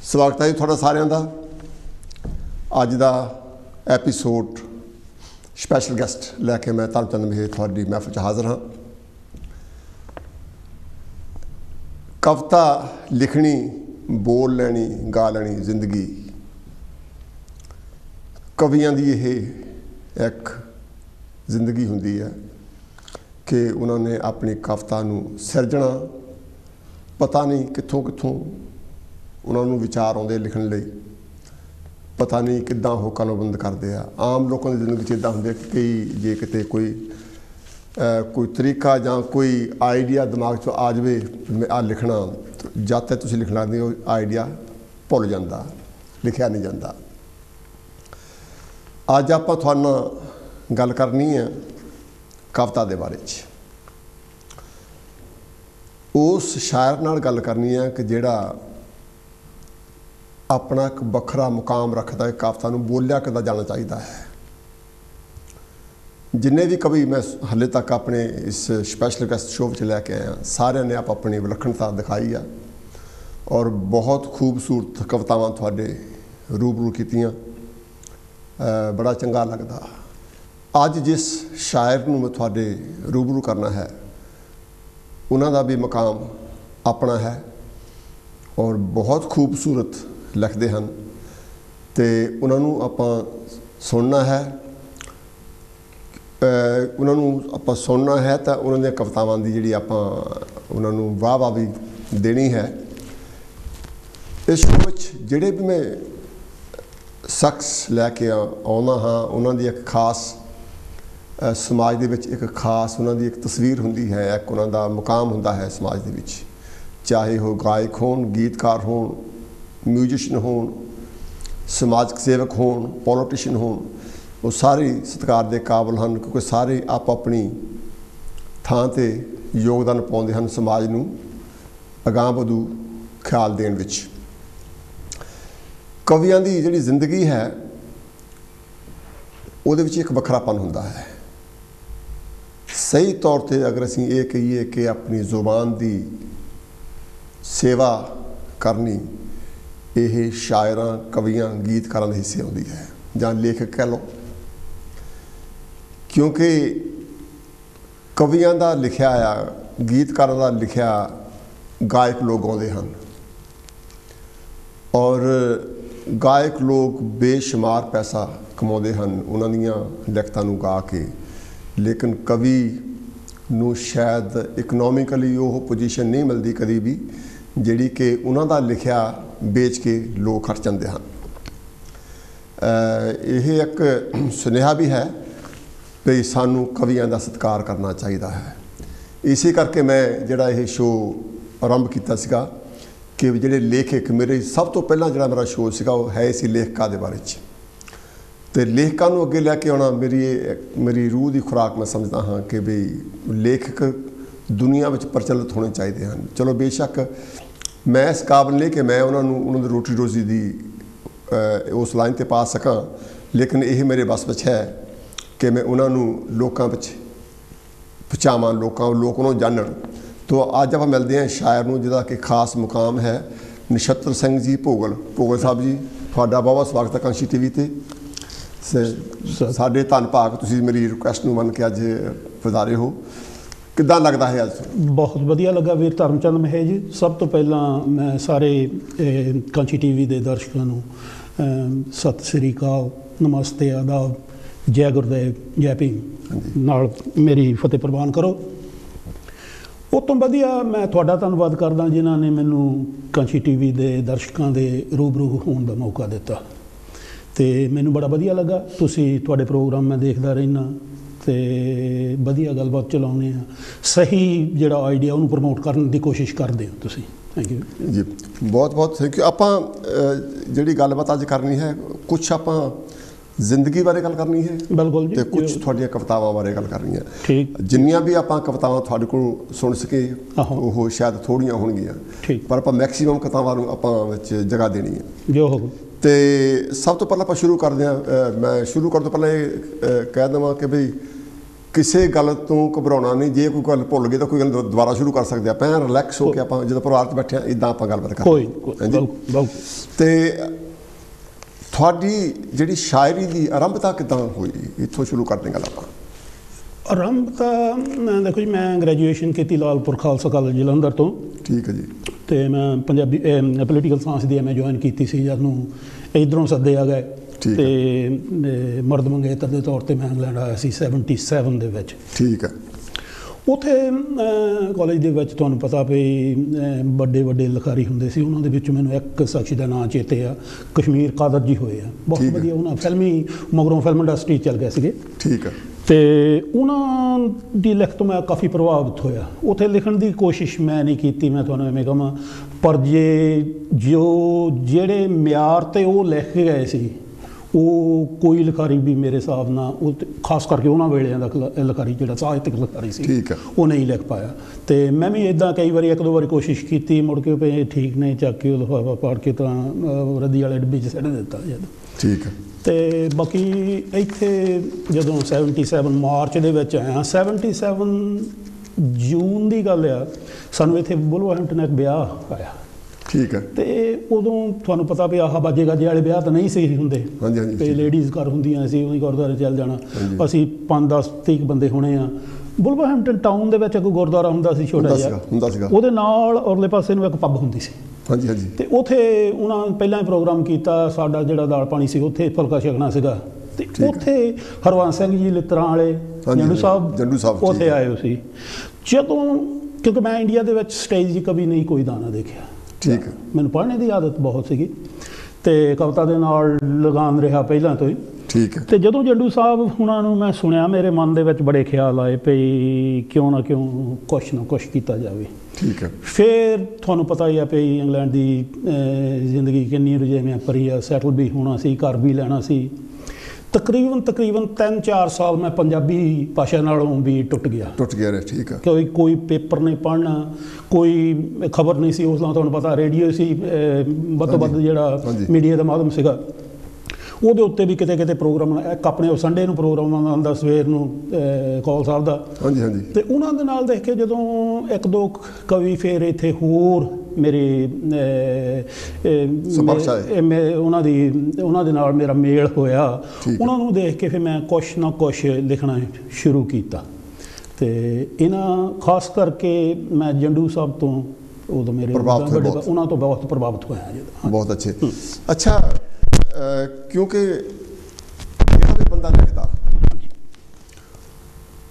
स्वागत है जी थोड़ा सारिਆਂ ਦਾ। ਅੱਜ ਦਾ ਐਪੀਸੋਡ स्पैशल गैसट लैके मैं धर्मचंद महेश थोड़ी महफिल च हाज़र हाँ। कविता लिखनी, बोल लैनी, गा लैनी जिंदगी कवियां दी यह एक जिंदगी हुंदी है कि उन्होंने अपनी कविता नूं सिरजना पता नहीं कित्थों कित्थों उन्होंने विचार आउंदे लिखण लई, पता नहीं किद्दां वो कलमबंद करते हैं। आम लोगों की जिंदगी इदा होंगे कि कई जे किते कोई तरीका या कोई आइडिया दिमाग चो आ जाए मैं आ लिखना, तो जद तक तुसीं लिखना नहीं वो आइडिया भुल जाता, लिखा नहीं जाता। अज आपां तुहाडे नाल गल करनी है कविता के बारे च। उस शायर नाल गल करनी है कि जिहड़ा अपना एक वखरा मुकाम रखता है, कविता नूं बोलिया किद्दां जाना चाहिए है। जिन्ने भी कवि मैं हले तक अपने इस स्पैशल गैसट शो में लैके आया, सारे ने आप अपनी विलक्षणता दिखाई है और बहुत खूबसूरत कवितावां तुहाडे रूबरू कीतियां, बड़ा चंगा लगता। अज जिस शायर नूं मैं तुहाडे रूबरू करना है उन्हां दा भी मकाम अपना है और बहुत खूबसूरत लिखते हैं, तो उन्होंने आप सुनना है, उन्होंने आप सुनना है तो उन्होंने कवितावां की जी आप उन्होंने वाह वाह भी देनी है। इस शो जिहड़े भी मैं शख्स लैके आउंदा हाँ उन्होंने एक खास समाज दे विच एक खास उन्होंने एक तस्वीर हुंदी है, एक उन्होंने मुकाम हुंदा है समाज दे विच, चाहे वो गायक होण, गीतकार होण, म्यूजिशियन होण, समाजिक सेवक होण, पॉलिटिशियन होण, वो सारे सत्कार के काबिल हैं क्योंकि सारे आप अपनी थां ते योगदान पाउंदे हन समाज नूं अगांह वधू ख्याल देण विच। कवियां दी जिहड़ी जिंदगी है उहदे विच एक वखरापन हुंदा है। सही तौर पर अगर असीं ये कहीए कि अपनी जुबान की सेवा करनी ये शायरां, कवियां, गीतकारां दे हिस्से आउंदी है जां लेखक कह लो, क्योंकि कवियां दा लिखिया आ, गीतकारां दा लिखिया गायक लोग आउंदे हन और गायक लोग बेशुमार पैसा कमाउंदे हन उन्हां दीयां लिखतां नूं गा के, लेकिन कवि नूं शायद इकनोमिकली वो पोजीशन नहीं मिलती कभी भी जिहड़ी कि उन्हां दा लिखिया बेच के लोग खर्च जाते हैं। यह एक सुनेहा भी है भी सानू कवियां का सत्कार करना चाहिए है। इसी करके मैं जिहड़ा यह शो आरंभ किया सीगा कि जिहड़े लेखक मेरे सब तो पहला जिहड़ा मेरा शो सीगा वो है इसी लेखकां दे बारे च, तो लेखकां नूं अगे लैके आउणा मेरी रूह की खुराक मैं समझदा हाँ कि भी लेखक दुनिया में प्रचलित होने चाहिए हैं। चलो बेशक मैं इस काबिल नहीं कि मैं उन्होंने रोटी रोजी की उस लाइन पर पा सका, लेकिन यह मेरे बस में है कि मैं उन्होंने लोगों पहुँचावां, लोग उन्होंने जानन। तो अज आप मिलते हैं शायर नूं जिहदा कि खास मुकाम है नक्षत्र सिंह जी भोगल। भोगल साहब जी तुहाडा बहुत बहुत स्वागत है कांशी टीवी ते। साडे धन भाग तुसीं मेरी रिक्वेस्ट नूं मन के अज पधारे हो, किद्दां लगदा है अज? बहुत वधिया लगा वीर धर्मचंद महेश जी। सब तो पहला मैं सारे कांची टीवी के दर्शकों नूं सत श्री अकाल, नमस्ते, आदाब, जय गुरुदेव, जय भीम नाल मेरी फतेह प्रवान करो। उस तो वधिया मैं तुहाडा धन्नवाद करदा जिन्हां ने मैनूं कांची टीवी के दर्शकों के रूबरू होने का मौका दिता, तो मैनूं बड़ा वधिया लगा। तुहाडे प्रोग्राम मैं देखदा रहना तो वधिया गलबात चलाउने आ, सही जिहड़ा आइडिया उन्होंने प्रमोट करने की कोशिश करते हो तुसीं। थैंक यू जी, बहुत बहुत थैंक यू। आपां जिहड़ी गलबात अज करनी है कुछ आपां जिंदगी बारे गल करनी है, बिल्कुल जी, तो कुछ तुहाडीआं कवितावां बारे गल करनी है। ठीक, जिन्नियां भी आपां कवितावां तुहाडे कोल सुन सके वो शायद थोड़ियां होणगीआं, पर आपां मैक्सीमम कवितावां नूं आपां विच जगह देनी है जो हो। तो सब तो पहला आपां शुरू करदे हां, मैं शुरू करन तो पहले ये कह देवां कि बई ਕਿਸੇ ਗੱਲ ਤੋਂ ਘਬਰਾਉਣਾ ਨਹੀਂ। ਜੇ ਕੋਈ ਗੱਲ ਭੁੱਲ ਗਈ ਤਾਂ ਕੋਈ ਗੱਲ ਦੁਬਾਰਾ ਸ਼ੁਰੂ ਕਰ ਸਕਦੇ ਆਪਾਂ, ਰਿਲੈਕਸ ਹੋ ਕੇ ਆਪਾਂ ਜਦੋਂ ਪਰਿਵਾਰ 'ਚ ਬੈਠੇ ਹਾਂ ਇਦਾਂ ਆਪਾਂ ਗੱਲਬਾਤ ਕਰਦੇ ਕੋਈ ਤੇ ਤੁਹਾਡੀ ਜਿਹੜੀ ਸ਼ਾਇਰੀ ਦੀ ਆਰੰਭਤਾ ਕਿੱਦਾਂ ਹੋਈ? ਇੱਥੋਂ ਸ਼ੁਰੂ ਕਰਦੇ ਗੱਲ ਆਪਾਂ। ਆਰੰਭ ਤਾਂ ਦੇਖੋ ਜੀ, ਮੈਂ ਗ੍ਰੈਜੂਏਸ਼ਨ ਕੀਤੀ ਲਾਲਪੁਰ ਖਾਲਸਾ ਕਾਲਜ ਜਲੰਧਰ ਤੋਂ। ਠੀਕ ਹੈ ਜੀ। ਤੇ ਮੈਂ ਪੰਜਾਬੀ ਪੋਲੀਟੀਕਲ ਸਾਇੰਸ ਦੀ ਮੈਂ ਜੁਆਇਨ ਕੀਤੀ ਸੀ ਜਦ ਨੂੰ ਇੱਧਰੋਂ ਸੱਦੇ ਆ ਗਏ। ਤੇ ਮਰਦ ਮੰਗੇਤਰ ਦੇ ਤੌਰ ਤੇ ਮੈਂ ਇੰਗਲੈਂਡ ਆਇਆ ਸੀ 77 ਦੇ ਵਿੱਚ। ਠੀਕ ਹੈ। ਉੱਥੇ ਕਾਲਜ ਦੇ ਵਿੱਚ ਤੁਹਾਨੂੰ ਪਤਾ ਵੀ ਵੱਡੇ ਵੱਡੇ ਲਿਖਾਰੀ ਹੁੰਦੇ ਸੀ, ਉਹਨਾਂ ਦੇ ਵਿੱਚ ਮੈਨੂੰ ਇੱਕ ਸ਼ਖਸ ਦਾ ਨਾਂ ਚੇਤੇ ਆ, ਕਸ਼ਮੀਰ ਕਾਦਰ ਜੀ ਹੋਏ ਆ, ਬਹੁਤ ਵਧੀਆ। ਉਹਨਾਂ ਮਗਰੋਂ ਫਿਲਮ ਇੰਡਸਟਰੀ ਚੱਲ ਗਏ ਸੀਗੇ। ਠੀਕ ਹੈ। ਤੇ ਉਹਨਾਂ ਦੀ ਲਿਖਤ ਤੋਂ ਮੈਂ ਕਾਫੀ ਪ੍ਰਭਾਵਿਤ ਹੋਇਆ। ਉੱਥੇ ਲਿਖਣ ਦੀ ਕੋਸ਼ਿਸ਼ ਮੈਂ ਨਹੀਂ ਕੀਤੀ, ਮੈਂ ਤੁਹਾਨੂੰ ਐਵੇਂ ਕਹਾਂ, ਪਰ ਜਿਹੜੇ ਮਿਆਰ 'ਤੇ ਉਹ ਲਿਖ ਕੇ ਗਏ ਸੀ, ਉਹ ਕੋਈ ਲਿਖਾਰੀ ਵੀ ਮੇਰੇ ਹਿਸਾਬ ਨਾਲ, ਉਹ ਖਾਸ ਕਰਕੇ ਉਹਨਾਂ ਵੇਲਿਆਂ ਦਾ ਲਿਖਾਰੀ ਜਿਹੜਾ ਸਾਹਿਤਕ ਲਿਖਾਰੀ ਸੀ, ਉਹ ਨਹੀਂ ਲਿਖ ਪਾਇਆ। ਤੇ ਮੈਂ ਵੀ ਇੱਦਾਂ ਕਈ ਵਾਰੀ ਇੱਕ ਦੋ ਵਾਰੀ ਕੋਸ਼ਿਸ਼ ਕੀਤੀ, ਮੁੜ ਕੇ ਪਏ ਠੀਕ ਨਹੀਂ, ਚੱਕ ਕੇ ਉਹ ਲਿਫਾਫਾ ਪਾੜ ਕੇ ਤਾਂ ਰੱਦੀ ਵਾਲੇ ਡੱਬੇ 'ਚ ਸੁੱਟ ਦਿੱਤਾ ਜਦ। ਠੀਕ ਹੈ। ਤੇ ਬਾਕੀ ਇੱਥੇ ਜਦੋਂ 77 ਮਾਰਚ ਦੇ ਵਿੱਚ ਆਇਆ, 77 ਜੂਨ ਦੀ ਗੱਲ ਆ, ਸਾਨੂੰ ਇੱਥੇ ਵੁਲਵਰਹੈਂਪਟਨ ਇੱਕ ਵਿਆਹ ਆਇਆ। ਠੀਕ ਹੈ। ਤੇ ਉਦੋਂ ਤੁਹਾਨੂੰ ਪਤਾ ਵੀ ਆਹ ਬਾਜੇ ਗਾਜੇ ਵਾਲੇ ਵਿਆਹ ਤਾਂ ਨਹੀਂ ਸੀ ਹੁੰਦੇ। ਹਾਂਜੀ ਹਾਂਜੀ। ਤੇ ਲੇਡੀਜ਼ ਘਰ ਹੁੰਦੀਆਂ ਸੀ, ਉਹੀ ਗੁਰਦੁਆਰੇ ਚੱਲ ਜਾਣਾ। ਅਸੀਂ 5-10-30 ਬੰਦੇ ਹੋਣੇ ਆ। ਵੁਲਵਰਹੈਂਪਟਨ ਟਾਊਨ ਦੇ ਵਿੱਚ ਇੱਕ ਗੁਰਦੁਆਰਾ ਹੁੰਦਾ ਸੀ ਛੋਟਾ ਜਿਹਾ, ਉਹਦੇ ਨਾਲ ਔਰਲੇ ਪਾਸੇ ਨੂੰ ਇੱਕ ਪੱਬ ਹੁੰਦੀ ਸੀ। ਹਾਂਜੀ ਹਾਂਜੀ। ਤੇ ਉੱਥੇ ਉਹਨਾਂ ਪਹਿਲਾਂ ਹੀ ਪ੍ਰੋਗਰਾਮ ਕੀਤਾ, ਸਾਡਾ ਜਿਹੜਾ ਦਾਲ ਪਾਣੀ ਸੀ ਉੱਥੇ ਫੁਲਕਾ ਛਕਣਾ ਸੀਗਾ। ਤੇ ਉੱਥੇ ਹਰਵੰਸ ਸਿੰਘ ਜੀ ਲਿੱਤਰਾਂ ਵਾਲੇ ਜੰਡੂ ਸਾਹਿਬ ਉੱਥੇ ਆਏ ਹੋ ਸੀ। ਜਦੋਂ ਕਿਉਂਕਿ ਮੈਂ ਇੰਡੀਆ ਦੇ ਵਿੱਚ ਸਟੇਜ ਦੀ ਕभी ਨਹੀਂ ਕੋਈ ਦਾਣਾ ਦੇਖਿਆ। ਠੀਕ ਹੈ। ਮੈਨੂੰ ਪੜ੍ਹਨੇ ਦੀ ਆਦਤ ਬਹੁਤ ਸੀਗੀ ਤੇ ਕਵਿਤਾ ਦੇ ਨਾਲ ਲਗਾਨ ਰਿਹਾ ਪਹਿਲਾਂ ਤੋਂ ਹੀ। ਠੀਕ ਹੈ। ਤੇ ਜਦੋਂ ਜੰਡੂ ਸਾਹਿਬ ਹੁਣਾਂ ਨੂੰ ਮੈਂ ਸੁਣਿਆ, ਮੇਰੇ ਮਨ ਦੇ ਵਿੱਚ ਬੜੇ ਖਿਆਲ ਆਏ ਪਈ ਕਿਉਂ ਨਾ ਕੁਛ ਨਾ ਕੁਛ ਕੀਤਾ ਜਾਵੇ। ਠੀਕ ਹੈ। ਫਿਰ ਤੁਹਾਨੂੰ ਪਤਾ ਹੀ ਆ ਪਈ ਇੰਗਲੈਂਡ ਦੀ ਜ਼ਿੰਦਗੀ ਕਿੰਨੀ ਰੁਝੇਵਿਆਂ ਭਰੀ ਆ। ਸੈਟਲ ਵੀ ਹੋਣਾ ਸੀ, ਘਰ ਵੀ ਲੈਣਾ ਸੀ। ਤਕਰੀਬਨ 3-4 ਸਾਲ ਮੈਂ ਪੰਜਾਬੀ ਭਾਸ਼ਾ ਨਾਲੋਂ ਵੀ ਟੁੱਟ ਗਿਆ ਰਿਹਾ। ਠੀਕ ਹੈ। ਕੋਈ ਪੇਪਰ ਨਹੀਂ ਪੜ੍ਹਨਾ, ਕੋਈ ਖਬਰ ਨਹੀਂ ਸੀ। ਉਸ ਨਾਲ ਤੁਹਾਨੂੰ ਪਤਾ ਰੇਡੀਓ ਸੀ ਵੱਧ ਤੋਂ ਵੱਧ ਜਿਹੜਾ ਮੀਡੀਆ ਦਾ ਮਾਧਿਅਮ ਸੀਗਾ। ਉਹਦੇ ਉੱਤੇ ਵੀ ਕਿਤੇ ਕਿਤੇ ਪ੍ਰੋਗਰਾਮ, ਇੱਕ ਆਪਣੇ ਉਹ ਸੰਡੇ ਨੂੰ ਪ੍ਰੋਗਰਾਮ ਆਉਂਦਾ ਸਵੇਰ ਨੂੰ ਕੌਲ ਸਾਹਿਬ ਦਾ। ਹਾਂਜੀ ਹਾਂਜੀ। ਤੇ ਉਹਨਾਂ ਦੇ ਨਾਲ ਦੇਖ ਕੇ ਜਦੋਂ ਇੱਕ ਦੋ ਕਵੀ ਫਿਰ ਇੱਥੇ ਹੋਰ ਮੇਰੇ ਉਹਨਾਂ ਦੇ ਨਾਲ ਮੇਰਾ ਮੇਲ ਹੋਇਆ, ਉਹਨਾਂ ਨੂੰ ਦੇਖ ਕੇ ਫਿਰ ਮੈਂ ਕੁਛ ਨਾ ਕੁਛ ਲਿਖਣਾ ਸ਼ੁਰੂ ਕੀਤਾ। ਤੇ ਇਹਨਾਂ ਖਾਸ ਕਰਕੇ ਮੈਂ ਜੰਡੂ ਸਾਹਿਬ ਤੋਂ ਉਦੋਂ ਮੇਰੇ ਉਹਨਾਂ ਤੋਂ ਬਹੁਤ ਪ੍ਰਭਾਵਿਤ ਹੋਇਆ। ਬਹੁਤ ਅੱਛੇ। ਅੱਛਾ, ਕਿਉਂਕਿ ਜਿਹੜਾ ਵੀ ਬੰਦਾ ਲਿਖਦਾ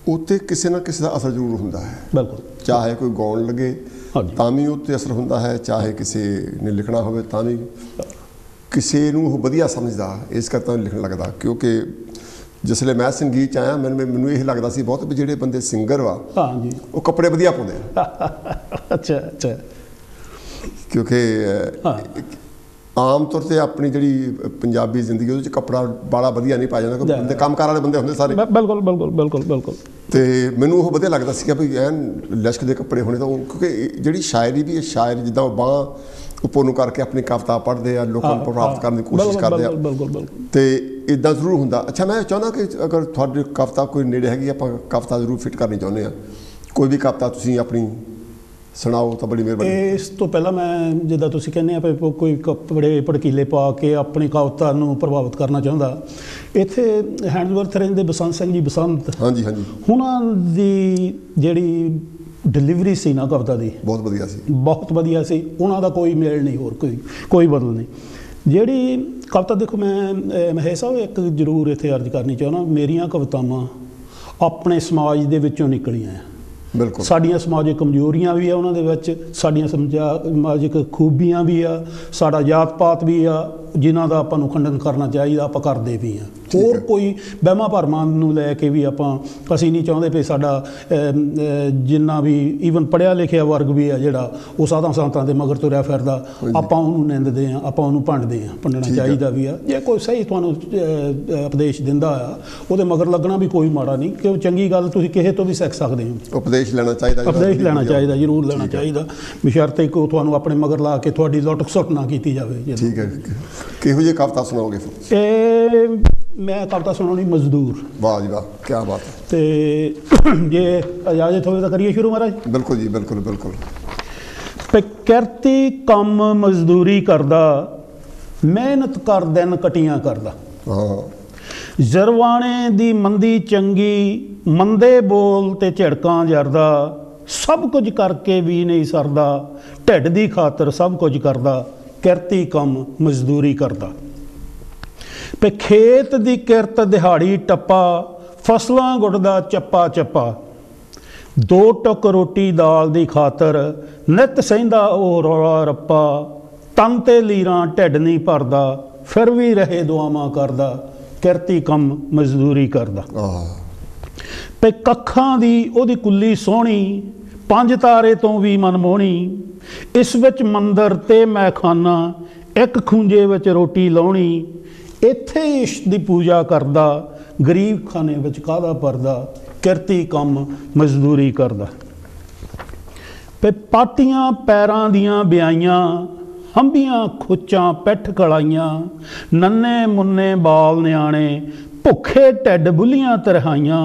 ਉੱਤੇ ਕਿਸੇ ਨਾ ਕਿਸੇ ਦਾ ਅਸਰ ਜ਼ਰੂਰ ਹੁੰਦਾ ਹੈ। ਬਿਲਕੁਲ। ਚਾਹੇ ਕੋਈ ਗਾਉਣ ਲੱਗੇ ਤਾਂ ਵੀ ਉੱਤੇ ਅਸਰ ਹੁੰਦਾ ਹੈ, ਚਾਹੇ ਕਿਸੇ ਨੇ ਲਿਖਣਾ ਹੋਵੇ ਤਾਂ ਵੀ ਕਿਸੇ ਨੂੰ ਉਹ ਵਧੀਆ ਸਮਝਦਾ, ਇਸ ਕਰਕੇ ਲਿਖਣ ਲੱਗਦਾ। ਕਿਉਂਕਿ ਜਿਸ ਵੇਲੇ ਮੈਂ ਸੰਗੀਤ 'ਚ ਆਇਆ, ਮੈਨੂੰ ਇਹ ਲੱਗਦਾ ਸੀ ਬਹੁਤ ਵੀ ਜਿਹੜੇ ਬੰਦੇ ਸਿੰਗਰ ਵਾ ਉਹ ਕੱਪੜੇ ਵਧੀਆ ਪਾਉਂਦੇ ਆ। ਅੱਛਾ ਅੱਛਾ। ਕਿਉਂਕਿ ਆਮ ਤੌਰ 'ਤੇ ਆਪਣੀ ਜਿਹੜੀ ਪੰਜਾਬੀ ਜ਼ਿੰਦਗੀ ਉਹਦੇ 'ਚ ਕੱਪੜਾ ਬਾਲਾ ਵਧੀਆ ਨਹੀਂ ਪਾਇਆ ਜਾਂਦਾ, ਬੰਦੇ ਕੰਮਕਾਰ ਵਾਲੇ ਬੰਦੇ ਹੁੰਦੇ ਸਾਰੇ। ਬਿਲਕੁਲ ਬਿਲਕੁਲ ਬਿਲਕੁਲ ਬਿਲਕੁਲ। ਅਤੇ ਮੈਨੂੰ ਉਹ ਵਧੀਆ ਲੱਗਦਾ ਸੀਗਾ ਵੀ ਐਨ ਲਿਸ਼ਕ ਦੇ ਕੱਪੜੇ ਹੋਣੇ। ਤਾਂ ਉਹ ਕਿਉਂਕਿ ਜਿਹੜੀ ਸ਼ਾਇਰੀ ਵੀ, ਸ਼ਾਇਰ ਜਿੱਦਾਂ ਉਹ ਬਾਂਹ ਉੱਪਰ ਨੂੰ ਕਰਕੇ ਆਪਣੀ ਕਵਿਤਾ ਪੜ੍ਹਦੇ ਆ, ਲੋਕਾਂ ਨੂੰ ਪ੍ਰਭਾਵਿਤ ਕਰਨ ਦੀ ਕੋਸ਼ਿਸ਼ ਕਰਦੇ ਆ। ਅਤੇ ਇੱਦਾਂ ਜ਼ਰੂਰ ਹੁੰਦਾ। ਅੱਛਾ, ਮੈਂ ਚਾਹੁੰਦਾ ਕਿ ਅਗਰ ਤੁਹਾਡੀ ਕਵਿਤਾ ਕੋਈ ਨੇੜੇ ਹੈਗੀ, ਆਪਾਂ ਕਵਿਤਾ ਜ਼ਰੂਰ ਫਿੱਟ ਕਰਨੀ ਚਾਹੁੰਦੇ ਹਾਂ। ਕੋਈ ਵੀ ਕਵਿਤਾ ਤੁਸੀਂ ਆਪਣੀ ਸੁਣਾਓ ਤਾਂ ਬੜੀ ਮਿਹਰਬਾਨੀ। ਇਸ ਤੋਂ ਪਹਿਲਾਂ ਮੈਂ ਜਿੱਦਾਂ ਤੁਸੀਂ ਕਹਿੰਦੇ ਆ ਕੋਈ ਕੱਪੜੇ ਭੜਕੀਲੇ ਪਾ ਕੇ ਆਪਣੀ ਕਵਿਤਾ ਨੂੰ ਪ੍ਰਭਾਵਿਤ ਕਰਨਾ ਚਾਹੁੰਦਾ, ਇੱਥੇ ਹੈਂਡਸਵਰਥ ਰਹਿੰਦੇ ਬਸੰਤ ਸਿੰਘ ਜੀ ਬਸੰਤ, ਹਾਂਜੀ ਹਾਂਜੀ, ਉਹਨਾਂ ਦੀ ਜਿਹੜੀ ਡਿਲੀਵਰੀ ਸੀ ਨਾ ਕਵਿਤਾ ਦੀ ਬਹੁਤ ਵਧੀਆ ਸੀ, ਬਹੁਤ ਵਧੀਆ ਸੀ। ਉਹਨਾਂ ਦਾ ਕੋਈ ਮੇਲ ਨਹੀਂ, ਹੋਰ ਕੋਈ ਬਦਲ ਨਹੀਂ। ਜਿਹੜੀ ਕਵਿਤਾ ਦੇਖੋ, ਮੈਂ ਮਹੇਸ਼ ਸਾਹਿਬ ਇੱਕ ਜ਼ਰੂਰ ਇੱਥੇ ਅਰਜ਼ ਕਰਨੀ ਚਾਹੁੰਦਾ, ਮੇਰੀਆਂ ਕਵਿਤਾਵਾਂ ਆਪਣੇ ਸਮਾਜ ਦੇ ਵਿੱਚੋਂ ਨਿਕਲੀਆਂ। ਬਿਲਕੁਲ। ਸਾਡੀਆਂ ਸਮਾਜਿਕ ਕਮਜ਼ੋਰੀਆਂ ਵੀ ਆ ਉਹਨਾਂ ਦੇ ਵਿੱਚ, ਸਾਡੀਆਂ ਸਮਾਜਿਕ ਖੂਬੀਆਂ ਵੀ ਆ, ਸਾਡਾ ਜਾਤ ਪਾਤ ਵੀ ਆ, ਜਿਨ੍ਹਾਂ ਦਾ ਆਪਾਂ ਨੂੰ ਖੰਡਨ ਕਰਨਾ ਚਾਹੀਦਾ, ਆਪਾਂ ਕਰਦੇ ਵੀ ਹਾਂ। ਹੋਰ ਕੋਈ ਵਹਿਮਾਂ ਭਰਮਾਂ ਨੂੰ ਲੈ ਕੇ ਵੀ ਅਸੀਂ ਨਹੀਂ ਚਾਹੁੰਦੇ ਵੀ ਸਾਡਾ ਜਿੰਨਾ ਵੀ ਈਵਨ ਪੜ੍ਹਿਆ ਲਿਖਿਆ ਵਰਗ ਵੀ ਆ ਜਿਹੜਾ ਉਹ ਸਾਧਾਂ ਸੰਤਾਂ ਦੇ ਮਗਰ ਤੁਰਿਆ ਫਿਰਦਾ, ਆਪਾਂ ਉਹਨੂੰ ਨਿੰਦਦੇ ਹਾਂ, ਆਪਾਂ ਉਹਨੂੰ ਭੰਡਦੇ ਹਾਂ। ਭੰਡਣਾ ਚਾਹੀਦਾ ਵੀ ਆ। ਜੇ ਕੋਈ ਸਹੀ ਤੁਹਾਨੂੰ ਉਪਦੇਸ਼ ਦਿੰਦਾ ਆ, ਉਹਦੇ ਮਗਰ ਲੱਗਣਾ ਵੀ ਕੋਈ ਮਾੜਾ ਨਹੀਂ, ਕਿਉਂ ਚੰਗੀ ਗੱਲ ਤੁਸੀਂ ਕਿਸੇ ਤੋਂ ਵੀ ਸਿੱਖ ਸਕਦੇ ਹੋ। ਉਪਦੇਸ਼ ਲੈਣਾ ਚਾਹੀਦਾ, ਉਪਦੇਸ਼ ਲੈਣਾ ਚਾਹੀਦਾ, ਜ਼ਰੂਰ ਲੈਣਾ ਚਾਹੀਦਾ, ਬਸ਼ਰਤੇ ਕਿ ਤੁਹਾਨੂੰ ਆਪਣੇ ਮਗਰ ਲਾ ਕੇ ਤੁਹਾਡੀ ਲੁੱਟ ਖਸੁੱਟ ਨਾ ਕੀਤੀ ਜਾਵੇ। ਠੀਕ ਹੈ। ਕਿਹੋ ਜਿਹੀ ਕਵਿਤਾ ਸੁਣਾਓਗੇ? मैं कविता सुनानी मजदूर। वाह जी वाह, क्या बात है। तो जे इजाजत हो तो करिए शुरू महाराज। बिल्कुल जी, बिल्कुल बिल्कुल। पे किरती कम मजदूरी करदा, मेहनत कर दिन कटियां करदा। हाँ। जरवाणे दी मंदी चंगी, मंदे बोल ते झड़कां जरदा, सब कुछ करके भी नहीं सरदा, ढिड दी खातर सब कुछ करदा, किरती कम मजदूरी करदा। पे खेत दी किरत दिहाड़ी टप्पा, फसलां गुड्डदा चप्पा चप्पा, दो टुक रोटी दाल दी खातर नित सहिंदा ओह रौला रप्पा, तन ते लीरां ढिड नहीं भरदा, फिर भी रहे दुआवां करदा, किरती कम मजदूरी करदा। पे कखां दी ओहदी कुल्ली सोहणी, पंज तारे तो भी मनमोहणी, इस विच मंदिर ते मैखाना, एक खूंजे विच रोटी लाउणी, इत्थे इश्क दी पूजा करदा, गरीब खाने विच काहदा परदा, किरती कम मजदूरी करदा। पे पाटियां पैरां दियां ब्याइयां, हंबियां खुच्चां पिठ कलाइयां, नन्ने मुन्ने बाल न्याणे, भुखे ढिड बुलियां तरहाइयां,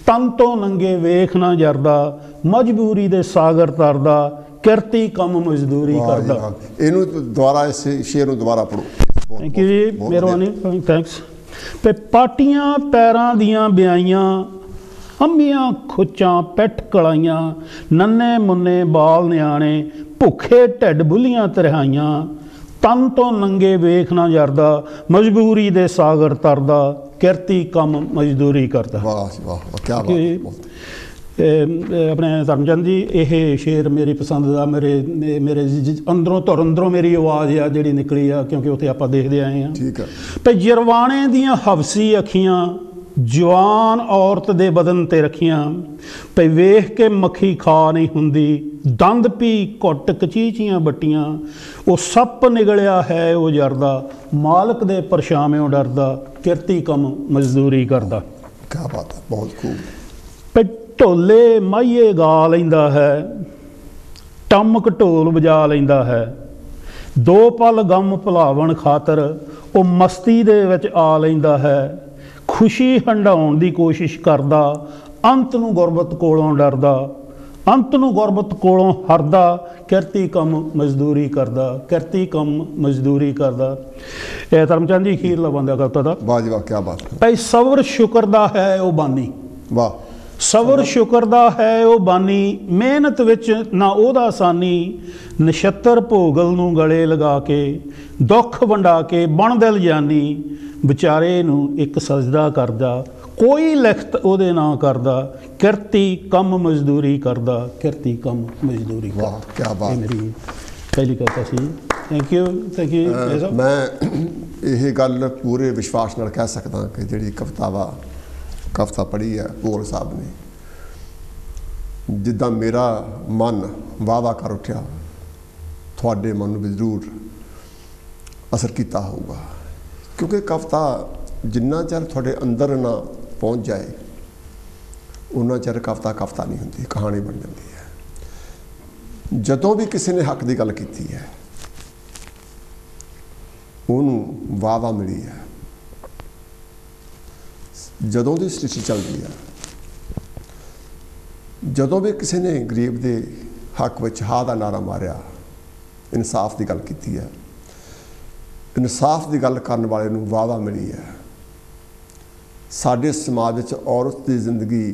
तन तो नंगे वेख ना जरदा, मजबूरी दे सागर तरदा, किरती कम मजदूरी करदा। इनू दोबारा, इस शेर नू दोबारा पढ़ो। थैंक यू जी, मेहरबानी, थैंक्स। पे पाटियां पैरां दियां ब्याइयां, हंबियां खुच्चां पिठ कलाइयां, नन्ने मुन्ने बाल न्याणे, भुखे ढिड बुलियां तरहाइयां, तन तो नंगे वेख ना जरदा, मजबूरी दे सागर तरदा, किरती कम मजदूरी करदा। वाह वाह, क्या बात। अपने धर्मचंद जी, ये शेर मेरी पसंद का, मेरे अंदरों तुर अंदरों मेरी आवाज़ आ जी निकली आ, क्योंकि उत्थे आपां देखते आए हैं। ठीक है। पे जरवाणे दियां हवसी अखियां, जवान औरत दे बदन ते रखियां, पे वेख के मक्खी खा नहीं हुंदी, दंद पी घुट कचीचियां बट्टियां, वो सप निगलिया है वो जरदा, मालक दे परछावें डरदा, किरती कम मजदूरी करदा। क्या बात है, बहुत खूब। पे ढोले माहिए गा लैंदा है, टमक ढोल बजा लैंदा है, दो पल गम भुलावन खातर वो मस्ती दे विच आ लैंदा है, खुशी हंडाउण दी कोशिश करदा, अंत नूं गुरबत कोलों डरदा, अंत नूं गुरबत कोलों हरदा, किरती कम मजदूरी करदा, किरती कम मजदूरी करदा। ये धर्मचंद जी अखीरला बंदा कविता दा। वाह जी वाह, क्या बात है। भाई सबर शुक्र दा है वो बानी। वाह। सबर शुक्र दा है वो बानी, मेहनत विच ना ओहदा सानी, नछत्तर भोगल नूं गले लगा के, दुख वंडा के बण दिल जानी, बेचारे नूं एक सजदा करदा, कोई लिखत ओहदे ना करदा, किरती कम मजदूरी करदा, किरती कम मजदूरी करदा। वाह, क्या बात। मेरी पहली कविता सी। Thank you, thank you. मैं यह गल पूरे विश्वास नाल कह सकदा कि जिहड़ी कविता पढ़ी है भोगल साहब ने, जिद्दां मेरा मन वाह वाह कर उठिया, थोड़े मन भी जरूर असर किया होगा, क्योंकि कविता जिन्ना चਿਰ थोड़े अंदर ना पहुँच जाए उन्ना चਿਰ कविता नहीं होंगी, कहानी बन जाती है। जदों भी किसी ने हक की गल की है, उन्होंने वाह वाह मिली है। जदों की सृष्टि चलती है, जदों भी किसी ने गरीब के हक में हा का नारा मारिया, इंसाफ की गल की है, इंसाफ की गल करने वाले नूं वाह वाह मिली है। साडे समाज में औरत की जिंदगी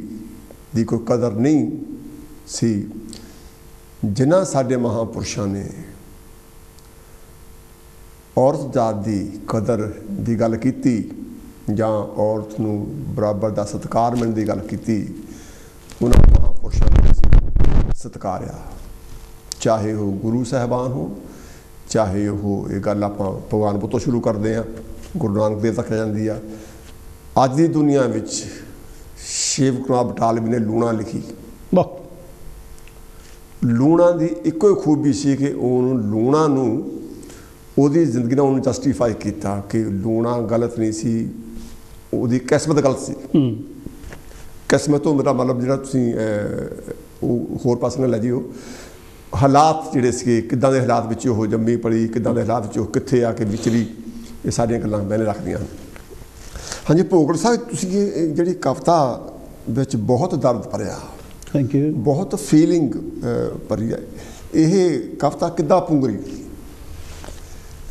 की कोई कदर नहीं सी, जिन्हां साडे महापुरुषों ने औरत जात की कदर की गल की, जां औरत नूं बराबर का सत्कार मिलने की गल की, उन्होंने महापुरुषों ने सत्कारिया। चाहे वो गुरु साहबान हो, चाहे वो ये गल आप भगवान बुੱਤੋਂ शुरू करते हैं, गुरु नानक देव तक जाती है। अज की दुनिया में शिव कुमार बटालवी ने लूणा लिखी। लूणा की एको ही खूबी सी कि उन्होंने लूणा नूं ਉਹਦੀ ਜ਼ਿੰਦਗੀ ਨਾਲ ਉਹਨੂੰ ਜਸਟੀਫਾਈ ਕੀਤਾ कि लूणा गलत नहीं सी, ਉਹਦੀ किस्मत गलत सी। किस्मत तो मेरा मतलब ਜਿਹੜਾ ਤੁਸੀਂ ਹੋਰ ਪਾਸੇ ਨਾਲ ਲੈ ਜਿਓ, ਹਾਲਾਤ ਜਿਹੜੇ ਸੀਗੇ ਕਿੱਦਾਂ ਦੇ ਹਾਲਾਤ ਵਿੱਚ ਉਹ ਜੰਮੀ ਪਲੀ, ਕਿੱਦਾਂ ਦੇ ਹਾਲਾਤ ਵਿੱਚ ਉਹ ਕਿੱਥੇ ਆ ਕੇ ਵਿਚਰੀ, ਇਹ ਸਾਰੀਆਂ ਗੱਲਾਂ ਮੈਨੇ ਰੱਖਦੀਆਂ ਹਨ। ਹਾਂਜੀ ਭੋਗਲ ਸਾਹਿਬ, ਤੁਸੀਂ ਇਹ ਜਿਹੜੀ ਕਵਿਤਾ ਵਿੱਚ ਬਹੁਤ ਦਰਦ ਭਰਿਆ, ਥੈਂਕ ਯੂ, ਬਹੁਤ ਫੀਲਿੰਗ ਭਰੀ ਹੈ, ਇਹ ਕਵਿਤਾ ਕਿੱਦਾਂ ਪੁੰਗਰੀ,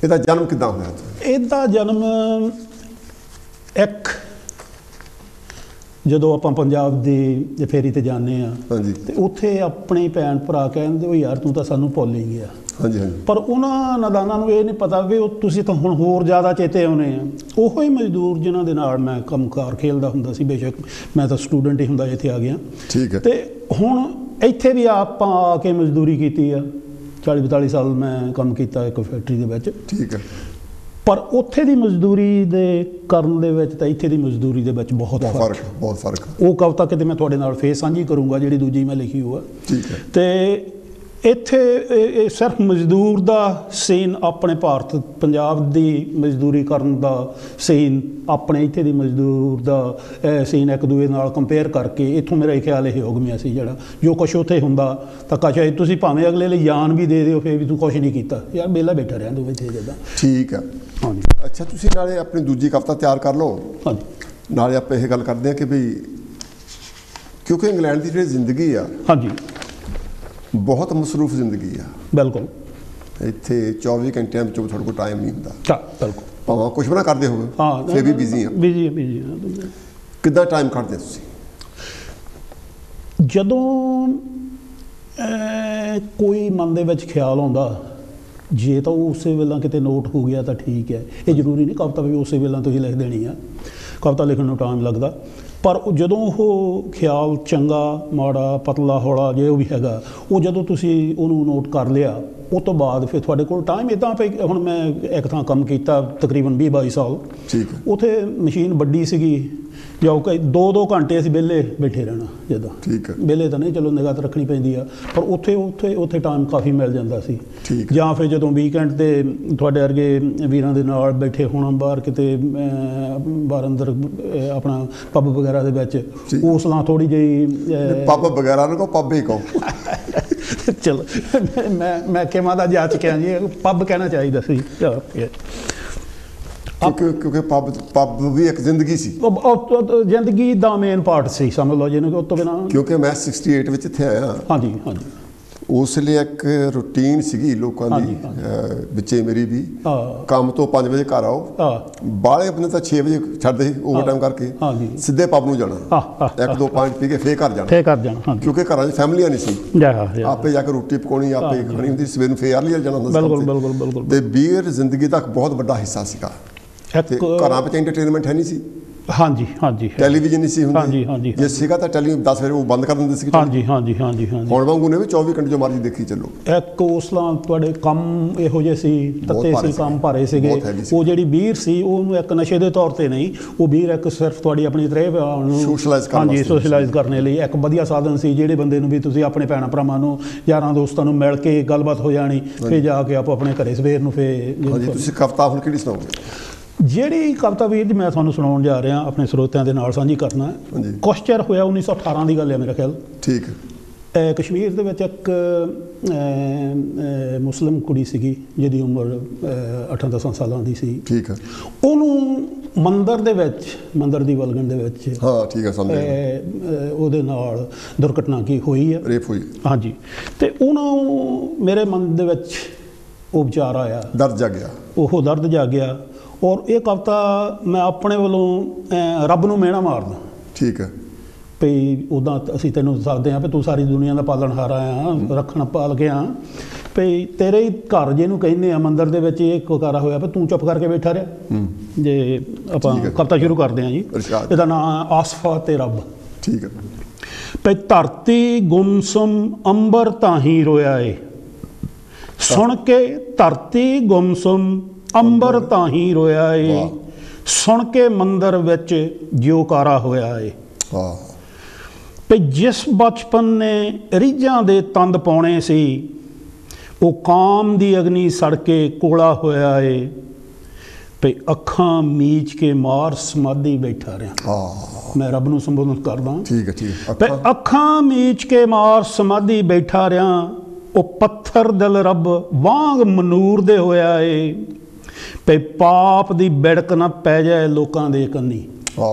ਇਹਦਾ ਜਨਮ ਕਿੱਦਾਂ ਹੋਇਆ? ਇਹਦਾ ਜਨਮ ਇੱਕ ਜਦੋਂ ਆਪਾਂ ਪੰਜਾਬ ਦੀ ਫੇਰੀ ਤੇ ਜਾਂਦੇ ਆ, ਹਾਂਜੀ, ਤੇ ਉੱਥੇ ਆਪਣੇ ਭੈਣ ਭਰਾ ਕਹਿੰਦੇ ਉਹ ਯਾਰ ਤੂੰ ਤਾਂ ਸਾਨੂੰ ਭੁੱਲ ਹੀ ਗਿਆ। ਹਾਂਜੀ ਹਾਂਜੀ। ਪਰ ਉਹਨਾਂ ਨਾਦਾਨਾਂ ਨੂੰ ਇਹ ਨਹੀਂ ਪਤਾ ਵੀ ਉਹ ਤੁਸੀਂ ਤਾਂ ਹੁਣ ਹੋਰ ਜ਼ਿਆਦਾ ਚੇਤੇ ਆਉਣੇ ਆ। ਉਹੋ ਹੀ ਮਜ਼ਦੂਰ ਜਿਨ੍ਹਾਂ ਦੇ ਨਾਲ ਮੈਂ ਕੰਮਕਾਰ ਖੇਲਦਾ ਹੁੰਦਾ ਸੀ, ਬੇਸ਼ੱਕ ਮੈਂ ਤਾਂ ਸਟੂਡੈਂਟ ਹੀ ਹੁੰਦਾ, ਇੱਥੇ ਆ ਗਿਆ। ਠੀਕ ਹੈ। ਤੇ ਹੁਣ ਇੱਥੇ ਵੀ ਆਪਾਂ ਆ ਕੇ ਮਜ਼ਦੂਰੀ ਕੀਤੀ ਆ, 40-42 ਸਾਲ ਮੈਂ ਕੰਮ ਕੀਤਾ ਇੱਕ ਫੈਕਟਰੀ ਦੇ ਵਿੱਚ। ਠੀਕ ਹੈ। ਪਰ ਉੱਥੇ ਦੀ ਮਜ਼ਦੂਰੀ ਦੇ ਕਰਨ ਦੇ ਵਿੱਚ ਤਾਂ ਇੱਥੇ ਦੀ ਮਜ਼ਦੂਰੀ ਦੇ ਵਿੱਚ ਬਹੁਤ ਫਰਕ, ਬਹੁਤ ਫਰਕ। ਉਹ ਕਵਿਤਾ ਕਿਤੇ ਮੈਂ ਤੁਹਾਡੇ ਨਾਲ ਫੇਰ ਸਾਂਝੀ ਕਰੂੰਗਾ, ਜਿਹੜੀ ਦੂਜੀ ਮੈਂ ਲਿਖੀ ਹੋਆ। ਠੀਕ ਹੈ। ਤੇ ਇੱਥੇ ਇਹ ਸਿਰਫ ਮਜ਼ਦੂਰ ਦਾ ਸੀਨ, ਆਪਣੇ ਭਾਰਤ ਪੰਜਾਬ ਦੀ ਮਜ਼ਦੂਰੀ ਕਰਨ ਦਾ ਸੀਨ, ਆਪਣੇ ਇੱਥੇ ਦੀ ਮਜ਼ਦੂਰ ਦਾ ਸੀਨ ਇੱਕ ਦੂਏ ਨਾਲ ਕੰਪੇਅਰ ਕਰਕੇ ਇੱਥੋਂ ਮੇਰਾ ਖਿਆਲ ਇਹ ਉਗਮਿਆ ਸੀ, ਜਿਹੜਾ ਜੋ ਕੁਛ ਉੱਥੇ ਹੁੰਦਾ ਤਾਂ ਕਸ਼ਾ ਤੁਸੀਂ ਭਾਵੇਂ ਅਗਲੇ ਲਈ ਜਾਨ ਵੀ ਦੇ ਦਿਓ, ਫਿਰ ਵੀ ਤੂੰ ਕੁਛ ਨਹੀਂ ਕੀਤਾ ਯਾਰ, ਵਿਹਲਾ ਬੈਠਾ ਰਿਹਾ ਤੂੰ ਇੱਥੇ ਜਿੱਦਾਂ। ਠੀਕ ਹੈ। ਹਾਂਜੀ। ਅੱਛਾ, ਤੁਸੀਂ ਨਾਲੇ ਆਪਣੀ ਦੂਜੀ ਕਵਿਤਾ ਤਿਆਰ ਕਰ ਲਓ, ਹਾਂਜੀ, ਨਾਲੇ ਆਪਾਂ ਇਹ ਗੱਲ ਕਰਦੇ ਹਾਂ ਕਿ ਵੀ ਕਿਉਂਕਿ ਇੰਗਲੈਂਡ ਦੀ ਜਿਹੜੀ ਜ਼ਿੰਦਗੀ ਆ, ਹਾਂਜੀ, ਬਹੁਤ ਮਸਰੂਫ ਜ਼ਿੰਦਗੀ ਆ। ਬਿਲਕੁਲ। ਇੱਥੇ 24 ਘੰਟਿਆਂ ਵਿੱਚੋਂ ਤੁਹਾਡੇ ਕੋਲ ਟਾਈਮ ਨਹੀਂ ਹੁੰਦਾ। ਹਾਂ, ਬਿਲਕੁਲ। ਭਾਵੇਂ ਕੁਛ ਵੀ ਨਾ ਕਰਦੇ ਹੋਵੇ, ਹਾਂ, ਫਿਰ ਵੀ ਬਿਜ਼ੀ ਆ। ਬਿਜ਼ੀ। ਕਿੱਦਾਂ ਟਾਈਮ ਕੱਢਦੇ ਤੁਸੀਂ? ਜਦੋਂ ਕੋਈ ਮਨ ਦੇ ਵਿੱਚ ਖਿਆਲ ਆਉਂਦਾ, ਜੇ ਤਾਂ ਉਹ ਉਸੇ ਵੇਲੇ ਕਿਤੇ ਨੋਟ ਹੋ ਗਿਆ ਤਾਂ ਠੀਕ ਹੈ। ਇਹ ਜ਼ਰੂਰੀ ਨਹੀਂ ਕਵਿਤਾ ਵੀ ਉਸੇ ਵੇਲੇ ਤੁਸੀਂ ਲਿਖ ਦੇਣੀ ਆ, ਕਵਿਤਾ ਲਿਖਣ ਨੂੰ ਟਾਈਮ ਲੱਗਦਾ। ਪਰ ਜਦੋਂ ਉਹ ਖਿਆਲ ਚੰਗਾ ਮਾੜਾ ਪਤਲਾ ਹੌਲਾ ਜੇ ਉਹ ਵੀ ਹੈਗਾ, ਉਹ ਜਦੋਂ ਤੁਸੀਂ ਉਹਨੂੰ ਨੋਟ ਕਰ ਲਿਆ, ਉਹ ਤੋਂ ਬਾਅਦ ਫਿਰ ਤੁਹਾਡੇ ਕੋਲ ਟਾਈਮ ਇੱਦਾਂ ਪਈ। ਹੁਣ ਮੈਂ ਇੱਕ ਥਾਂ ਕੰਮ ਕੀਤਾ ਤਕਰੀਬਨ 20-22 ਸਾਲ। ਠੀਕ ਹੈ। ਉੱਥੇ ਮਸ਼ੀਨ ਵੱਡੀ ਸੀਗੀ, ਜਾਓ ਕਿ 2-2 ਘੰਟੇ ਅਸੀਂ ਵਿਹਲੇ ਬੈਠੇ ਰਹਿਣਾ ਜਿੱਦਾਂ। ਠੀਕ ਹੈ। ਵਿਹਲੇ ਤਾਂ ਨਹੀਂ, ਚਲੋ ਨਿਗਾਹ ਤਾਂ ਰੱਖਣੀ ਪੈਂਦੀ ਆ, ਪਰ ਉੱਥੇ ਟਾਈਮ ਕਾਫੀ ਮਿਲ ਜਾਂਦਾ ਸੀ। ਠੀਕ। ਜਾਂ ਫਿਰ ਜਦੋਂ ਵੀਕਐਂਡ 'ਤੇ ਤੁਹਾਡੇ ਵਰਗੇ ਵੀਰਾਂ ਦੇ ਨਾਲ ਬੈਠੇ ਹੋਣਾ ਬਾਹਰ ਕਿਤੇ ਬਾਹਰ ਅੰਦਰ ਆਪਣਾ ਪੱਬ ਵਗੈਰਾ ਦੇ ਵਿੱਚ, ਉਸ ਨਾਲ ਥੋੜ੍ਹੀ ਜਿਹੀ ਪੱਬ ਵਗੈਰਾ ਨੂੰ ਕਹੋ, ਪੱਬ ਹੀ ਕਹੋ। ਚਲੋ ਮੈਂ ਕਿਵੇਂ ਦਾ ਜਾ ਚੁੱਕਿਆ ਜੀ, ਪੱਬ ਕਹਿਣਾ ਚਾਹੀਦਾ ਸੀ। ਕਿਉਂਕਿ ਪੱਬ ਵੀ ਇੱਕ ਜ਼ਿੰਦਗੀ ਸੀ, ਜ਼ਿੰਦਗੀ ਦਾ ਮੇਨ ਪਾਰਟ ਸੀ, ਸਮਝ ਲਓ ਜਿਹਨੂੰ। ਉਸ ਤੋਂ ਬਿਨਾਂ ਕਿਉਂਕਿ ਮੈਂ 68 ਵਿੱਚ ਇੱਥੇ ਆਇਆ। ਹਾਂਜੀ ਹਾਂਜੀ। ਉਸ ਲਈ ਇੱਕ ਰੂਟੀਨ ਸੀਗੀ ਲੋਕਾਂ ਦੀ, ਵਿੱਚੇ ਮੇਰੀ ਵੀ। ਕੰਮ ਤੋਂ 5 ਵਜੇ ਘਰ ਆਓ, ਬਾਹਲੇ ਆਪਣੇ ਤਾਂ 6 ਵਜੇ ਛੱਡਦੇ ਸੀ ਓਵਰਟਾਈਮ ਕਰਕੇ, ਸਿੱਧੇ ਪੱਬ ਨੂੰ ਜਾਣਾ, 1-2 ਪੁਆਇੰਟ ਪੀ ਕੇ ਫੇਰ ਘਰ ਜਾਣਾ। ਕਿਉਂਕਿ ਘਰਾਂ 'ਚ ਫੈਮਲੀਆਂ ਨਹੀਂ ਸੀ, ਆਪੇ ਜਾ ਕੇ ਰੋਟੀ ਪਕਾਉਣੀ, ਆਪੇ ਖਾਣੀ ਹੁੰਦੀ, ਸਵੇਰ ਨੂੰ ਫੇਰ ਅਰਲੀ ਜਾਣਾ ਹੁੰਦਾ ਸੀ। ਬਿਲਕੁਲ। ਤੇ ਬੀਅਰ ਜ਼ਿੰਦਗੀ ਦਾ ਬਹੁਤ ਵੱਡਾ ਹਿੱਸਾ ਸੀਗਾ। ਤੇ ਘਰਾਂ ਵਿੱਚ ਐਂਟਰਟੇਨਮੈਂਟ ਹੈ ਨਹੀਂ ਸੀ। ਹਾਂਜੀ। ਟੈਲੀਵਿਜ਼ਨ ਨਹੀਂ ਸੀ ਹੁੰਦੀ। ਹਾਂਜੀ। ਜੇ ਸੀਗਾ ਤਾਂ 10 ਵਜੇ ਉਹ ਬੰਦ ਕਰ ਦਿੰਦੇ ਸੀ। ਹਾਂਜੀ। ਹੁਣ ਵਾਂਗੂ ਨੇ ਵੀ 24 ਘੰਟੇ ਜੋ ਮਰਜ਼ੀ ਦੇਖੀ ਚੱਲੋ। ਇੱਕ ਉਸ ਨਾਲ ਤੁਹਾਡੇ ਕੰਮ ਇਹੋ ਜਿਹੇ ਸੀ, ਤੱਤੇ ਸੀ, ਕੰਮ ਭਾਰੇ ਸੀਗੇ। ਉਹ ਜਿਹੜੀ ਬੀਅਰ ਸੀ, ਉਹਨੂੰ ਇੱਕ ਨਸ਼ੇ ਦੇ ਤੌਰ ਤੇ ਨਹੀਂ, ਉਹ ਬੀਅਰ ਇੱਕ ਸਿਰਫ ਤੁਹਾਡੀ ਆਪਣੀ ਤ੍ਰੇਹ ਨੂੰ ਸੋਸ਼ਲਾਈਜ਼ ਕਰਨ ਲਈ ਇੱਕ ਵਧੀਆ ਸਾਧਨ ਸੀ, ਜਿਹੜੇ ਬੰਦੇ ਨੂੰ ਵੀ ਤੁਸੀਂ ਆਪਣੇ ਭੈਣਾਂ ਭਰਾਵਾਂ ਨੂੰ, ਯਾਰਾਂ ਦੋਸਤਾਂ ਨੂੰ ਮਿਲ ਕੇ ਗੱਲਬਾਤ ਹੋ ਜਾਣੀ, ਫਿਰ ਜਾ ਕੇ ਆਪੋ ਆਪਣੇ ਘਰੇ ਸਵੇਰ ਨੂੰ ਫੇਰ। ਹਾਂਜੀ। ਤੁਸੀਂ ਕਵਿਤਾ ਹੁਣ ਕਿਹੜੀ ਸੁਣਾਓਗੇ? ਜਿਹੜੀ ਕਵਿਤਾ ਵੀਰ ਜੀ ਮੈਂ ਤੁਹਾਨੂੰ ਸੁਣਾਉਣ ਜਾ ਰਿਹਾ, ਆਪਣੇ ਸਰੋਤਿਆਂ ਦੇ ਨਾਲ ਸਾਂਝੀ ਕਰਨਾ। ਕੁਛ ਚਿਰ ਹੋਇਆ, 1918 ਦੀ ਗੱਲ ਹੈ ਮੇਰਾ ਖਿਆਲ। ਠੀਕ। ਕਸ਼ਮੀਰ ਦੇ ਵਿੱਚ ਇੱਕ ਮੁਸਲਿਮ ਕੁੜੀ ਸੀਗੀ, ਜਿਹਦੀ ਉਮਰ 8-10 ਸਾਲਾਂ ਦੀ ਸੀ। ਠੀਕ ਹੈ। ਉਹਨੂੰ ਮੰਦਰ ਦੇ ਵਿੱਚ, ਮੰਦਰ ਦੀ ਵਲਗਣ ਦੇ ਵਿੱਚ, ਹਾਂ ਠੀਕ ਹੈ, ਸਮਝ ਉਹਦੇ ਨਾਲ ਦੁਰਘਟਨਾ ਕੀ ਹੋਈ ਹੈ, ਰੇਪ ਹੋਈ। ਹਾਂਜੀ। ਤੇ ਉਹਨੂੰ ਮੇਰੇ ਮਨ ਦੇ ਵਿੱਚ ਉਹ ਵਿਚਾਰ ਆਇਆ, ਦਰਦ ਜਾਗਿਆ, ਉਹ ਦਰਦ ਜਾਗਿਆ। ਔਰ ਇਹ ਕਵਿਤਾ ਮੈਂ ਆਪਣੇ ਵੱਲੋਂ ਰੱਬ ਨੂੰ ਮਿਹਣਾ ਮਾਰਦਾ। ਠੀਕ ਹੈ। ਭਈ ਉੱਦਾਂ ਅਸੀਂ ਤੈਨੂੰ ਦੱਸਦੇ ਹਾਂ ਵੀ ਤੂੰ ਸਾਰੀ ਦੁਨੀਆ ਦਾ ਪਾਲਣਹਾਰ ਆ, ਰੱਖਣ ਪਾਲ ਕੇ ਆ, ਭਈ ਤੇਰੇ ਹੀ ਘਰ ਜਿਹਨੂੰ ਕਹਿੰਦੇ ਆ ਮੰਦਰ ਦੇ ਵਿੱਚ ਇਹ ਕੋਕਾਰਾ ਹੋਇਆ ਵੀ ਤੂੰ ਚੁੱਪ ਕਰਕੇ ਬੈਠਾ ਰਿਹਾ। ਜੇ ਆਪਾਂ ਕਵਿਤਾ ਸ਼ੁਰੂ ਕਰਦੇ ਹਾਂ ਜੀ, ਇਹਦਾ ਨਾਮ ਆਸਫਾ ਤੇ ਰੱਬ। ਠੀਕ ਹੈ। ਭਈ ਧਰਤੀ ਗੁੰਮਸੁਮ ਅੰਬਰ ਤਾਂ ਹੀ ਰੋਇਆ ਏ, ਸੁਣ ਕੇ ਧਰਤੀ ਗੁੰਮਸੁਮ ਅੰਬਰ ਤਾਂ ਹੀ ਰੋਇਆ ਏ, ਸੁਣ ਕੇ ਮੰਦਰ ਵਿੱਚ ਜਿਉਕਾਰਾ ਹੋਇਆ ਏ। ਭਈ ਜਿਸ ਬਚਪਨ ਨੇ ਰੀਝਾਂ ਦੇ ਤੰਦ ਪਾਉਣੇ ਸੀ, ਉਹ ਕਾਮ ਦੀ ਅਗਨੀ ਸੜ ਕੇ ਕੋਲਾ ਹੋਇਆ ਏ। ਭਈ ਅੱਖਾਂ ਮੀਚ ਕੇ ਮਾਰ ਸਮਾਧੀ ਬੈਠਾ ਰਿਹਾ। ਮੈਂ ਰੱਬ ਨੂੰ ਸੰਬੋਧਨ ਕਰਦਾ। ਠੀਕ ਹੈ। ਭਈ ਅੱਖਾਂ ਮੀਚ ਕੇ ਮਾਰ ਸਮਾਧੀ ਬੈਠਾ ਰਿਹਾ, ਉਹ ਪੱਥਰ ਦਿਲ ਰੱਬ ਵਾਂਗ ਮਨੂਰ ਦੇ ਹੋਇਆ ਏ। ਭਈ ਪਾਪ ਦੀ ਬਿੜਕ ਨਾ ਪੈ ਜਾਏ ਲੋਕਾਂ ਦੇ ਕੰਨੀ।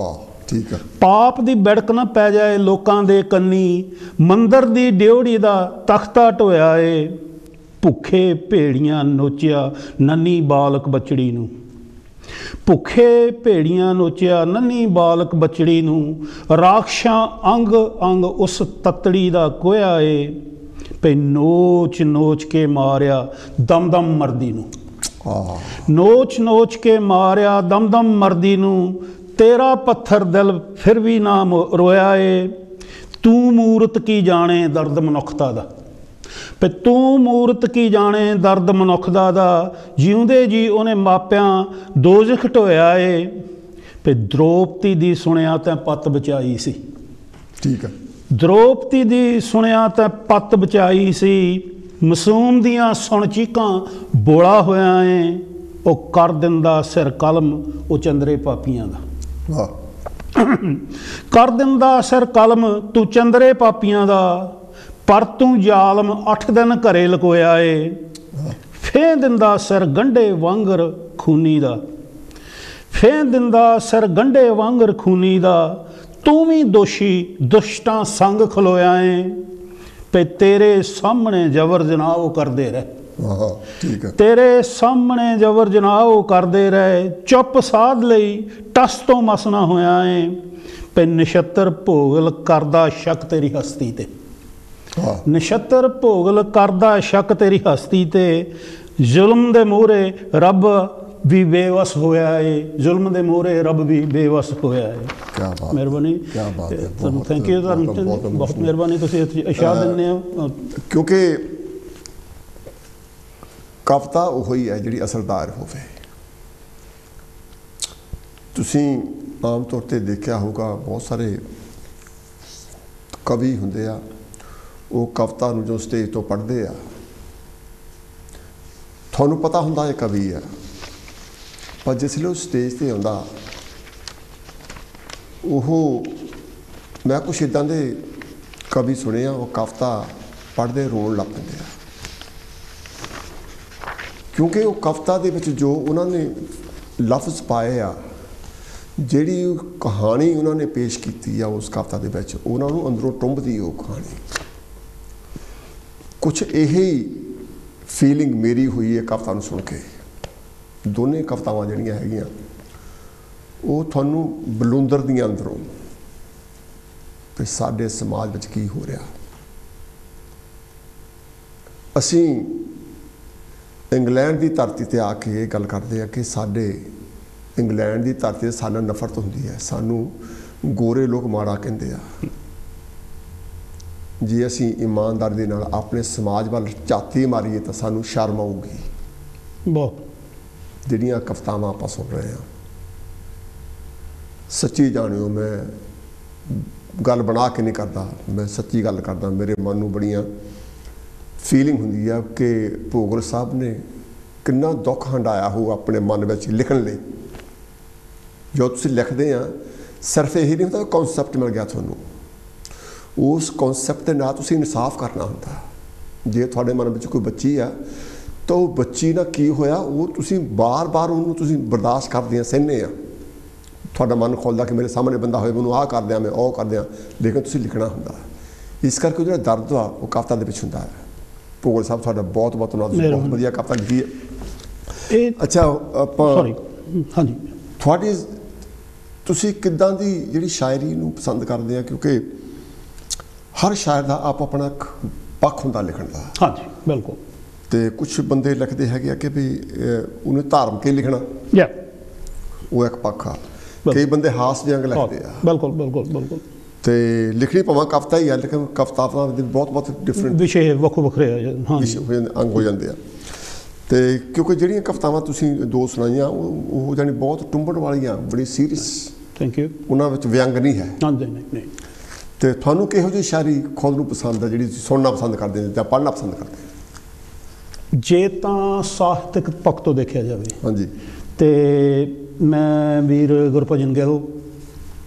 ਠੀਕ ਹੈ। ਪਾਪ ਦੀ ਬੜਕ ਨਾ ਪੈ ਜਾਏ ਲੋਕਾਂ ਦੇ ਕੰਨੀ, ਮੰਦਰ ਦੀ ਡਿਉੜੀ ਦਾ ਤਖਤਾ ਢੋਇਆ ਏ, ਭੁੱਖੇ ਭੇੜੀਆਂ ਨੋਚਿਆ ਨੰਨੀ ਬਾਲਕ ਬਚੜੀ ਨੂੰ। ਭੁੱਖੇ ਭੇੜੀਆਂ ਨੋਚਿਆ ਨੰਨੀ ਬਾਲਕ ਬਚੜੀ ਨੂੰ, ਰਾਖਸ਼ਾਂ ਅੰਗ ਅੰਗ ਉਸ ਤਤੜੀ ਦਾ ਕੋਇਆ ਏ, ਪਈ ਨੋਚ ਨੋਚ ਕੇ ਮਾਰਿਆ ਦਮ ਦਮ ਮਰਦੀ ਨੂੰ। ਨੋਚ ਨੋਚ ਕੇ ਮਾਰਿਆ ਦਮ ਦਮ ਮਰਦੀ ਨੂੰ, ਤੇਰਾ ਪੱਥਰ ਦਿਲ ਫਿਰ ਵੀ ਨਾ ਰੋਇਆ ਏ, ਤੂੰ ਮੂਰਤ ਕੀ ਜਾਣੇ ਦਰਦ ਮਨੁੱਖਤਾ ਦਾ। ਪਈ ਤੂੰ ਮੂਰਤ ਕੀ ਜਾਣੇ ਦਰਦ ਮਨੁੱਖਤਾ ਦਾ, ਜਿਉਂਦੇ ਜੀ ਉਹਨੇ ਮਾਪਿਆਂ ਦੋਜ਼ਖ ਢੋਇਆ ਏ, ਪਈ ਦ੍ਰੋਪਦੀ ਦੀ ਸੁਣਿਆ ਤੈਂ ਪੱਤ ਬਚਾਈ ਸੀ। ਠੀਕ ਹੈ। ਦ੍ਰੋਪਦੀ ਦੀ ਸੁਣਿਆ ਤੈਂ ਪੱਤ ਬਚਾਈ ਸੀ, ਮਾਸੂਮ ਦੀਆਂ ਸੁਣ ਚੀਕਾਂ ਬੋਲਾ ਹੋਇਆ ਏ, ਉਹ ਕਰ ਦਿੰਦਾ ਸਿਰ ਕਲਮ ਉਹ ਚੰਦਰੇ ਪਾਪੀਆਂ ਦਾ। ਕਰ ਦਿੰਦਾ ਸਿਰ ਕਲਮ ਤੂੰ ਚੰਦਰੇ ਪਾਪੀਆਂ ਦਾ, ਪਰ ਤੂੰ ਜ਼ਾਲਮ 8 ਦਿਨ ਘਰੇ ਲਕੋਇਆ ਏ, ਫੇਂ ਦਿੰਦਾ ਸਿਰ ਗੰਢੇ ਵਾਂਗਰ ਖੂਨੀ ਦਾ। ਫੇਂ ਦਿੰਦਾ ਸਿਰ ਗੰਢੇ ਵਾਂਗਰ ਖੂਨੀ ਦਾ, ਤੂੰ ਵੀ ਦੋਸ਼ੀ ਦੁਸ਼ਟਾਂ ਸੰਗ ਖਲੋਇਆ ਏ, ਪਈ ਤੇਰੇ ਸਾਹਮਣੇ ਜਬਰ ਜਨਾਹ ਉਹ ਕਰਦੇ ਰਹੇ। ਠੀਕ ਹੈ। ਤੇਰੇ ਸਾਹਮਣੇ ਜਬਰ ਜਨਾਹ ਉਹ ਕਰਦੇ ਰਹੇ, ਚੁੱਪ ਸਾਧ ਲਈ ਟਸ ਤੋਂ ਮਸ ਨਾ ਹੋਇਆ ਏ, ਪਈ ਨਛੱਤਰ ਭੋਗਲ ਕਰਦਾ ਸ਼ੱਕ ਤੇਰੀ ਹਸਤੀ ਤੇ। ਨਛੱਤਰ ਭੋਗਲ ਕਰਦਾ ਸ਼ੱਕ ਤੇਰੀ ਹਸਤੀ ਤੇ, ਜ਼ੁਲਮ ਦੇ ਮੂਹਰੇ ਰੱਬ ਵੀ ਬੇਵਸ ਹੋਇਆ ਏ, ਜ਼ੁਲਮ ਦੇ ਮੂਹਰੇ ਰੱਬ ਵੀ ਬੇਵਸ ਹੋਇਆ ਏ। ਕਿਆ ਬਾਤ, ਮਿਹਰਬਾਨੀ, ਕਿਆ ਬਾਤ ਹੈ। ਥੈਂਕ ਯੂ ਤੁਹਾਨੂੰ, ਬਹੁਤ ਮਿਹਰਬਾਨੀ, ਤੁਸੀਂ ਇਸ਼ਾਰਾ ਦਿੰਦੇ ਹੋ। ਕਿਉਂਕਿ ਕਵਿਤਾ ਉਹ ਹੀ ਹੈ ਜਿਹੜੀ ਅਸਰਦਾਰ ਹੋਵੇ। ਤੁਸੀਂ ਆਮ ਤੌਰ 'ਤੇ ਦੇਖਿਆ ਹੋਊਗਾ ਬਹੁਤ ਸਾਰੇ ਕਵੀ ਹੁੰਦੇ ਆ, ਉਹ ਕਵਿਤਾ ਨੂੰ ਜੋ ਸਟੇਜ ਤੋਂ ਪੜ੍ਹਦੇ ਆ, ਤੁਹਾਨੂੰ ਪਤਾ ਹੁੰਦਾ ਇਹ ਕਵੀ ਆ, ਪਰ ਜਿਸ ਵੇਲੇ ਉਹ ਸਟੇਜ 'ਤੇ ਆਉਂਦਾ, ਉਹ ਮੈਂ ਕੁਛ ਇੱਦਾਂ ਦੇ ਕਵੀ ਸੁਣੇ ਆ, ਉਹ ਕਵਿਤਾ ਪੜ੍ਹਦੇ ਰੋਣ ਲੱਗ ਪੈਂਦੇ ਆ, ਕਿਉਂਕਿ ਉਹ ਕਵਿਤਾ ਦੇ ਵਿੱਚ ਜੋ ਉਹਨਾਂ ਨੇ ਲਫ਼ਜ਼ ਪਾਏ ਆ, ਜਿਹੜੀ ਕਹਾਣੀ ਉਹਨਾਂ ਨੇ ਪੇਸ਼ ਕੀਤੀ ਆ ਉਸ ਕਵਿਤਾ ਦੇ ਵਿੱਚ, ਉਹਨਾਂ ਨੂੰ ਅੰਦਰੋਂ ਟੁੰਬਦੀ ਉਹ ਕਹਾਣੀ। ਕੁਛ ਇਹੀ ਫੀਲਿੰਗ ਮੇਰੀ ਹੋਈ ਹੈ ਕਵਿਤਾ ਨੂੰ ਸੁਣ ਕੇ। ਦੋਨੇ ਕਵਿਤਾਵਾਂ ਜਿਹੜੀਆਂ ਹੈਗੀਆਂ ਉਹ ਤੁਹਾਨੂੰ ਬਲੂੰਦਰਦੀਆਂ ਅੰਦਰੋਂ ਵੀ ਸਾਡੇ ਸਮਾਜ ਵਿੱਚ ਕੀ ਹੋ ਰਿਹਾ। ਅਸੀਂ ਇੰਗਲੈਂਡ ਦੀ ਧਰਤੀ 'ਤੇ ਆ ਕੇ ਇਹ ਗੱਲ ਕਰਦੇ ਆ ਕਿ ਸਾਡੇ ਇੰਗਲੈਂਡ ਦੀ ਧਰਤੀ 'ਤੇ ਸਾਡੇ ਨਾਲ ਨਫ਼ਰਤ ਹੁੰਦੀ ਹੈ, ਸਾਨੂੰ ਗੋਰੇ ਲੋਕ ਮਾੜਾ ਕਹਿੰਦੇ ਆ। ਜੇ ਅਸੀਂ ਇਮਾਨਦਾਰੀ ਦੇ ਨਾਲ ਆਪਣੇ ਸਮਾਜ ਵੱਲ ਝਾਤੀ ਮਾਰੀਏ ਤਾਂ ਸਾਨੂੰ ਸ਼ਰਮ ਆਊਗੀ। ਬਹੁਤ ਜਿਹੜੀਆਂ ਕਵਿਤਾਵਾਂ ਆਪਾਂ ਸੁਣ ਰਹੇ ਹਾਂ, ਸੱਚੀ ਜਾਣਿਓ, ਮੈਂ ਗੱਲ ਬਣਾ ਕੇ ਨਹੀਂ ਕਰਦਾ, ਮੈਂ ਸੱਚੀ ਗੱਲ ਕਰਦਾ। ਮੇਰੇ ਮਨ ਨੂੰ ਬੜੀਆਂ ਫੀਲਿੰਗ ਹੁੰਦੀ ਆ ਕਿ ਭੋਗਲ ਸਾਹਿਬ ਨੇ ਕਿੰਨਾ ਦੁੱਖ ਹੰਡਾਇਆ ਹੋ ਆਪਣੇ ਮਨ ਵਿੱਚ ਲਿਖਣ ਲਈ। ਜੋ ਤੁਸੀਂ ਲਿਖਦੇ ਆ ਸਿਰਫ ਇਹੀ ਨਹੀਂ ਹੁੰਦਾ ਕਨਸੈਪਟ ਮਿਲ ਗਿਆ ਤੁਹਾਨੂੰ, ਉਸ ਕਨਸੈਪਟ ਦੇ ਨਾਲ ਤੁਸੀਂ ਇਨਸਾਫ ਕਰਨਾ ਹੁੰਦਾ। ਜੇ ਤੁਹਾਡੇ ਮਨ ਵਿੱਚ ਕੋਈ ਬੱਚੀ ਆ ਤਾਂ ਉਹ ਬੱਚੀ ਨਾਲ ਕੀ ਹੋਇਆ ਉਹ ਤੁਸੀਂ ਬਾਰ-ਬਾਰ ਉਹਨੂੰ ਤੁਸੀਂ ਬਰਦਾਸ਼ਤ ਕਰਦੇ ਆ, ਸਹਿੰਦੇ ਆ। ਤੁਹਾਡਾ ਮਨ ਖੁੱਲਦਾ ਕਿ ਮੇਰੇ ਸਾਹਮਣੇ ਬੰਦਾ ਹੋਏ, ਮੈਨੂੰ ਆਹ ਕਰ ਦਿਆਂ, ਮੈਂ ਉਹ ਕਰ ਦਿਆਂ, ਲੇਕਿਨ ਤੁਸੀਂ ਲਿਖਣਾ ਹੁੰਦਾ। ਇਸ ਕਰਕੇ ਜਿਹੜਾ ਦਰਦ ਆ ਉਹ ਕਵਿਤਾ ਦੇ ਵਿੱਚ ਹੁੰਦਾ ਹੈ। ਭੋਗਲ ਸਾਹਿਬ ਤੁਹਾਡਾ ਬਹੁਤ ਬਹੁਤ ਧੰਨਵਾਦ, ਬਹੁਤ ਵਧੀਆ ਕਵਿਤਾ ਲਿਖੀ ਹੈ। ਅੱਛਾ, ਆਪਾਂ ਹਾਂਜੀ, ਤੁਹਾਡੀ ਤੁਸੀਂ ਕਿੱਦਾਂ ਦੀ ਜਿਹੜੀ ਸ਼ਾਇਰੀ ਨੂੰ ਪਸੰਦ ਕਰਦੇ ਆ? ਕਿਉਂਕਿ ਹਰ ਸ਼ਾਇਰ ਦਾ ਆਪ ਆਪਣਾ ਇੱਕ ਪੱਖ ਹੁੰਦਾ ਲਿਖਣ ਦਾ। ਹਾਂਜੀ, ਬਿਲਕੁਲ। ਤੇ ਕੁਛ ਬੰਦੇ ਲਿਖਦੇ ਹੈਗੇ ਆ ਕਿ ਵੀ ਉਹਨੇ ਧਾਰਮ ਕੇ ਲਿਖਣਾ, ਉਹ ਇੱਕ ਪੱਖ ਆ। ਕਈ ਬੰਦੇ ਹਾਸ ਜੰਗ ਲਿਖਦੇ ਆ। ਬਿਲਕੁਲ ਬਿਲਕੁਲ ਬਿਲਕੁਲ। ਤੇ ਲਿਖਣੀ ਭਾਵੇਂ ਕਵਿਤਾ ਹੀ ਆ, ਲੇਕਿਨ ਕਵਿਤਾਵਾਂ ਦੇ ਬਹੁਤ ਡਿਫਰੈਂਟ ਵਿਸ਼ੇ ਵੱਖੋ ਵੱਖਰੇ ਅੰਗ ਹੋ ਜਾਂਦੇ ਆ। ਤੇ ਕਿਉਂਕਿ ਜਿਹੜੀਆਂ ਕਵਿਤਾਵਾਂ ਤੁਸੀਂ ਦੋ ਸੁਣਾਈਆਂ ਉਹ ਜਾਨੀ ਬਹੁਤ ਟੁੰਬਣ ਵਾਲੀਆਂ, ਬੜੀ ਸੀਰੀਅਸ। Thank you. ਉਹਨਾਂ ਵਿੱਚ ਵਿਅੰਗ ਨਹੀਂ ਹੈ। ਨਹੀਂ। ਤੇ ਤੁਹਾਨੂੰ ਕਿਹੋ ਜਿਹੀ ਸ਼ਾਇਰੀ ਖੁਦ ਨੂੰ ਪਸੰਦ ਹੈ, ਜਿਹੜੀ ਸੁਣਨਾ ਪਸੰਦ ਕਰਦੇ ਜਾਂ ਪੜ੍ਹਨਾ ਪਸੰਦ ਕਰਦੇ? ਜੇ ਤਾਂ ਸਾਹਿਤਕ ਪੱਖ ਤੋਂ ਦੇਖਿਆ ਜਾਵੇ, ਹਾਂਜੀ, ਤੇ ਮੈਂ ਵੀਰ ਗੁਰਭਜਨ ਗਿੱਲ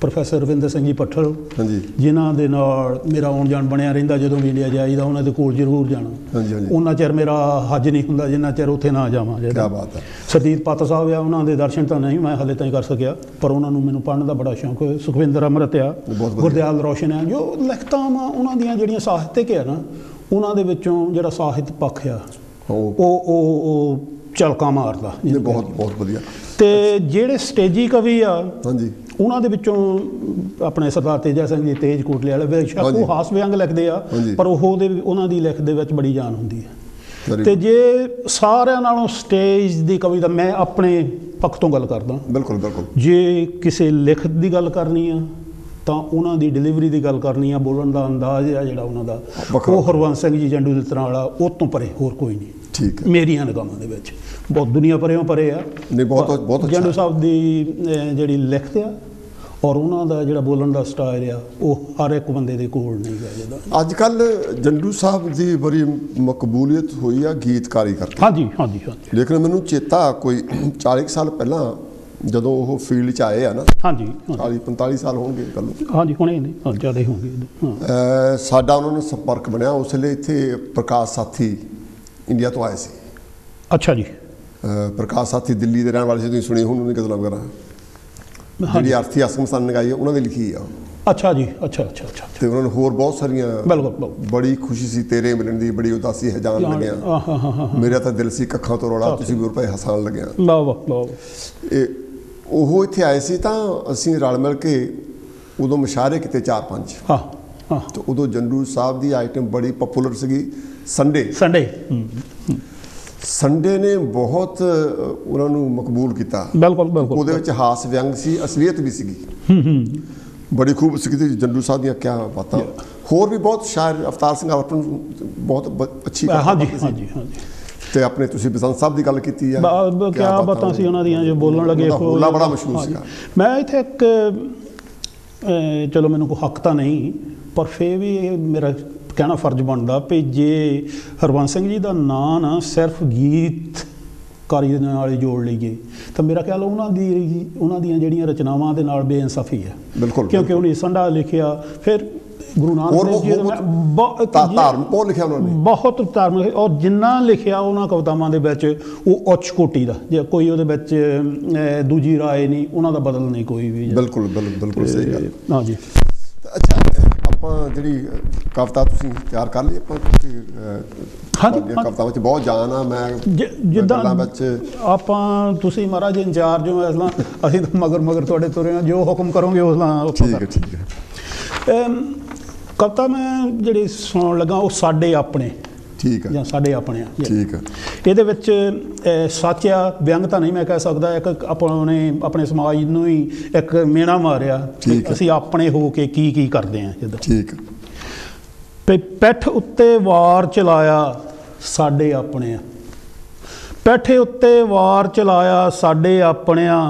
ਪ੍ਰੋਫੈਸਰ ਰਵਿੰਦਰ ਸਿੰਘ ਜੀ ਭੱਠਲ, ਹਾਂਜੀ ਜਿਨ੍ਹਾਂ ਦੇ ਨਾਲ ਮੇਰਾ ਆਉਣ ਜਾਣ ਬਣਿਆ ਰਹਿੰਦਾ। ਜਦੋਂ ਵੀ ਇੰਡੀਆ ਜਾਈਦਾ ਉਹਨਾਂ ਦੇ ਕੋਲ ਜ਼ਰੂਰ ਜਾਣਾ। ਹਾਂਜੀ ਹਾਂਜੀ, ਉਹਨਾਂ ਚਿਰ ਮੇਰਾ ਹੱਜ ਨਹੀਂ ਹੁੰਦਾ ਜਿੰਨਾ ਚਿਰ ਉੱਥੇ ਨਾ ਜਾਵਾਂ। ਕੀ ਬਾਤ ਹੈ। ਸਰਦੀਪ ਪੱਤ ਸਾਹਿਬ ਆ, ਉਹਨਾਂ ਦੇ ਦਰਸ਼ਨ ਤਾਂ ਨਹੀਂ ਮੈਂ ਹਾਲੇ ਤਾਈਂ ਕਰ ਸਕਿਆ, ਪਰ ਉਹਨਾਂ ਨੂੰ ਮੈਨੂੰ ਪੜ੍ਹਨ ਦਾ ਬੜਾ ਸ਼ੌਂਕ ਹੈ। ਸੁਖਵਿੰਦਰ ਅੰਮ੍ਰਿਤ ਆ, ਗੁਰਦਿਆਲ ਰੋਸ਼ਨ ਆ, ਜੋ ਲਿਖਤਾਂ ਵਾ ਉਹਨਾਂ ਦੀਆਂ ਜਿਹੜੀਆਂ ਸਾਹਿਤਕ ਆ ਨਾ, ਉਹਨਾਂ ਦੇ ਵਿੱਚੋਂ ਜਿਹੜਾ ਸਾਹਿਤ ਪੱਖ ਆ ਉਹ ਝਲਕਾਂ ਮਾਰਦਾ। ਬਹੁਤ ਬਹੁਤ ਵਧੀਆ। ਤੇ ਜਿਹੜੇ ਸਟੇਜੀ ਕਵੀ ਆ, ਹਾਂਜੀ, ਉਹਨਾਂ ਦੇ ਵਿੱਚੋਂ ਆਪਣੇ ਸਰਦਾਰ ਤੇਜਾ ਸਿੰਘ ਜੀ ਤੇਜ ਕੋਟਲੇ ਵਾਲੇ, ਬੇਸ਼ੱਕ ਉਹ ਹਾਸ ਵਿਅੰਗ ਲਿਖਦੇ ਆ, ਪਰ ਉਹਨਾਂ ਦੀ ਲਿਖਤ ਦੇ ਵਿੱਚ ਬੜੀ ਜਾਨ ਹੁੰਦੀ ਹੈ। ਤੇ ਜੇ ਸਾਰਿਆਂ ਨਾਲੋਂ ਸਟੇਜ ਦੀ ਕਵੀ ਦਾ ਮੈਂ ਆਪਣੇ ਪੱਖ ਤੋਂ ਗੱਲ ਕਰਦਾ, ਬਿਲਕੁਲ ਬਿਲਕੁਲ, ਜੇ ਕਿਸੇ ਲਿਖਤ ਦੀ ਗੱਲ ਕਰਨੀ ਆ ਤਾਂ ਉਹਨਾਂ ਦੀ ਡਿਲੀਵਰੀ ਦੀ ਗੱਲ ਕਰਨੀ ਆ, ਬੋਲਣ ਦਾ ਅੰਦਾਜ਼ ਆ ਜਿਹੜਾ ਉਹਨਾਂ ਦਾ, ਉਹ ਹਰਵੰਸ ਸਿੰਘ ਜੀ ਜੰਡੂ ਦੇ ਤਰ੍ਹਾਂ ਵਾਲਾ, ਉਹ ਤੋਂ ਪਰੇ ਹੋਰ ਕੋਈ ਨਹੀਂ। ਠੀਕ ਹੈ, ਮੇਰੀਆਂ ਨਿਗਾਹਾਂ ਦੇ ਵਿੱਚ ਬਹੁਤ ਦੁਨੀਆ ਪਰੇੋਂ ਪਰੇ ਆ। ਨਹੀਂ, ਬਹੁਤ ਬਹੁਤ ਜੰਡੂ ਸਾਹਿਬ ਦੀ ਜਿਹੜੀ ਲਿਖਤ ਆ ਔਰ ਉਹਨਾਂ ਦਾ ਜਿਹੜਾ ਬੋਲਣ ਦਾ ਸਟਾਈਲ ਆ, ਉਹ ਹਰ ਇੱਕ ਬੰਦੇ ਦੇ ਕੋਲ ਨਹੀਂ ਗਾ ਜਿਹਦਾ। ਅੱਜ ਕੱਲ੍ਹ ਜੰਡੂ ਸਾਹਿਬ ਦੀ ਬੜੀ ਮਕਬੂਲੀਅਤ ਹੋਈ ਆ ਗੀਤਕਾਰੀ ਕਰਕੇ। ਹਾਂਜੀ ਹਾਂਜੀ ਹਾਂਜੀ। ਲੇਕਿਨ ਮੈਨੂੰ ਚੇਤਾ ਕੋਈ 40 ਸਾਲ ਪਹਿਲਾਂ ਜਦੋਂ ਉਹ ਫੀਲਡ 'ਚ ਆਏ ਆ ਨਾ, ਹਾਂਜੀ 40-45 ਸਾਲ ਹੋਣਗੇ ਕੱਲ੍ਹ ਨੂੰ। ਹਾਂਜੀ, ਹੁਣੇ ਨਹੀਂ, ਜ਼ਿਆਦਾ ਹੋਣਗੇ। ਸਾਡਾ ਉਹਨਾਂ ਨਾਲ ਸੰਪਰਕ ਬਣਿਆ ਉਸ ਵੇਲੇ। ਇੱਥੇ ਪ੍ਰਕਾਸ਼ ਸਾਥੀ ਇੰਡੀਆ ਤੋਂ ਆਏ ਸੀ। ਅੱਛਾ ਜੀ। ਪ੍ਰਕਾਸ਼ ਸਾਥੀ ਦਿੱਲੀ ਦੇ ਰਹਿਣ ਵਾਲੇ ਸੀ, ਤੁਸੀਂ ਸੁਣੀ ਹੁਣ ਉਹਨਾਂ ਦੀ ਗਜ਼ਲਾਂ ਵਗੈਰਾ, ਜਿਹੜੀ ਅਰਥੀ ਅਸਮ ਸਨ ਨਗਾਈ ਉਹਨਾਂ ਦੀ ਲਿਖੀ ਆ। ਅੱਛਾ ਜੀ, ਅੱਛਾ ਅੱਛਾ ਅੱਛਾ। ਤੇ ਉਹਨਾਂ ਨੂੰ ਹੋਰ ਬਹੁਤ ਸਾਰੀਆਂ। ਬਿਲਕੁਲ। ਬੜੀ ਖੁਸ਼ੀ ਸੀ ਤੇਰੇ ਮਿਲਣ ਦੀ, ਬੜੀ ਉਦਾਸੀ ਹੈ ਜਾਣ ਲੱਗਿਆ, ਮੇਰਾ ਤਾਂ ਦਿਲ ਸੀ ਕੱਖਾਂ ਤੋਂ ਰੌਲਾ, ਤੁਸੀਂ ਵੀ ਰੁਪਏ ਹਸਾਨ ਲੱਗਿਆ। ਇਹ ਉਹ ਇੱਥੇ ਆਏ ਸੀ ਤਾਂ ਅਸੀਂ ਰਲ ਮਿਲ ਕੇ ਉਦੋਂ ਮੁਸ਼ਾਹਰੇ ਕੀਤੇ 4-5। ਤੇ ਉਦੋਂ ਜੰਡੂ ਸਾਹਿਬ ਦੀ ਆਈਟਮ ਬੜੀ ਪਪੂਲਰ ਸੀਗੀ, ਸੰਡੇ ਨੇ ਬਹੁਤ ਉਹਨਾਂ ਨੂੰ ਮਕਬੂਲ ਕੀਤਾ। ਬਿਲਕੁਲ ਬਿਲਕੁਲ। ਉਹਦੇ ਵਿੱਚ ਹਾਸ ਵਿਅੰਗ ਸੀ, ਅਸਲੀਅਤ ਵੀ ਸੀਗੀ, ਬੜੀ ਖੂਬ ਸੀਗੀ ਜੰਡੂ ਸਾਹਿਬ ਦੀਆਂ ਕਿਆ ਬਾਤਾਂ। ਹੋਰ ਵੀ ਬਹੁਤ ਸ਼ਾਇਰ, ਅਵਤਾਰ ਸਿੰਘ ਆਪਣ ਬਹੁਤ ਅੱਛੀ। ਹਾਂਜੀ ਹਾਂਜੀ ਹਾਂਜੀ। ਤੇ ਆਪਣੇ ਤੁਸੀਂ ਬਸੰਤ ਸਾਹਿਬ ਦੀ ਗੱਲ ਕੀਤੀ ਆ, ਕਿਆ ਬਾਤਾਂ ਸੀ ਉਹਨਾਂ ਦੀਆਂ ਜੋ ਬੋਲਣ ਲੱਗੇ। ਹੋਲਾ ਬੜਾ ਮਸ਼ਹੂਰ ਸੀਗਾ। ਮੈਂ ਇੱਥੇ ਇੱਕ, ਚਲੋ ਮੈਨੂੰ ਕੋਈ ਹੱਕ ਤਾਂ ਨਹੀਂ, ਪਰ ਫਿਰ ਵੀ ਇਹ ਮੇਰਾ ਕਹਿਣਾ ਫਰਜ਼ ਬਣਦਾ ਵੀ ਜੇ ਹਰਵੰਸ ਸਿੰਘ ਜੀ ਦਾ ਨਾਂ ਨਾ ਸਿਰਫ ਗੀਤਕਾਰੀ ਦੇ ਨਾਲ ਹੀ ਜੋੜ ਲਈਏ ਤਾਂ ਮੇਰਾ ਖਿਆਲ ਉਹਨਾਂ ਦੀਆਂ ਜਿਹੜੀਆਂ ਰਚਨਾਵਾਂ ਦੇ ਨਾਲ ਬੇਇਨਸਾਫੀ ਹੈ। ਬਿਲਕੁਲ, ਕਿਉਂਕਿ ਉਹਨੇ ਸੰਡਾ ਲਿਖਿਆ, ਫਿਰ ਗੁਰੂ ਨਾਨਕ ਦੇਵ ਜੀ ਧਾਰਮਿਕ ਬਹੁਤ ਲਿਖਿਆ ਉਹਨਾਂ ਨੇ, ਬਹੁਤ ਧਾਰਮਿਕ, ਔਰ ਜਿੰਨਾ ਲਿਖਿਆ ਉਹਨਾਂ ਕਵਿਤਾਵਾਂ ਦੇ ਵਿੱਚ ਉਹ ਉੱਚ ਕੋਟੀ ਦਾ, ਜੇ ਕੋਈ ਉਹਦੇ ਵਿੱਚ ਦੂਜੀ ਰਾਏ ਨਹੀਂ, ਉਹਨਾਂ ਦਾ ਬਦਲ ਨਹੀਂ ਕੋਈ ਵੀ। ਬਿਲਕੁਲ ਬਿਲਕੁਲ ਸਹੀ ਗੱਲ। ਹਾਂਜੀ, ਅੱਛਾ, ਆਪਾਂ ਜਿਹੜੀ ਕਵਿਤਾ ਤੁਸੀਂ ਤਿਆਰ ਕਰ ਲਈ ਆਪਾਂ, ਕਵਿਤਾਵਾਂ ਵਿੱਚ ਬਹੁਤ ਜਾਨ ਆ। ਮੈਂ ਜਿੱਦਾਂ ਵਿੱਚ ਆਪਾਂ, ਤੁਸੀਂ ਮਹਾਰਾਜ ਇੰਚਾਰਜ ਹੋ ਇਸ ਤਰ੍ਹਾਂ, ਅਸੀਂ ਤਾਂ ਮਗਰ ਤੁਹਾਡੇ ਤੁਰੇ ਹਾਂ, ਜੋ ਹੁਕਮ ਕਰੋਗੇ ਉਸ ਤਰ੍ਹਾਂ। ਠੀਕ ਹੈ। ਕਵਿਤਾ ਮੈਂ ਜਿਹੜੀ ਸੁਣਾਉਣ ਲੱਗਾ ਉਹ ਸਾਡੇ ਆਪਣੇ। ਠੀਕ ਹੈ, ਜਾਂ ਸਾਡੇ ਆਪਣੇ ਆ। ਠੀਕ ਹੈ। ਇਹਦੇ ਵਿੱਚ ਸੱਚ ਆ, ਵਿਅੰਗ ਤਾਂ ਨਹੀਂ ਮੈਂ ਕਹਿ ਸਕਦਾ, ਇੱਕ ਆਪਣੇ ਸਮਾਜ ਨੂੰ ਹੀ ਇੱਕ ਮੇਣਾ ਮਾਰਿਆ, ਅਸੀਂ ਆਪਣੇ ਹੋ ਕੇ ਕੀ ਕਰਦੇ ਹਾਂ ਜਿੱਦਾਂ। ਠੀਕ ਹੈ। ਪਿੱਠ ਉੱਤੇ ਵਾਰ ਚਲਾਇਆ ਸਾਡੇ ਆਪਣਿਆਂ, ਪਿੱਠ ਉੱਤੇ ਵਾਰ ਚਲਾਇਆ ਸਾਡੇ ਆਪਣਿਆਂ,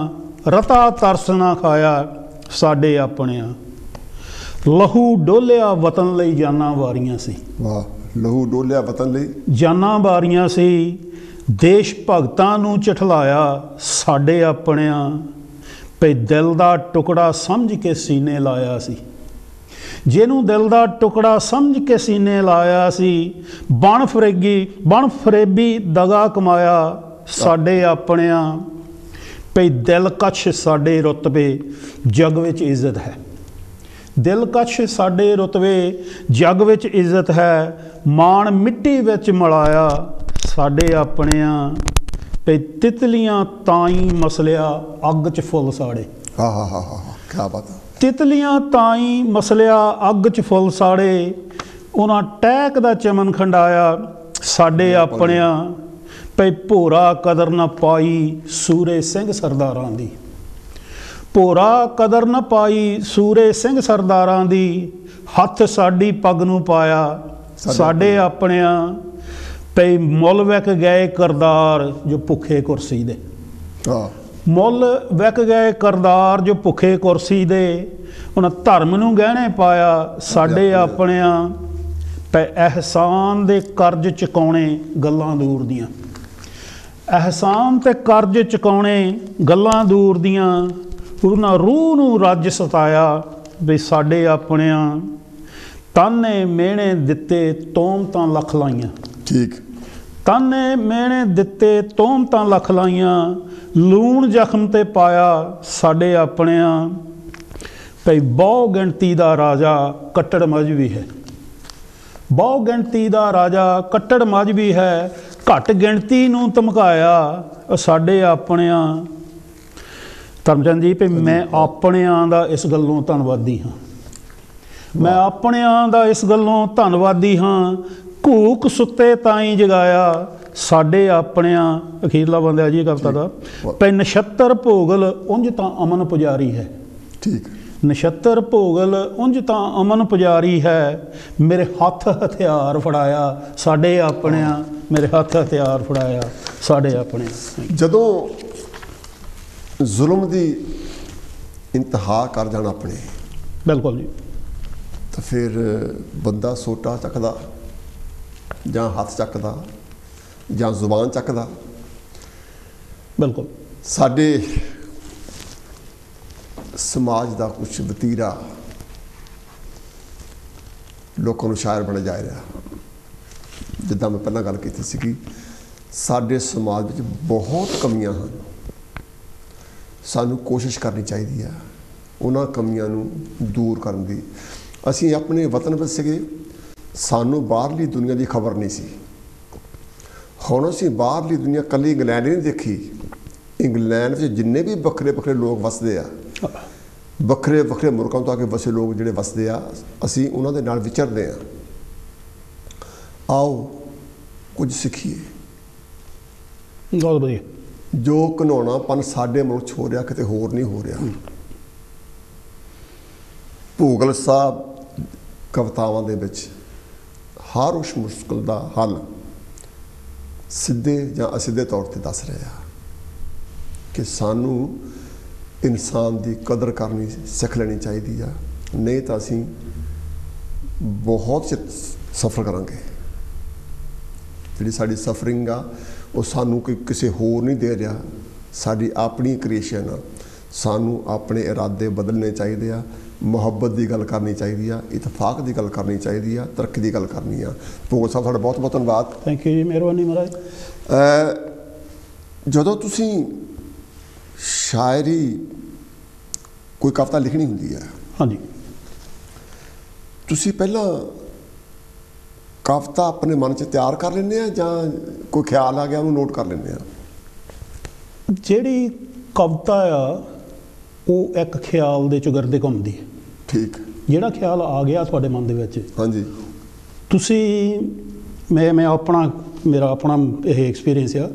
ਰਤਾ ਤਰਸ ਨਾ ਖਾਇਆ ਸਾਡੇ ਆਪਣਿਆਂ, ਲਹੂ ਡੋਲਿਆ ਵਤਨ ਲਈ ਜਾਨਾਂ ਵਾਰੀਆਂ ਸੀ। ਵਾਹ, ਲਹੂ ਡੋਲਿਆ ਵਤਨ ਲਈ ਜਾਨਾਂ ਵਾਰੀਆਂ ਸੀ, ਦੇਸ਼ ਭਗਤਾਂ ਨੂੰ ਝਠਲਾਇਆ ਸਾਡੇ ਆਪਣਿਆਂ, ਪਈ ਦਿਲ ਦਾ ਟੁਕੜਾ ਸਮਝ ਕੇ ਸੀਨੇ ਲਾਇਆ ਸੀ, ਜਿਹਨੂੰ ਦਿਲ ਦਾ ਟੁਕੜਾ ਸਮਝ ਕੇ ਸੀਨੇ ਲਾਇਆ ਸੀ, ਬਣ ਫਰੇਬੀ ਦਗਾ ਕਮਾਇਆ ਸਾਡੇ ਆਪਣਿਆਂ, ਪਈ ਦਿਲ ਕਛ ਸਾਡੇ ਰੁਤਬੇ ਜਗ ਵਿੱਚ ਇੱਜ਼ਤ ਹੈ, ਦਿਲ ਕਛ ਸਾਡੇ ਰੁਤਬੇ ਜਗ ਵਿੱਚ ਇੱਜ਼ਤ ਹੈ, ਮਾਣ ਮਿੱਟੀ ਵਿੱਚ ਮਿਲਾਇਆ ਸਾਡੇ ਆਪਣਿਆਂ, ਪਈ ਤਿਤਲੀਆਂ ਤਾਈਂ ਮਸਲਿਆ ਅੱਗ 'ਚ ਫੁੱਲ ਸਾੜੇ। ਕਿਆ ਬਾਤ। ਤਿਤਲੀਆਂ ਤਾਈਂ ਮਸਲਿਆ ਅੱਗ 'ਚ ਫੁੱਲ ਸਾੜੇ, ਉਹਨਾਂ ਟਹਿਕ ਦਾ ਚਮਨ ਖੰਡਾਇਆ ਸਾਡੇ ਆਪਣਿਆਂ, ਪਈ ਭੋਰਾ ਕਦਰ ਨਾ ਪਾਈ ਸੂਰੇ ਸਿੰਘ ਸਰਦਾਰਾਂ ਦੀ, ਭੋਰਾ ਕਦਰ ਨਾ ਪਾਈ ਸੂਰੇ ਸਿੰਘ ਸਰਦਾਰਾਂ ਦੀ, ਹੱਥ ਸਾਡੀ ਪੱਗ ਨੂੰ ਪਾਇਆ ਸਾਡੇ ਆਪਣਿਆਂ, ਪਈ ਮੁੱਲ ਵਿਕ ਗਏ ਕਰਦਾਰ ਜੋ ਭੁੱਖੇ ਕੁਰਸੀ ਦੇ, ਮੁੱਲ ਵਿਕ ਗਏ ਕਰਦਾਰ ਜੋ ਭੁੱਖੇ ਕੁਰਸੀ ਦੇ, ਉਹਨਾਂ ਧਰਮ ਨੂੰ ਗਹਿਣੇ ਪਾਇਆ ਸਾਡੇ ਆਪਣਿਆਂ, ਪੈ ਅਹਿਸਾਨ ਦੇ ਕਰਜ਼ ਚੁਕਾਉਣੇ ਗੱਲਾਂ ਦੂਰ ਦੀਆਂ, ਅਹਿਸਾਨ ਤੇ ਕਰਜ਼ ਚੁਕਾਉਣੇ ਗੱਲਾਂ ਦੂਰ ਦੀਆਂ, ਉਹਨਾਂ ਰੂਹ ਨੂੰ ਰੱਜ ਸਤਾਇਆ ਵੀ ਸਾਡੇ ਆਪਣਿਆਂ ਤਾਨੇ ਮਿਹਣੇ ਦਿੱਤੇ ਤੋਮਤਾਂ ਲੱਖ ਲਾਈਆਂ। ਠੀਕ। ਤਾਨੇ ਮਿਹਣੇ ਦਿੱਤੇ ਤੋਮਤਾਂ ਲੱਖ ਲਾਈਆਂ, ਲੂਣ ਜ਼ਖਮ ਤੇ ਪਾਇਆ ਸਾਡੇ ਆਪਣਿਆਂ। ਭਈ ਬਹੁ ਗਿਣਤੀ ਦਾ ਰਾਜਾ ਕੱਟੜ ਮਜ਼੍ਹਬੀ ਹੈ, ਬਹੁ ਗਿਣਤੀ ਦਾ ਰਾਜਾ ਕੱਟੜ ਮਜ਼੍ਹਬੀ ਹੈ, ਘੱਟ ਗਿਣਤੀ ਨੂੰ ਧਮਕਾਇਆ ਸਾਡੇ ਆਪਣਿਆਂ। ਧਰਮਚੰਦ ਜੀ ਭਈ ਮੈਂ ਆਪਣਿਆਂ ਦਾ ਇਸ ਗੱਲੋਂ ਧੰਨਵਾਦੀ ਹਾਂ, ਮੈਂ ਆਪਣਿਆਂ ਦਾ ਇਸ ਗੱਲੋਂ ਧੰਨਵਾਦੀ ਹਾਂ। ਘੂਕ ਸੁੱਤੇ ਤਾਈਂ ਜਗਾਇਆ ਸਾਡੇ ਆਪਣਿਆਂ। ਅਖੀਰਲਾ ਬੰਦਾ ਜੀ ਕਵਿਤਾ ਦਾ ਭਈ ਨਛੱਤਰ ਭੋਗਲ ਉਂਝ ਤਾਂ ਅਮਨ ਪੁਜਾਰੀ ਹੈ। ਠੀਕ। ਨਛੱਤਰ ਭੋਗਲ ਉਂਝ ਤਾਂ ਅਮਨ ਪੁਜਾਰੀ ਹੈ, ਮੇਰੇ ਹੱਥ ਹਥਿਆਰ ਫੜਾਇਆ ਸਾਡੇ ਆਪਣਿਆਂ, ਮੇਰੇ ਹੱਥ ਹਥਿਆਰ ਫੜਾਇਆ ਸਾਡੇ ਆਪਣਿਆਂ। ਜਦੋਂ ਜ਼ੁਲਮ ਦੀ ਇੰਤਹਾ ਕਰ ਜਾਣਾ ਆਪਣੇ, ਬਿਲਕੁਲ ਜੀ, ਤਾਂ ਫਿਰ ਬੰਦਾ ਸੋਟਾ ਚੱਕਦਾ ਜਾਂ ਹੱਥ ਚੱਕਦਾ ਜਾਂ ਜ਼ੁਬਾਨ ਚੱਕਦਾ। ਬਿਲਕੁਲ। ਸਾਡੇ ਸਮਾਜ ਦਾ ਕੁਛ ਵਤੀਰਾ ਲੋਕਾਂ ਨੂੰ ਸ਼ਾਇਰ ਬਣ ਜਾ ਰਿਹਾ। ਜਿੱਦਾਂ ਮੈਂ ਪਹਿਲਾਂ ਗੱਲ ਕੀਤੀ ਸੀ ਕਿ ਸਾਡੇ ਸਮਾਜ ਵਿੱਚ ਬਹੁਤ ਕਮੀਆਂ ਹਨ, ਸਾਨੂੰ ਕੋਸ਼ਿਸ਼ ਕਰਨੀ ਚਾਹੀਦੀ ਆ ਉਹਨਾਂ ਕਮੀਆਂ ਨੂੰ ਦੂਰ ਕਰਨ ਦੀ। ਅਸੀਂ ਆਪਣੇ ਵਤਨ ਵਿੱਚ ਸੀਗੇ, ਸਾਨੂੰ ਬਾਹਰਲੀ ਦੁਨੀਆ ਦੀ ਖਬਰ ਨਹੀਂ ਸੀ। ਹੁਣ ਅਸੀਂ ਬਾਹਰਲੀ ਦੁਨੀਆ ਇਕੱਲੀ ਇੰਗਲੈਂਡ ਨਹੀਂ ਦੇਖੀ, ਇੰਗਲੈਂਡ ਵਿੱਚ ਜਿੰਨੇ ਵੀ ਵੱਖਰੇ ਵੱਖਰੇ ਲੋਕ ਵਸਦੇ ਆ, ਵੱਖਰੇ ਵੱਖਰੇ ਮੁਲਕਾਂ ਤੋਂ ਆ ਕੇ ਵਸੇ ਲੋਕ ਜਿਹੜੇ ਵਸਦੇ ਆ, ਅਸੀਂ ਉਹਨਾਂ ਦੇ ਨਾਲ ਵਿਚਰਦੇ ਹਾਂ। ਆਓ ਕੁਝ ਸਿੱਖੀਏ। ਬਹੁਤ ਵਧੀਆ। ਜੋ ਘਿਨਾਉਣਾਪਨ ਸਾਡੇ ਮੁਲਕ 'ਚ ਹੋ ਰਿਹਾ ਕਿਤੇ ਹੋਰ ਨਹੀਂ ਹੋ ਰਿਹਾ। ਭੋਗਲ ਸਾਹਿਬ ਕਵਿਤਾਵਾਂ ਦੇ ਵਿੱਚ ਹਰ ਉਸ ਮੁਸ਼ਕਲ ਦਾ ਹੱਲ ਸਿੱਧੇ ਜਾਂ ਅਸਿੱਧੇ ਤੌਰ 'ਤੇ ਦੱਸ ਰਹੇ ਆ ਕਿ ਸਾਨੂੰ ਇਨਸਾਨ ਦੀ ਕਦਰ ਕਰਨੀ ਸਿੱਖ ਲੈਣੀ ਚਾਹੀਦੀ ਆ, ਨਹੀਂ ਤਾਂ ਅਸੀਂ ਬਹੁਤ ਸਫਰ ਕਰਾਂਗੇ। ਜਿਹੜੀ ਸਾਡੀ ਸਫਰਿੰਗ ਆ ਉਹ ਸਾਨੂੰ ਕੋਈ ਕਿਸੇ ਹੋਰ ਨਹੀਂ ਦੇ ਰਿਹਾ, ਸਾਡੀ ਆਪਣੀ ਕ੍ਰੀਏਸ਼ਨ ਆ। ਸਾਨੂੰ ਆਪਣੇ ਇਰਾਦੇ ਬਦਲਣੇ ਚਾਹੀਦੇ ਆ, ਮੁਹੱਬਤ ਦੀ ਗੱਲ ਕਰਨੀ ਚਾਹੀਦੀ ਆ, ਇਤਫਾਕ ਦੀ ਗੱਲ ਕਰਨੀ ਚਾਹੀਦੀ ਆ, ਤਰੱਕੀ ਦੀ ਗੱਲ ਕਰਨੀ ਆ। ਭੋਗਲ ਸਾਹਿਬ ਤੁਹਾਡਾ ਬਹੁਤ ਬਹੁਤ ਧੰਨਵਾਦ। ਥੈਂਕ ਯੂ ਜੀ, ਮਿਹਰਬਾਨੀ ਮਹਾਰਾਜ। ਜਦੋਂ ਤੁਸੀਂ ਸ਼ਾਇਰੀ ਕੋਈ ਕਵਿਤਾ ਲਿਖਣੀ ਹੁੰਦੀ ਹੈ, ਹਾਂਜੀ, ਤੁਸੀਂ ਪਹਿਲਾਂ ਕਵਿਤਾ ਆਪਣੇ ਮਨ 'ਚ ਤਿਆਰ ਕਰ ਲੈਂਦੇ ਆ ਜਾਂ ਕੋਈ ਖਿਆਲ ਆ ਗਿਆ ਉਹਨੂੰ ਨੋਟ ਕਰ ਲੈਂਦੇ ਆ? ਜਿਹੜੀ ਕਵਿਤਾ ਆ ਉਹ ਇੱਕ ਖਿਆਲ ਦੇ ਚੁਗਰਦੇ ਘੁੰਮਦੀ ਹੈ। ਠੀਕ। ਜਿਹੜਾ ਖਿਆਲ ਆ ਗਿਆ ਤੁਹਾਡੇ ਮਨ ਦੇ ਵਿੱਚ, ਹਾਂਜੀ, ਤੁਸੀਂ ਮੈਂ ਮੇਰਾ ਆਪਣਾ ਇਹ ਐਕਸਪੀਰੀਅੰਸ ਆ,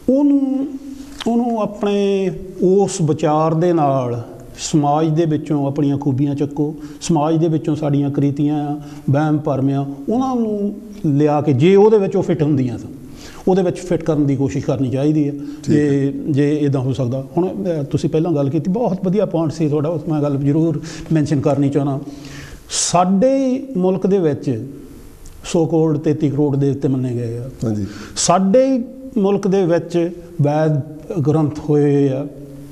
ਉਹਨੂੰ ਆਪਣੇ ਉਸ ਵਿਚਾਰ ਦੇ ਨਾਲ ਸਮਾਜ ਦੇ ਵਿੱਚੋਂ ਆਪਣੀਆਂ ਖੂਬੀਆਂ ਚੱਕੋ, ਸਮਾਜ ਦੇ ਵਿੱਚੋਂ ਸਾਡੀਆਂ ਕ੍ਰਿਤੀਆਂ ਆ, ਵਹਿਮ ਭਰਮ ਆ, ਉਹਨਾਂ ਨੂੰ ਲਿਆ ਕੇ ਜੇ ਉਹਦੇ ਵਿੱਚ ਉਹ ਫਿੱਟ ਹੁੰਦੀਆਂ ਤਾਂ ਉਹਦੇ ਵਿੱਚ ਫਿੱਟ ਕਰਨ ਦੀ ਕੋਸ਼ਿਸ਼ ਕਰਨੀ ਚਾਹੀਦੀ ਹੈ। ਜੇ ਇੱਦਾਂ ਹੋ ਸਕਦਾ। ਹੁਣ ਤੁਸੀਂ ਪਹਿਲਾਂ ਗੱਲ ਕੀਤੀ, ਬਹੁਤ ਵਧੀਆ ਪੁਆਇੰਟ ਸੀ ਤੁਹਾਡਾ, ਉਸ ਮੈਂ ਗੱਲ ਜ਼ਰੂਰ ਮੈਂਸ਼ਨ ਕਰਨੀ ਚਾਹੁੰਦਾ। ਸਾਡੇ ਮੁਲਕ ਦੇ ਵਿੱਚ ਸੋ ਕੋਲਡ 33 ਕਰੋੜ ਦੇਵਤੇ ਮੰਨੇ ਗਏ ਆ। ਹਾਂਜੀ। ਸਾਡੇ ਮੁਲਕ ਦੇ ਵਿੱਚ ਵੈਦ ਗ੍ਰੰਥ ਹੋਏ ਆ,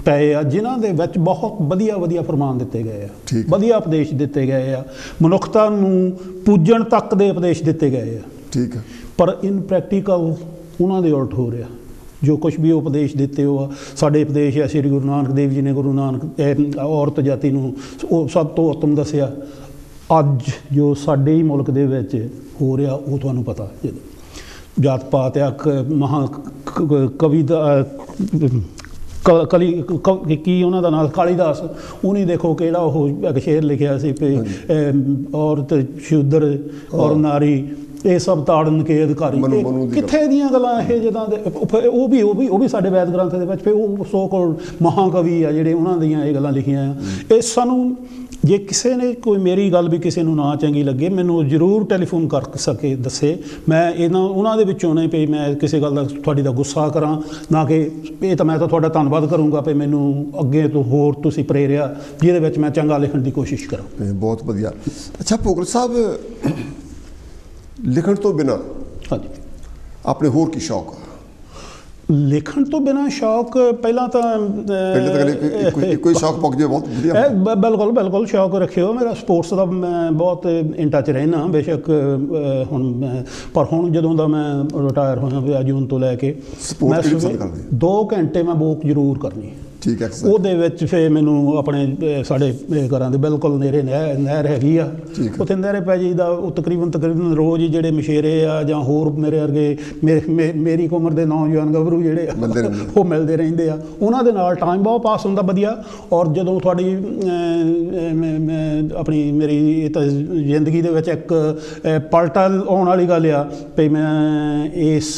ਪਏ ਆ, ਜਿਨ੍ਹਾਂ ਦੇ ਵਿੱਚ ਬਹੁਤ ਵਧੀਆ ਵਧੀਆ ਫਰਮਾਨ ਦਿੱਤੇ ਗਏ ਆ, ਵਧੀਆ ਉਪਦੇਸ਼ ਦਿੱਤੇ ਗਏ ਆ, ਮਨੁੱਖਤਾ ਨੂੰ ਪੂਜਣ ਤੱਕ ਦੇ ਉਪਦੇਸ਼ ਦਿੱਤੇ ਗਏ ਆ। ਠੀਕ ਹੈ। ਪਰ ਇਨ ਪ੍ਰੈਕਟੀਕਲ ਉਹਨਾਂ ਦੇ ਉਲਟ ਹੋ ਰਿਹਾ। ਜੋ ਕੁਛ ਵੀ ਉਪਦੇਸ਼ ਦਿੱਤੇ ਉਹ ਸਾਡੇ ਉਪਦੇਸ਼ ਆ, ਸ਼੍ਰੀ ਗੁਰੂ ਨਾਨਕ ਦੇਵ ਜੀ ਨੇ ਗੁਰੂ ਨਾਨਕ ਔਰਤ ਜਾਤੀ ਨੂੰ ਉਹ ਸਭ ਤੋਂ ਉੱਤਮ ਦੱਸਿਆ। ਅੱਜ ਜੋ ਸਾਡੇ ਹੀ ਮੁਲਕ ਦੇ ਵਿੱਚ ਹੋ ਰਿਹਾ ਉਹ ਤੁਹਾਨੂੰ ਪਤਾ, ਜਾਤ ਪਾਤ ਆ, ਮਹਾ ਕਵੀ ਦਾ ਕੀ ਉਹਨਾਂ ਦਾ ਨਾਮ ਕਾਲੀਦਾਸ, ਉਹਨੇ ਦੇਖੋ ਕਿਹੜਾ ਉਹ ਇੱਕ ਸ਼ੇਰ ਲਿਖਿਆ ਸੀ ਵੀ ਔਰਤ ਸ਼ੂਦਰ ਔਰ ਨਾਰੀ ਇਹ ਸਭ ਤਾੜਨ ਕੇ ਅਧਿਕਾਰੀ। ਕਿੱਥੇ ਦੀਆਂ ਗੱਲਾਂ ਇਹ ਜਿੱਦਾਂ ਦੇ ਉਹ ਵੀ ਸਾਡੇ ਵੈਦ ਗ੍ਰੰਥ ਦੇ ਵਿੱਚ ਫਿਰ ਉਹ ਸੋ ਕੋਲ ਮਹਾਕਵੀ ਆ ਜਿਹੜੇ ਉਹਨਾਂ ਦੀਆਂ ਇਹ ਗੱਲਾਂ ਲਿਖੀਆਂ ਆ। ਇਹ ਸਾਨੂੰ ਜੇ ਕਿਸੇ ਨੇ ਕੋਈ ਮੇਰੀ ਗੱਲ ਵੀ ਕਿਸੇ ਨੂੰ ਨਾ ਚੰਗੀ ਲੱਗੇ ਮੈਨੂੰ ਜ਼ਰੂਰ ਟੈਲੀਫੋਨ ਕਰ ਸਕੇ ਦੱਸੇ। ਮੈਂ ਉਹਨਾਂ ਦੇ ਵਿੱਚੋਂ ਨਹੀਂ ਪਈ ਮੈਂ ਕਿਸੇ ਗੱਲ ਦਾ ਤੁਹਾਡੀ ਦਾ ਗੁੱਸਾ ਕਰਾਂ ਨਾ ਕਿ ਇਹ ਤਾਂ ਮੈਂ ਤਾਂ ਤੁਹਾਡਾ ਧੰਨਵਾਦ ਕਰੂੰਗਾ ਵੀ ਮੈਨੂੰ ਅੱਗੇ ਤੋਂ ਹੋਰ ਤੁਸੀਂ ਪ੍ਰੇਰਿਆ ਜਿਹਦੇ ਵਿੱਚ ਮੈਂ ਚੰਗਾ ਲਿਖਣ ਦੀ ਕੋਸ਼ਿਸ਼ ਕਰਾਂ। ਬਹੁਤ ਵਧੀਆ। ਅੱਛਾ ਭੋਗਲ ਸਾਹਿਬ, ਲਿਖਣ ਤੋਂ ਬਿਨਾਂ ਹਾਂਜੀ ਆਪਣੇ ਹੋਰ ਕੀ ਸ਼ੌਕ? ਲਿਖਣ ਤੋਂ ਬਿਨਾਂ ਸ਼ੌਕ ਪਹਿਲਾਂ ਤਾਂ ਕੋਈ ਸ਼ੌਕ ਪੁੱਗ ਜੇ ਬਹੁਤ ਵਧੀਆ। ਬਿਲਕੁਲ ਬਿਲਕੁਲ ਸ਼ੌਕ ਰੱਖਿਓ। ਮੇਰਾ ਸਪੋਰਟਸ ਦਾ ਮੈਂ ਬਹੁਤ ਇਨ ਟੱਚ ਰਹਿਣਾ ਬੇਸ਼ੱਕ ਹੁਣ ਪਰ ਹੁਣ ਜਦੋਂ ਦਾ ਮੈਂ ਰਿਟਾਇਰ ਹੋਇਆ ਜੂਨ ਤੋਂ ਲੈ ਕੇ ਮੈਂ 2 ਘੰਟੇ ਮੈਂ ਵੋਕ ਜ਼ਰੂਰ ਕਰਨੀ। ਠੀਕ ਹੈ। ਉਹਦੇ ਵਿੱਚ ਫਿਰ ਮੈਨੂੰ ਆਪਣੇ ਸਾਡੇ ਘਰਾਂ ਦੇ ਬਿਲਕੁਲ ਨੇੜੇ ਨਹਿਰ ਹੈਗੀ ਆ, ਉੱਥੇ ਨਹਿਰੇ ਪੈ ਜਾਈਦਾ। ਉਹ ਤਕਰੀਬਨ ਰੋਜ਼ ਹੀ ਜਿਹੜੇ ਮਛੇਰੇ ਆ ਜਾਂ ਹੋਰ ਮੇਰੇ ਵਰਗੇ ਮੇਰੀ ਉਮਰ ਦੇ ਨੌਜਵਾਨ ਗੱਭਰੂ ਜਿਹੜੇ ਉਹ ਮਿਲਦੇ ਰਹਿੰਦੇ ਆ, ਉਹਨਾਂ ਦੇ ਨਾਲ ਟਾਈਮ ਬਹੁਤ ਪਾਸ ਹੁੰਦਾ ਵਧੀਆ। ਔਰ ਜਦੋਂ ਤੁਹਾਡੀ ਆਪਣੀ ਮੇਰੀ ਤਾਂ ਜ਼ਿੰਦਗੀ ਦੇ ਵਿੱਚ ਇੱਕ ਪਲਟਾ ਆਉਣ ਵਾਲੀ ਗੱਲ ਆ ਵੀ ਮੈਂ ਇਸ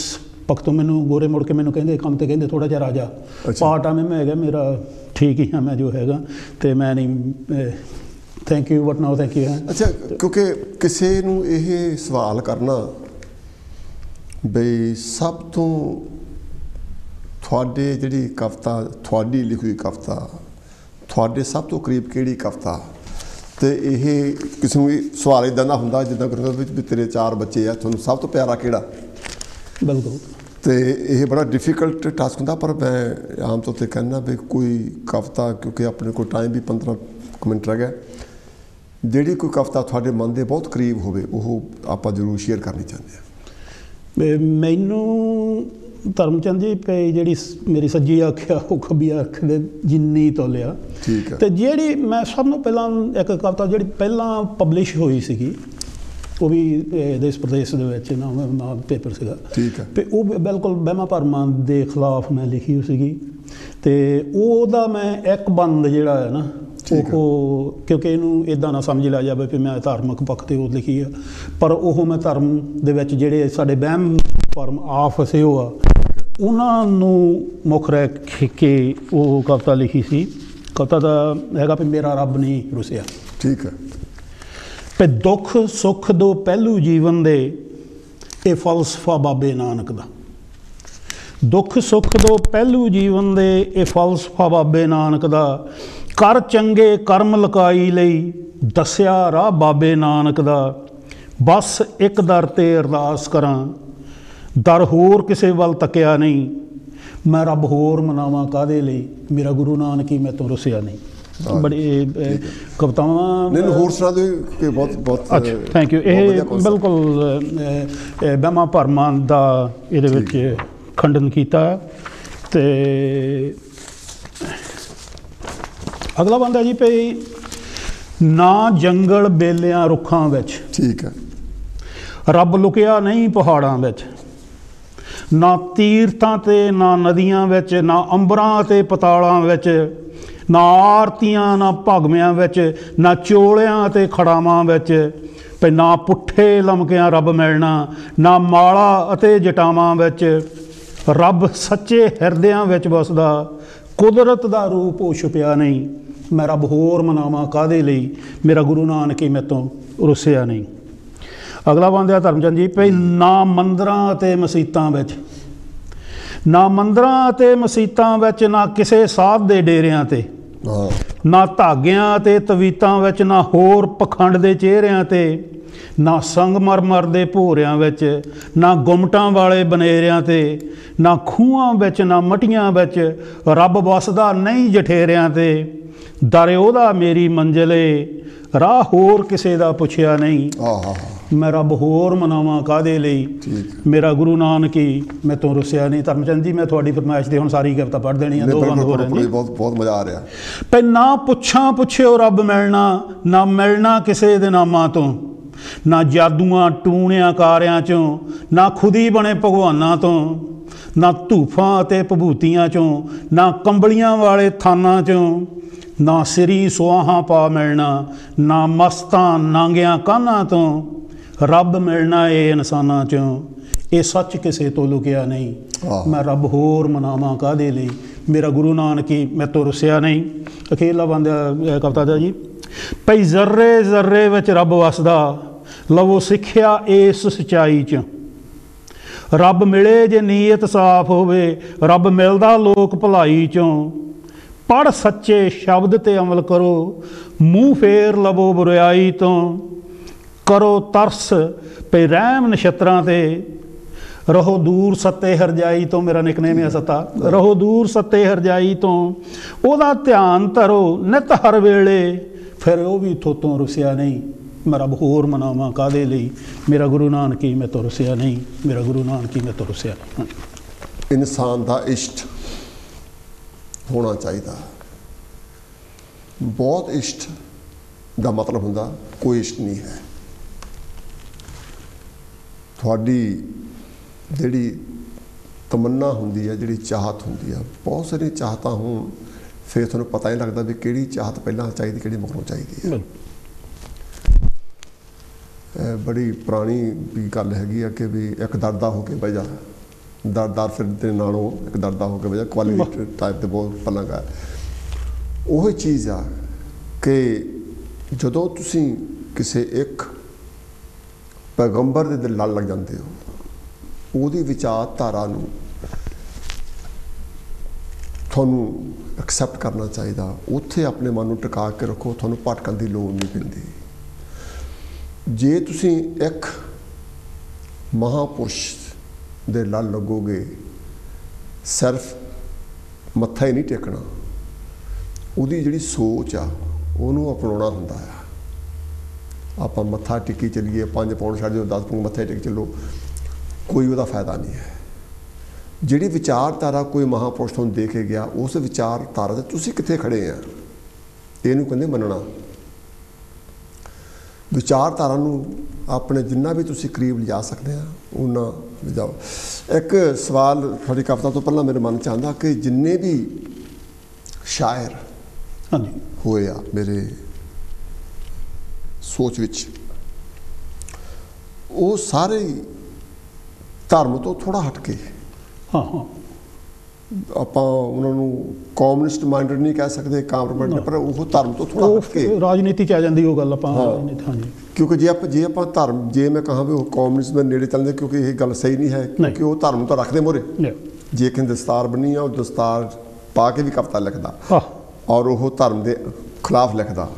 ਪੱਖੋਂ ਮੈਨੂੰ ਗੋਰੇ ਮੁੜ ਕੇ ਮੈਨੂੰ ਕਹਿੰਦੇ ਕੰਮ 'ਤੇ ਕਹਿੰਦੇ ਥੋੜ੍ਹਾ ਜਿਹਾ ਰਾਜਾ ਪਾਰਟ ਟਾਈਮ ਮੈਂ ਹੈਗਾ ਮੇਰਾ ਠੀਕ ਹੀ ਹਾਂ ਮੈਂ ਜੋ ਹੈਗਾ ਅਤੇ ਮੈਂ ਨਹੀਂ thank you but no thank you ਹੈ। ਅੱਛਾ, ਕਿਉਂਕਿ ਕਿਸੇ ਨੂੰ ਇਹ ਸਵਾਲ ਕਰਨਾ ਬਈ ਸਭ ਤੋਂ ਤੁਹਾਡੇ ਜਿਹੜੀ ਕਵਿਤਾ ਤੁਹਾਡੀ ਲਿਖੀ ਹੋਈ ਕਵਿਤਾ ਤੁਹਾਡੇ ਸਭ ਤੋਂ ਕਰੀਬ ਕਿਹੜੀ ਕਵਿਤਾ, ਅਤੇ ਇਹ ਕਿਸੇ ਨੂੰ ਸਵਾਲ ਇੱਦਾਂ ਦਾ ਹੁੰਦਾ ਜਿੱਦਾਂ ਵੀ ਤੇਰੇ 4 ਬੱਚੇ ਆ ਤੁਹਾਨੂੰ ਸਭ ਤੋਂ ਪਿਆਰਾ ਕਿਹੜਾ। ਬਿਲਕੁਲ। ਅਤੇ ਇਹ ਬੜਾ ਡਿਫੀਕਲਟ ਟਾਸਕ ਹੁੰਦਾ, ਪਰ ਮੈਂ ਆਮ ਤੌਰ 'ਤੇ ਕਹਿੰਦਾ ਵੀ ਕੋਈ ਕਵਿਤਾ ਕਿਉਂਕਿ ਆਪਣੇ ਕੋਲ ਟਾਈਮ ਵੀ 15 ਮਿੰਟ ਰਹਿ ਗਿਆ, ਜਿਹੜੀ ਕੋਈ ਕਵਿਤਾ ਤੁਹਾਡੇ ਮਨ ਦੇ ਬਹੁਤ ਕਰੀਬ ਹੋਵੇ ਉਹ ਆਪਾਂ ਜ਼ਰੂਰ ਸ਼ੇਅਰ ਕਰਨੀ ਚਾਹੁੰਦੇ ਹਾਂ। ਮੈਨੂੰ ਧਰਮਚੰਦ ਜੀ ਪਈ ਜਿਹੜੀ ਮੇਰੀ ਸੱਜੀ ਅੱਖ ਆ ਉਹ ਖੱਬੀ ਅੱਖ ਦੇ ਜਿੰਨੀ ਤੋਲਿਆ। ਠੀਕ ਹੈ। ਅਤੇ ਜਿਹੜੀ ਮੈਂ ਸਭ ਨੂੰ ਪਹਿਲਾਂ ਇੱਕ ਕਵਿਤਾ ਜਿਹੜੀ ਪਹਿਲਾਂ ਪਬਲਿਸ਼ ਹੋਈ ਸੀਗੀ ਉਹ ਵੀ ਦੇਸ਼ ਪ੍ਰਦੇਸ਼ ਦੇ ਵਿੱਚ ਨਾ ਪੇਪਰ ਸੀਗਾ। ਠੀਕ ਹੈ। ਅਤੇ ਉਹ ਬਿਲਕੁਲ ਵਹਿਮਾਂ ਭਰਮਾਂ ਦੇ ਖਿਲਾਫ ਮੈਂ ਲਿਖੀ ਸੀਗੀ ਅਤੇ ਉਹਦਾ ਮੈਂ ਇੱਕ ਬੰਦ ਜਿਹੜਾ ਹੈ ਨਾ ਉਹ ਕਿਉਂਕਿ ਇਹਨੂੰ ਇੱਦਾਂ ਨਾ ਸਮਝ ਲਿਆ ਜਾਵੇ ਵੀ ਮੈਂ ਧਾਰਮਿਕ ਪੱਖ 'ਤੇ ਉਹ ਲਿਖੀ ਆ, ਪਰ ਉਹ ਮੈਂ ਧਰਮ ਦੇ ਵਿੱਚ ਜਿਹੜੇ ਸਾਡੇ ਵਹਿਮ ਭਰਮ ਆ ਫਸੇ ਹੋ ਆ ਉਹਨਾਂ ਨੂੰ ਮੁੱਖ ਰੱਖ ਕੇ ਉਹ ਕਵਿਤਾ ਲਿਖੀ ਸੀ। ਕਵਿਤਾ ਦਾ ਹੈਗਾ ਵੀ ਮੇਰਾ ਰੱਬ ਨਹੀਂ ਰੁੱਸਿਆ। ਠੀਕ ਹੈ। ਵੀ ਦੁੱਖ ਸੁੱਖ ਦੋ ਪਹਿਲੂ ਜੀਵਨ ਦੇ ਇਹ ਫਲਸਫਾ ਬਾਬੇ ਨਾਨਕ ਦਾ। ਦੁੱਖ ਸੁੱਖ ਦੋ ਪਹਿਲੂ ਜੀਵਨ ਦੇ ਇਹ ਫਲਸਫਾ ਬਾਬੇ ਨਾਨਕ ਦਾ। ਕਰ ਚੰਗੇ ਕਰਮ ਲੁਕਾਈ ਲਈ ਦੱਸਿਆ ਰਾਹ ਬਾਬੇ ਨਾਨਕ ਦਾ। ਬਸ ਇੱਕ ਦਰ 'ਤੇ ਅਰਦਾਸ ਕਰਾਂ ਦਰ ਹੋਰ ਕਿਸੇ ਵੱਲ ਤੱਕਿਆ ਨਹੀਂ। ਮੈਂ ਰੱਬ ਹੋਰ ਮਨਾਵਾਂ ਕਾਹਦੇ ਲਈ ਮੇਰਾ ਗੁਰੂ ਨਾਨਕ ਹੀ ਮੈਥੋਂ ਰੁੱਸਿਆ ਨਹੀਂ। ਬੜੀ ਕਵਿਤਾਵਾਂ ਹੋਰ ਸੁਣਾ ਦਿਓ ਕਿ ਬਹੁਤ ਅੱਛਾ ਥੈਂਕ ਯੂ। ਇਹ ਬਿਲਕੁਲ ਵਹਿਮਾਂ ਭਰਮਾਂ ਦਾ ਇਹਦੇ ਵਿੱਚ ਖੰਡਨ ਕੀਤਾ। ਅਤੇ ਅਗਲਾ ਬੰਦਾ ਜੀ ਭਈ ਨਾ ਜੰਗਲ ਬੇਲਿਆਂ ਰੁੱਖਾਂ ਵਿੱਚ। ਠੀਕ ਹੈ। ਰੱਬ ਲੁਕਿਆ ਨਹੀਂ ਪਹਾੜਾਂ ਵਿੱਚ। ਨਾ ਤੀਰਥਾਂ 'ਤੇ ਨਾ ਨਦੀਆਂ ਵਿੱਚ ਨਾ ਅੰਬਰਾਂ ਅਤੇ ਪਤਾਲਾਂ ਵਿੱਚ ਨਾ ਆਰਤੀਆਂ ਨਾ ਭਗਵਿਆਂ ਵਿੱਚ ਨਾ ਚੋਲਿਆਂ ਅਤੇ ਖੜਾਵਾਂ ਵਿੱਚ। ਭਈ ਨਾ ਪੁੱਠੇ ਲਮਕਿਆਂ ਰੱਬ ਮਿਲਣਾ ਨਾ ਮਾਲਾ ਅਤੇ ਜਟਾਵਾਂ ਵਿੱਚ। ਰੱਬ ਸੱਚੇ ਹਿਰਦਿਆਂ ਵਿੱਚ ਵਸਦਾ ਕੁਦਰਤ ਦਾ ਰੂਪ ਉਹ ਛੁਪਿਆ ਨਹੀਂ। ਮੈਂ ਰੱਬ ਹੋਰ ਮਨਾਵਾਂ ਕਾਹਦੇ ਲਈ ਮੇਰਾ ਗੁਰੂ ਨਾਨਕ ਹੀ ਮੈਥੋਂ ਰੁੱਸਿਆ ਨਹੀਂ। ਅਗਲਾ ਬੰਦਾ ਧਰਮਚੰਦ ਜੀ ਭਈ ਨਾ ਮੰਦਰਾਂ ਅਤੇ ਮਸੀਤਾਂ ਵਿੱਚ। ਨਾ ਮੰਦਰਾਂ ਅਤੇ ਮਸੀਤਾਂ ਵਿੱਚ ਨਾ ਕਿਸੇ ਸਾਧ ਦੇ ਡੇਰਿਆਂ 'ਤੇ ਨਾ ਧਾਗਿਆਂ ਅਤੇ ਤਵੀਤਾਂ ਵਿੱਚ ਨਾ ਹੋਰ ਪਖੰਡ ਦੇ ਚਿਹਰਿਆਂ 'ਤੇ ਨਾ ਸੰਗਮਰਮਰ ਦੇ ਭੋਰਿਆਂ ਵਿੱਚ ਨਾ ਗੁੰਮਟਾਂ ਵਾਲੇ ਬਨੇਰਿਆਂ 'ਤੇ ਨਾ ਖੂਹਾਂ ਵਿੱਚ ਨਾ ਮਟੀਆਂ ਵਿੱਚ। ਰੱਬ ਵਸਦਾ ਨਹੀਂ ਜਠੇਰਿਆਂ 'ਤੇ ਦਰ ਉਹਦਾ ਮੇਰੀ ਮੰਜ਼ਿਲੇ ਰਾਹ ਹੋਰ ਕਿਸੇ ਦਾ ਪੁੱਛਿਆ ਨਹੀਂ। ਮੈਂ ਰੱਬ ਹੋਰ ਮਨਾਵਾਂ ਕਾਹਦੇ ਲਈ ਮੇਰਾ ਗੁਰੂ ਨਾਨਕ ਹੀ ਮੈਥੋਂ ਰੁੱਸਿਆ ਨਹੀਂ। ਧਰਮਚੰਦ ਜੀ ਮੈਂ ਤੁਹਾਡੀ ਫਰਮਾਇਸ਼ 'ਤੇ ਹੁਣ ਸਾਰੀ ਕਵਿਤਾ ਪੜ੍ਹ ਦੇਣੀ ਆ। 2 ਬੰਦ ਹੋ ਰਹੇ ਨੇ। ਬਹੁਤ ਮਜ਼ਾ ਆ ਰਿਹਾ। ਭਈ ਨਾ ਪੁੱਛਾਂ ਪੁੱਛਿਓ ਰੱਬ ਮਿਲਣਾ ਨਾ ਮਿਲਣਾ ਕਿਸੇ ਦੇ ਨਾਮਾਂ ਤੋਂ। ਨਾ ਜਾਦੂਆਂ ਟੂਣਿਆਂ ਕਾਰਿਆਂ 'ਚੋਂ ਨਾ ਖੁਦੀ ਬਣੇ ਭਗਵਾਨਾਂ ਤੋਂ। ਨਾ ਧੂਫਾਂ ਅਤੇ ਭਭੂਤੀਆਂ 'ਚੋਂ ਨਾ ਕੰਬਲੀਆਂ ਵਾਲੇ ਥਾਨਾਂ 'ਚੋਂ। ਨਾ ਸਿਰੀ ਸੁਆਹਾਂ ਪਾ ਮਿਲਣਾ ਨਾ ਮਸਤਾਂ ਨਾਂਗਿਆਂ ਕਾਹਨਾਂ ਤੋਂ। ਰੱਬ ਮਿਲਣਾ ਇਹ ਇਨਸਾਨਾਂ 'ਚੋਂ ਇਹ ਸੱਚ ਕਿਸੇ ਤੋਂ ਲੁਕਿਆ ਨਹੀਂ। ਮੈਂ ਰੱਬ ਹੋਰ ਮਨਾਵਾਂ ਕਾਹਦੇ ਲਈ ਮੇਰਾ ਗੁਰੂ ਨਾਨਕ ਹੀ ਮੈਥੋਂ ਰੁੱਸਿਆ ਨਹੀਂ। ਅਖੀਰਲਾ ਬੰਦਾ ਕਵਿਤਾ ਦਾ ਜੀ ਭਈ ਜ਼ਰਰੇ ਜ਼ਰਰੇ ਵਿੱਚ ਰੱਬ ਵਸਦਾ ਲਵੋ ਸਿੱਖਿਆ ਇਸ ਸੱਚਾਈ 'ਚ। ਰੱਬ ਮਿਲੇ ਜੇ ਨੀਅਤ ਸਾਫ਼ ਹੋਵੇ ਰੱਬ ਮਿਲਦਾ ਲੋਕ ਭਲਾਈ 'ਚੋਂ। ਪੜ੍ਹ ਸੱਚੇ ਸ਼ਬਦ 'ਤੇ ਅਮਲ ਕਰੋ ਮੂੰਹ ਫੇਰ ਲਵੋ ਬੁਰਿਆਈ ਤੋਂ। ਕਰੋ ਤਰਸ ਪਈ ਰਹਿਮ ਨਛੱਤਰਾਂ 'ਤੇ ਰਹੋ ਦੂਰ ਸੱਤੇ ਹਰਜਾਈ ਤੋਂ, ਮੇਰਾ ਨਿਕਨੇਮ ਹੈ ਸੱਤਾ, ਰਹੋ ਦੂਰ ਸੱਤੇ ਹਰਜਾਈ ਤੋਂ, ਉਹਦਾ ਧਿਆਨ ਧਰੋ ਨਿਤ ਹਰ ਵੇਲੇ, ਫਿਰ ਉਹ ਵੀ ਥੋਤੋਂ ਰੁਸਿਆ ਨਹੀਂ, ਮੈਂ ਰੱਬ ਹੋਰ ਮਨਾਵਾਂ ਕਾਹਦੇ ਲਈ, ਮੇਰਾ ਗੁਰੂ ਨਾਨਕੀ ਮੈਂ ਤੋਂ ਰੁਸਿਆ ਨਹੀਂ, ਮੇਰਾ ਗੁਰੂ ਨਾਨਕੀ ਮੈਂ ਤੋਂ ਰੁਸਿਆ ਨਹੀਂ। ਇਨਸਾਨ ਦਾ ਇਸ਼ਟ ਹੋਣਾ ਚਾਹੀਦਾ। ਬਹੁਤ ਇਸ਼ਟ ਦਾ ਮਤਲਬ ਹੁੰਦਾ ਕੋਈ ਇਸ਼ਟ ਨਹੀਂ ਹੈ। ਤੁਹਾਡੀ ਜਿਹੜੀ ਤਮੰਨਾ ਹੁੰਦੀ ਹੈ, ਜਿਹੜੀ ਚਾਹਤ ਹੁੰਦੀ ਆ, ਬਹੁਤ ਸਾਰੀਆਂ ਚਾਹਤਾਂ ਹੋਣ, ਫਿਰ ਤੁਹਾਨੂੰ ਪਤਾ ਨਹੀਂ ਲੱਗਦਾ ਵੀ ਕਿਹੜੀ ਚਾਹਤ ਪਹਿਲਾਂ ਚਾਹੀਦੀ, ਕਿਹੜੀ ਮਗਰੋਂ ਚਾਹੀਦੀ ਹੈ। ਬੜੀ ਪੁਰਾਣੀ ਵੀ ਗੱਲ ਹੈਗੀ ਆ ਕਿ ਵੀ ਇੱਕ ਦਰਦਾ ਹੋ ਕੇ ਬਹਿ ਜਾ, ਦਰਦਾਰ ਫਿਰ ਦੇ ਨਾਲੋਂ ਇੱਕ ਦਰਦਾ ਹੋ ਕੇ ਬਹਿ ਜਾ, ਕੁਆਲਿਟੀ ਟਾਈਪ ਦੇ ਬਹੁਤ ਪਲੰਗ ਆ। ਉਹ ਚੀਜ਼ ਆ ਕਿ ਜਦੋਂ ਤੁਸੀਂ ਕਿਸੇ ਇੱਕ ਪੈਗੰਬਰ ਦੇ ਦਿਲ ਨਾਲ ਲੱਗ ਜਾਂਦੇ ਹੋ, ਉਹਦੀ ਵਿਚਾਰਧਾਰਾ ਨੂੰ ਤੁਹਾਨੂੰ ਐਕਸੈਪਟ ਕਰਨਾ ਚਾਹੀਦਾ। ਉੱਥੇ ਆਪਣੇ ਮਨ ਨੂੰ ਟਿਕਾ ਕੇ ਰੱਖੋ, ਤੁਹਾਨੂੰ ਭਟਕਣ ਦੀ ਲੋੜ ਨਹੀਂ ਪੈਂਦੀ। ਜੇ ਤੁਸੀਂ ਇੱਕ ਮਹਾਪੁਰਸ਼ ਦੇ ਲੜ ਲੱਗੋਗੇ, ਸਿਰਫ ਮੱਥਾ ਹੀ ਨਹੀਂ ਟੇਕਣਾ, ਉਹਦੀ ਜਿਹੜੀ ਸੋਚ ਆ ਉਹਨੂੰ ਅਪਣਾਉਣਾ ਹੁੰਦਾ ਆ। ਆਪਾਂ ਮੱਥਾ ਟੇਕੀ ਚੱਲੀਏ, 5 ਪੌਂਡ ਛੱਡ ਦਿਓ, 10 ਪੌਂਡ ਮੱਥੇ ਟੇਕ ਚੱਲੋ, ਕੋਈ ਉਹਦਾ ਫਾਇਦਾ ਨਹੀਂ ਹੈ। ਜਿਹੜੀ ਵਿਚਾਰਧਾਰਾ ਕੋਈ ਮਹਾਪੁਰਸ਼ ਤੁਹਾਨੂੰ ਦੇ ਕੇ ਗਿਆ, ਉਸ ਵਿਚਾਰਧਾਰਾ 'ਤੇ ਤੁਸੀਂ ਕਿੱਥੇ ਖੜੇ ਆ, ਇਹਨੂੰ ਕਹਿੰਦੇ ਮੰਨਣਾ। ਵਿਚਾਰਧਾਰਾ ਨੂੰ ਆਪਣੇ ਜਿੰਨਾ ਵੀ ਤੁਸੀਂ ਕਰੀਬ ਲਿਜਾ ਸਕਦੇ ਆ ਉਹਨਾਂ ਲਿਜਾਓ। ਇੱਕ ਸਵਾਲ ਤੁਹਾਡੀ ਕਵਿਤਾ ਤੋਂ ਪਹਿਲਾਂ ਮੇਰੇ ਮਨ 'ਚ ਆਉਂਦਾ ਕਿ ਜਿੰਨੇ ਵੀ ਸ਼ਾਇਰ ਹਾਂਜੀ ਹੋਏ ਆ ਮੇਰੇ ਸੋਚ ਵਿੱਚ, ਉਹ ਸਾਰੇ ਧਰਮ ਤੋਂ ਥੋੜ੍ਹਾ ਹਟ ਕੇ, ਹਾਂ ਹਾਂ, ਆਪਾਂ ਉਹਨਾਂ ਨੂੰ ਕਮਿਊਨਿਸਟ ਮਾਈਂਡਡ ਨਹੀਂ ਕਹਿ ਸਕਦੇ, ਕਾਮਰਮੈਂਟ, ਪਰ ਉਹ ਧਰਮ ਤੋਂ ਥੋੜ੍ਹਾ ਹਟ ਕੇ ਰਾਜਨੀਤੀ 'ਚ ਆ ਜਾਂਦੀ ਉਹ ਗੱਲ। ਆਪਾਂ ਹਾਂਜੀ, ਕਿਉਂਕਿ ਜੇ ਆਪਾਂ ਧਰਮ, ਜੇ ਮੈਂ ਕਹਾਂ ਵੀ ਉਹ ਕਮਿਊਨਿਜ਼ਮ ਦੇ ਨੇੜੇ ਚੱਲਦੇ, ਕਿਉਂਕਿ ਇਹ ਗੱਲ ਸਹੀ ਨਹੀਂ ਹੈ, ਕਿਉਂਕਿ ਉਹ ਧਰਮ ਤੋਂ ਰੱਖਦੇ ਮੋਰੇ। ਜੇ ਕਿ ਦਸਤਾਰ ਬੰਨੀ ਆ, ਉਹ ਦਸਤਾਰ ਪਾ ਕੇ ਵੀ ਕਵਿਤਾ ਲਿਖਦਾ ਔਰ ਉਹ ਧਰਮ ਦੇ ਖਿਲਾਫ ਲਿਖਦਾ।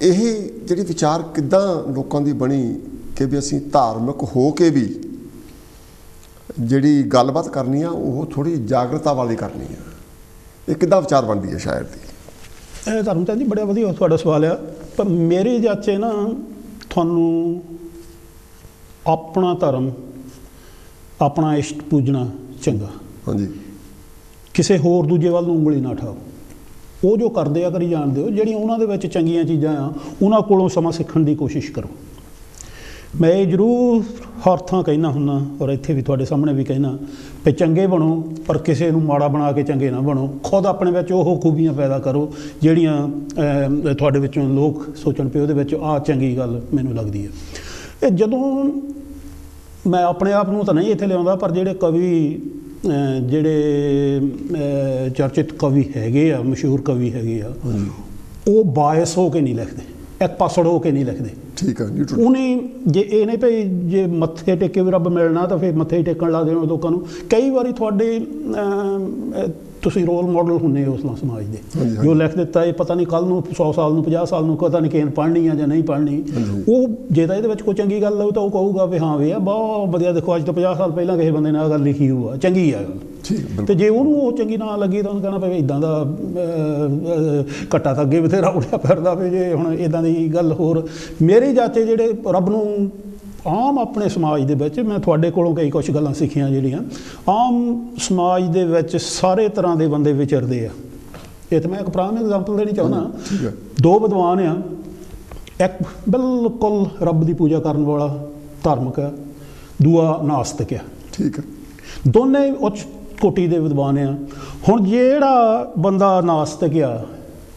ਇਹ ਜਿਹੜੀ ਵਿਚਾਰ ਕਿੱਦਾਂ ਲੋਕਾਂ ਦੀ ਬਣੀ ਕਿ ਵੀ ਅਸੀਂ ਧਾਰਮਿਕ ਹੋ ਕੇ ਵੀ ਜਿਹੜੀ ਗੱਲਬਾਤ ਕਰਨੀ ਆ ਉਹ ਥੋੜ੍ਹੀ ਜਾਗਰਤਾ ਵਾਲੀ ਕਰਨੀ ਆ, ਇਹ ਕਿੱਦਾਂ ਵਿਚਾਰ ਬਣਦੀ ਹੈ ਸ਼ਾਇਰ ਦੀ? ਇਹ ਧਰਮ ਤਾਂ ਜੀ ਬੜਾ ਵਧੀਆ ਤੁਹਾਡਾ ਸਵਾਲ ਆ, ਪਰ ਮੇਰੇ ਜਾਚੇ ਨਾ ਤੁਹਾਨੂੰ ਆਪਣਾ ਧਰਮ, ਆਪਣਾ ਇਸ਼ਟ ਪੂਜਣਾ ਚੰਗਾ। ਹਾਂਜੀ, ਕਿਸੇ ਹੋਰ ਦੂਜੇ ਵੱਲ ਨੂੰ ਉਂਗਲੀ ਨਾ ਉਠਾਓ। ਉਹ ਜੋ ਕਰਦੇ ਆ ਕਰੀ ਜਾਣ ਦਿਓ, ਜਿਹੜੀਆਂ ਉਹਨਾਂ ਦੇ ਵਿੱਚ ਚੰਗੀਆਂ ਚੀਜ਼ਾਂ ਆ ਉਹਨਾਂ ਕੋਲੋਂ ਸਮਾਂ ਸਿੱਖਣ ਦੀ ਕੋਸ਼ਿਸ਼ ਕਰੋ। ਮੈਂ ਇਹ ਜ਼ਰੂਰ ਹਰ ਥਾਂ ਕਹਿਣਾ ਹੁੰਦਾ, ਔਰ ਇੱਥੇ ਵੀ ਤੁਹਾਡੇ ਸਾਹਮਣੇ ਵੀ ਕਹਿਣਾ ਵੀ ਚੰਗੇ ਬਣੋ, ਪਰ ਕਿਸੇ ਨੂੰ ਮਾੜਾ ਬਣਾ ਕੇ ਚੰਗੇ ਨਾ ਬਣੋ। ਖੁਦ ਆਪਣੇ ਵਿੱਚ ਉਹ ਖੂਬੀਆਂ ਪੈਦਾ ਕਰੋ ਜਿਹੜੀਆਂ ਤੁਹਾਡੇ ਵਿੱਚੋਂ ਲੋਕ ਸੋਚਣ ਪਏ ਉਹਦੇ ਵਿੱਚ ਆਹ ਚੰਗੀ ਗੱਲ ਮੈਨੂੰ ਲੱਗਦੀ ਹੈ। ਇਹ ਜਦੋਂ ਮੈਂ ਆਪਣੇ ਆਪ ਨੂੰ ਤਾਂ ਨਹੀਂ ਇੱਥੇ ਲਿਆਉਂਦਾ, ਪਰ ਜਿਹੜੇ ਕਵੀ, ਜਿਹੜੇ ਚਰਚਿਤ ਕਵੀ ਹੈਗੇ ਆ, ਮਸ਼ਹੂਰ ਕਵੀ ਹੈਗੇ ਆ, ਉਹ ਬਾਇਸ ਹੋ ਕੇ ਨਹੀਂ ਲਿਖਦੇ, ਇੱਕ ਪਾਸੜ ਹੋ ਕੇ ਨਹੀਂ ਲਿਖਦੇ। ਠੀਕ ਹੈ, ਉਹਨੇ ਜੇ ਇਹ ਨਹੀਂ ਭਈ ਜੇ ਮੱਥੇ ਟੇਕੇ ਵੀ ਰੱਬ ਮਿਲਣਾ ਤਾਂ ਫਿਰ ਮੱਥੇ ਹੀ ਟੇਕਣ ਲੱਗ ਦੇਣਾ ਲੋਕਾਂ ਨੂੰ। ਕਈ ਵਾਰੀ ਤੁਹਾਡੇ ਤੁਸੀਂ ਰੋਲ ਮਾਡਲ ਹੁੰਦੇ ਹੋ ਉਸ ਸਮਾਜ ਦੇ, ਜੋ ਲਿਖ ਦਿੱਤਾ ਇਹ ਪਤਾ ਨਹੀਂ ਕੱਲ੍ਹ ਨੂੰ 100 ਸਾਲ ਨੂੰ 50 ਸਾਲ ਨੂੰ ਪਤਾ ਨਹੀਂ ਕਿਸੇ ਨੇ ਪੜ੍ਹਨੀ ਆ ਜਾਂ ਨਹੀਂ ਪੜ੍ਹਨੀ। ਉਹ ਜੇ ਤਾਂ ਇਹਦੇ ਵਿੱਚ ਕੋਈ ਚੰਗੀ ਗੱਲ ਹੋਊ ਤਾਂ ਉਹ ਕਹੂਗਾ ਵੀ ਹਾਂ ਵੀ ਆ ਬਹੁਤ ਵਧੀਆ, ਦੇਖੋ ਅੱਜ ਤੋਂ 50 ਸਾਲ ਪਹਿਲਾਂ ਕਿਸੇ ਬੰਦੇ ਨੇ ਆਹ ਗੱਲ ਲਿਖੀ ਹੋਊ ਆ, ਚੰਗੀ ਆ ਗੱਲ। ਤੇ ਜੇ ਉਹਨੂੰ ਉਹ ਚੰਗੀ ਨਾ ਲੱਗੀ ਤਾਂ ਉਹਨੂੰ ਕਹਿਣਾ ਪਵੇ ਇੱਦਾਂ ਦਾ ਘੱਟਾ ਤਾਂ ਅੱਗੇ ਬਥੇਰਾ ਉੱਠਿਆ ਫਿਰਦਾ ਵੀ ਜੇ ਹੁਣ ਇੱਦਾਂ ਦੀ ਗੱਲ। ਹੋਰ ਮੇਰੇ ਜਾਚੇ ਜਿਹੜੇ ਰੱਬ ਨੂੰ ਆਮ ਆਪਣੇ ਸਮਾਜ ਦੇ ਵਿੱਚ, ਮੈਂ ਤੁਹਾਡੇ ਕੋਲੋਂ ਕਈ ਕੁਛ ਗੱਲਾਂ ਸਿੱਖੀਆਂ ਜਿਹੜੀਆਂ ਆਮ ਸਮਾਜ ਦੇ ਵਿੱਚ ਸਾਰੇ ਤਰ੍ਹਾਂ ਦੇ ਬੰਦੇ ਵਿਚਰਦੇ ਆ। ਇਹ ਤਾਂ ਮੈਂ ਇੱਕ ਪੁਰਾਣੀ ਐਗਜ਼ਾਮਪਲ ਦੇਣੀ ਚਾਹੁੰਦਾ। 2 ਵਿਦਵਾਨ ਆ, ਇੱਕ ਬਿਲਕੁਲ ਰੱਬ ਦੀ ਪੂਜਾ ਕਰਨ ਵਾਲਾ ਧਾਰਮਿਕ ਆ, ਦੂਆ ਨਾਸਤਿਕ ਆ। ਠੀਕ ਹੈ, ਦੋਨੇ ਉੱਚ ਕੋਟੀ ਦੇ ਵਿਦਵਾਨ ਆ। ਹੁਣ ਜਿਹੜਾ ਬੰਦਾ ਨਾਸਤਿਕ ਆ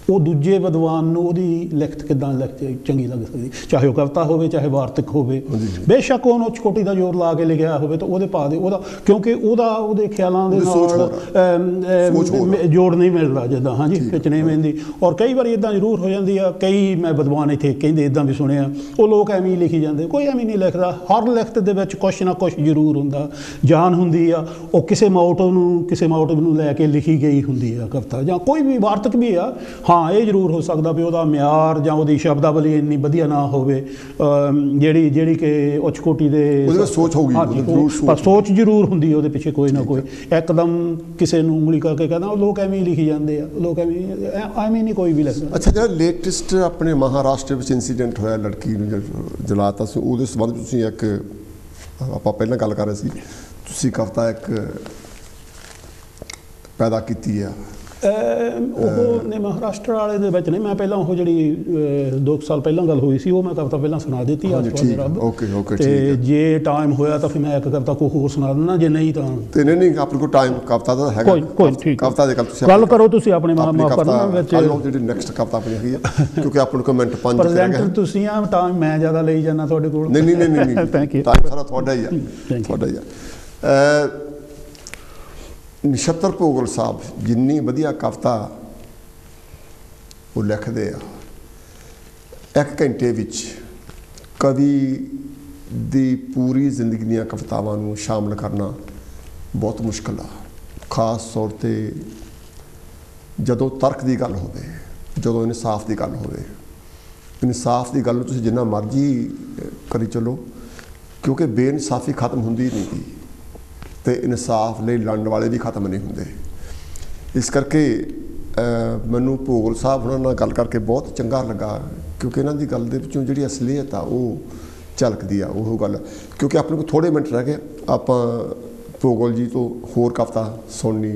ਉਹ ਦੂਜੇ ਵਿਦਵਾਨ ਨੂੰ ਉਹਦੀ ਲਿਖਤ ਕਿੱਦਾਂ ਚੰਗੀ ਲੱਗ ਸਕਦੀ, ਚਾਹੇ ਉਹ ਕਵਿਤਾ ਹੋਵੇ ਚਾਹੇ ਵਾਰਤਕ ਹੋਵੇ। ਬੇਸ਼ੱਕ ਉਹਨੂੰ ਉੱਚ ਕੋਟੀ ਦਾ ਜ਼ੋਰ ਲਾ ਕੇ ਲਿਖਿਆ ਹੋਵੇ ਤਾਂ ਉਹਦੇ ਪਾ ਦੇ ਉਹਦਾ, ਕਿਉਂਕਿ ਉਹਦੇ ਖਿਆਲਾਂ ਦੇ ਨਾਲ ਜੋੜ ਨਹੀਂ ਮਿਲਦਾ ਜਿੱਦਾਂ। ਹਾਂਜੀ, ਖਿੱਚਣੇ ਪੈਂਦੀ। ਔਰ ਕਈ ਵਾਰੀ ਇੱਦਾਂ ਜ਼ਰੂਰ ਹੋ ਜਾਂਦੀ ਆ, ਕਈ ਮੈਂ ਵਿਦਵਾਨ ਇੱਥੇ ਕਹਿੰਦੇ ਇੱਦਾਂ ਵੀ ਸੁਣਿਆ, ਉਹ ਲੋਕ ਐਵੇਂ ਹੀ ਲਿਖੀ ਜਾਂਦੇ, ਕੋਈ ਐਵੇਂ ਨਹੀਂ ਲਿਖਦਾ। ਹਰ ਲਿਖਤ ਦੇ ਵਿੱਚ ਕੁਛ ਨਾ ਕੁਛ ਜ਼ਰੂਰ ਹੁੰਦਾ, ਜਾਨ ਹੁੰਦੀ ਆ, ਉਹ ਕਿਸੇ ਮੋਟਿਵ ਨੂੰ ਲੈ ਕੇ ਲਿਖੀ ਗਈ ਹੁੰਦੀ ਆ ਕਵਿਤਾ ਜਾਂ ਕੋਈ ਵੀ ਵਾਰਤਕ ਵੀ ਆ। ਹਾਂ ਇਹ ਜ਼ਰੂਰ ਹੋ ਸਕਦਾ ਵੀ ਉਹਦਾ ਮਿਆਰ ਜਾਂ ਉਹਦੀ ਸ਼ਬਦਾਵਲੀ ਇੰਨੀ ਵਧੀਆ ਨਾ ਹੋਵੇ, ਜਿਹੜੀ ਕਿ ਉੱਚ ਕੋਟੀ ਦੇ ਉਹਦੇ ਵਿੱਚ ਸੋਚ ਹੋਊਗੀ, ਪਰ ਸੋਚ ਜ਼ਰੂਰ ਹੁੰਦੀ ਉਹਦੇ ਪਿੱਛੇ ਕੋਈ ਨਾ ਕੋਈ। ਇੱਕਦਮ ਕਿਸੇ ਨੂੰ ਉਂਗਲੀ ਕਰਕੇ ਕਹਿੰਦਾ ਉਹ ਲੋਕ ਐਵੇਂ ਹੀ ਲਿਖੀ ਜਾਂਦੇ ਆ, ਲੋਕ ਐਵੇਂ ਨਹੀਂ ਕੋਈ ਵੀ ਲਿਖਦਾ। ਅੱਛਾ, ਜਿਹੜਾ ਲੇਟੈਸਟ ਆਪਣੇ ਮਹਾਰਾਸ਼ਟਰ ਵਿੱਚ ਇੰਸੀਡੈਂਟ ਹੋਇਆ, ਲੜਕੀ ਨੂੰ ਜਲਾਤਾ ਸੀ, ਉਹਦੇ ਸੰਬੰਧ ਵਿੱਚ ਤੁਸੀਂ ਇੱਕ ਆਪਾਂ ਪਹਿਲਾਂ ਗੱਲ ਕਰ ਰਹੇ ਸੀ, ਤੁਸੀਂ ਕਵਿਤਾ ਇੱਕ ਪੈਦਾ ਕੀਤੀ ਆ। ਉਹ ਨੇ ਮਹਾਰਾਸ਼ਟਰ ਵਾਲੇ ਦੇ ਵਿੱਚ ਨਹੀਂ, ਮੈਂ ਪਹਿਲਾਂ ਉਹ ਜਿਹੜੀ 2 ਸਾਲ ਪਹਿਲਾਂ ਗੱਲ ਹੋਈ ਸੀ ਉਹ ਮੈਂ ਕਵਿਤਾ ਪਹਿਲਾਂ ਸੁਣਾ ਦਿੱਤੀ ਆਸਵਾਦ ਰੱਬ। ਓਕੇ ਤੇ ਜੇ ਟਾਈਮ ਹੋਇਆ ਤਾਂ ਫਿਰ ਮੈਂ ਇੱਕ ਕਵਿਤਾ ਕੋਈ ਹੋਰ ਸੁਣਾ ਦਿੰਦਾ, ਜੇ ਨਹੀਂ ਤਾਂ ਤੇ ਨਹੀਂ ਆਪਣੇ ਕੋਲ ਟਾਈਮ ਕਵਿਤਾ ਦਾ ਹੈਗਾ। ਕੋਈ ਠੀਕ, ਕਵਿਤਾ ਦੇ ਗੱਲ ਕਰੋ ਤੁਸੀਂ ਆਪਣੇ ਮਾਂ ਵਿੱਚ ਜਿਹੜੀ ਨੈਕਸਟ ਕਵਿਤਾ ਆਪਣੀ ਹੈਗੀ ਆ, ਕਿਉਂਕਿ ਆਪਣੇ ਕੋਲ ਮਿੰਟ 5 ਪ੍ਰੈਜ਼ੈਂਟਰ ਤੁਸੀਂ ਆ, ਟਾਈਮ ਮੈਂ ਜ਼ਿਆਦਾ ਲਈ ਜਾਂਦਾ ਤੁਹਾਡੇ ਕੋਲ। ਨਹੀਂ ਥੈਂਕ ਯੂ, ਟਾਈਮ ਸਾਰਾ ਤੁਹਾਡਾ ਹੀ ਆ, ਤੁਹਾਡਾ ਹੀ ਆ। ਨਛੱਤਰ ਭੋਗਲ ਸਾਹਿਬ ਜਿੰਨੀ ਵਧੀਆ ਕਵਿਤਾ ਉਹ ਲਿਖਦੇ ਆ, 1 ਘੰਟੇ ਵਿੱਚ ਕਵੀ ਦੀ ਪੂਰੀ ਜ਼ਿੰਦਗੀ ਦੀਆਂ ਕਵਿਤਾਵਾਂ ਨੂੰ ਸ਼ਾਮਲ ਕਰਨਾ ਬਹੁਤ ਮੁਸ਼ਕਿਲ ਆ। ਖਾਸ ਤੌਰ 'ਤੇ ਜਦੋਂ ਤਰਕ ਦੀ ਗੱਲ ਹੋਵੇ, ਜਦੋਂ ਇਨਸਾਫ ਦੀ ਗੱਲ ਹੋਵੇ। ਇਨਸਾਫ ਦੀ ਗੱਲ ਨੂੰ ਤੁਸੀਂ ਜਿੰਨਾ ਮਰਜ਼ੀ ਕਰੀ ਚੱਲੋ, ਕਿਉਂਕਿ ਬੇਇਨਸਾਫੀ ਖਤਮ ਹੁੰਦੀ ਨਹੀਂ ਗੀ, ਅਤੇ ਇਨਸਾਫ ਲਈ ਲੜਨ ਵਾਲੇ ਵੀ ਖਤਮ ਨਹੀਂ ਹੁੰਦੇ। ਇਸ ਕਰਕੇ ਮੈਨੂੰ ਭੋਗਲ ਸਾਹਿਬ ਉਹਨਾਂ ਨਾਲ ਗੱਲ ਕਰਕੇ ਬਹੁਤ ਚੰਗਾ ਲੱਗਾ, ਕਿਉਂਕਿ ਇਹਨਾਂ ਦੀ ਗੱਲ ਦੇ ਵਿੱਚੋਂ ਜਿਹੜੀ ਅਸਲੀਅਤ ਆ ਉਹ ਝਲਕਦੀ ਆ। ਉਹ ਗੱਲ, ਕਿਉਂਕਿ ਆਪਣੇ ਕੋਲ ਥੋੜ੍ਹੇ ਮਿੰਟ ਰਹਿ ਗਏ, ਆਪਾਂ ਭੋਗਲ ਜੀ ਤੋਂ ਹੋਰ ਕਵਿਤਾ ਸੁਣਨੀ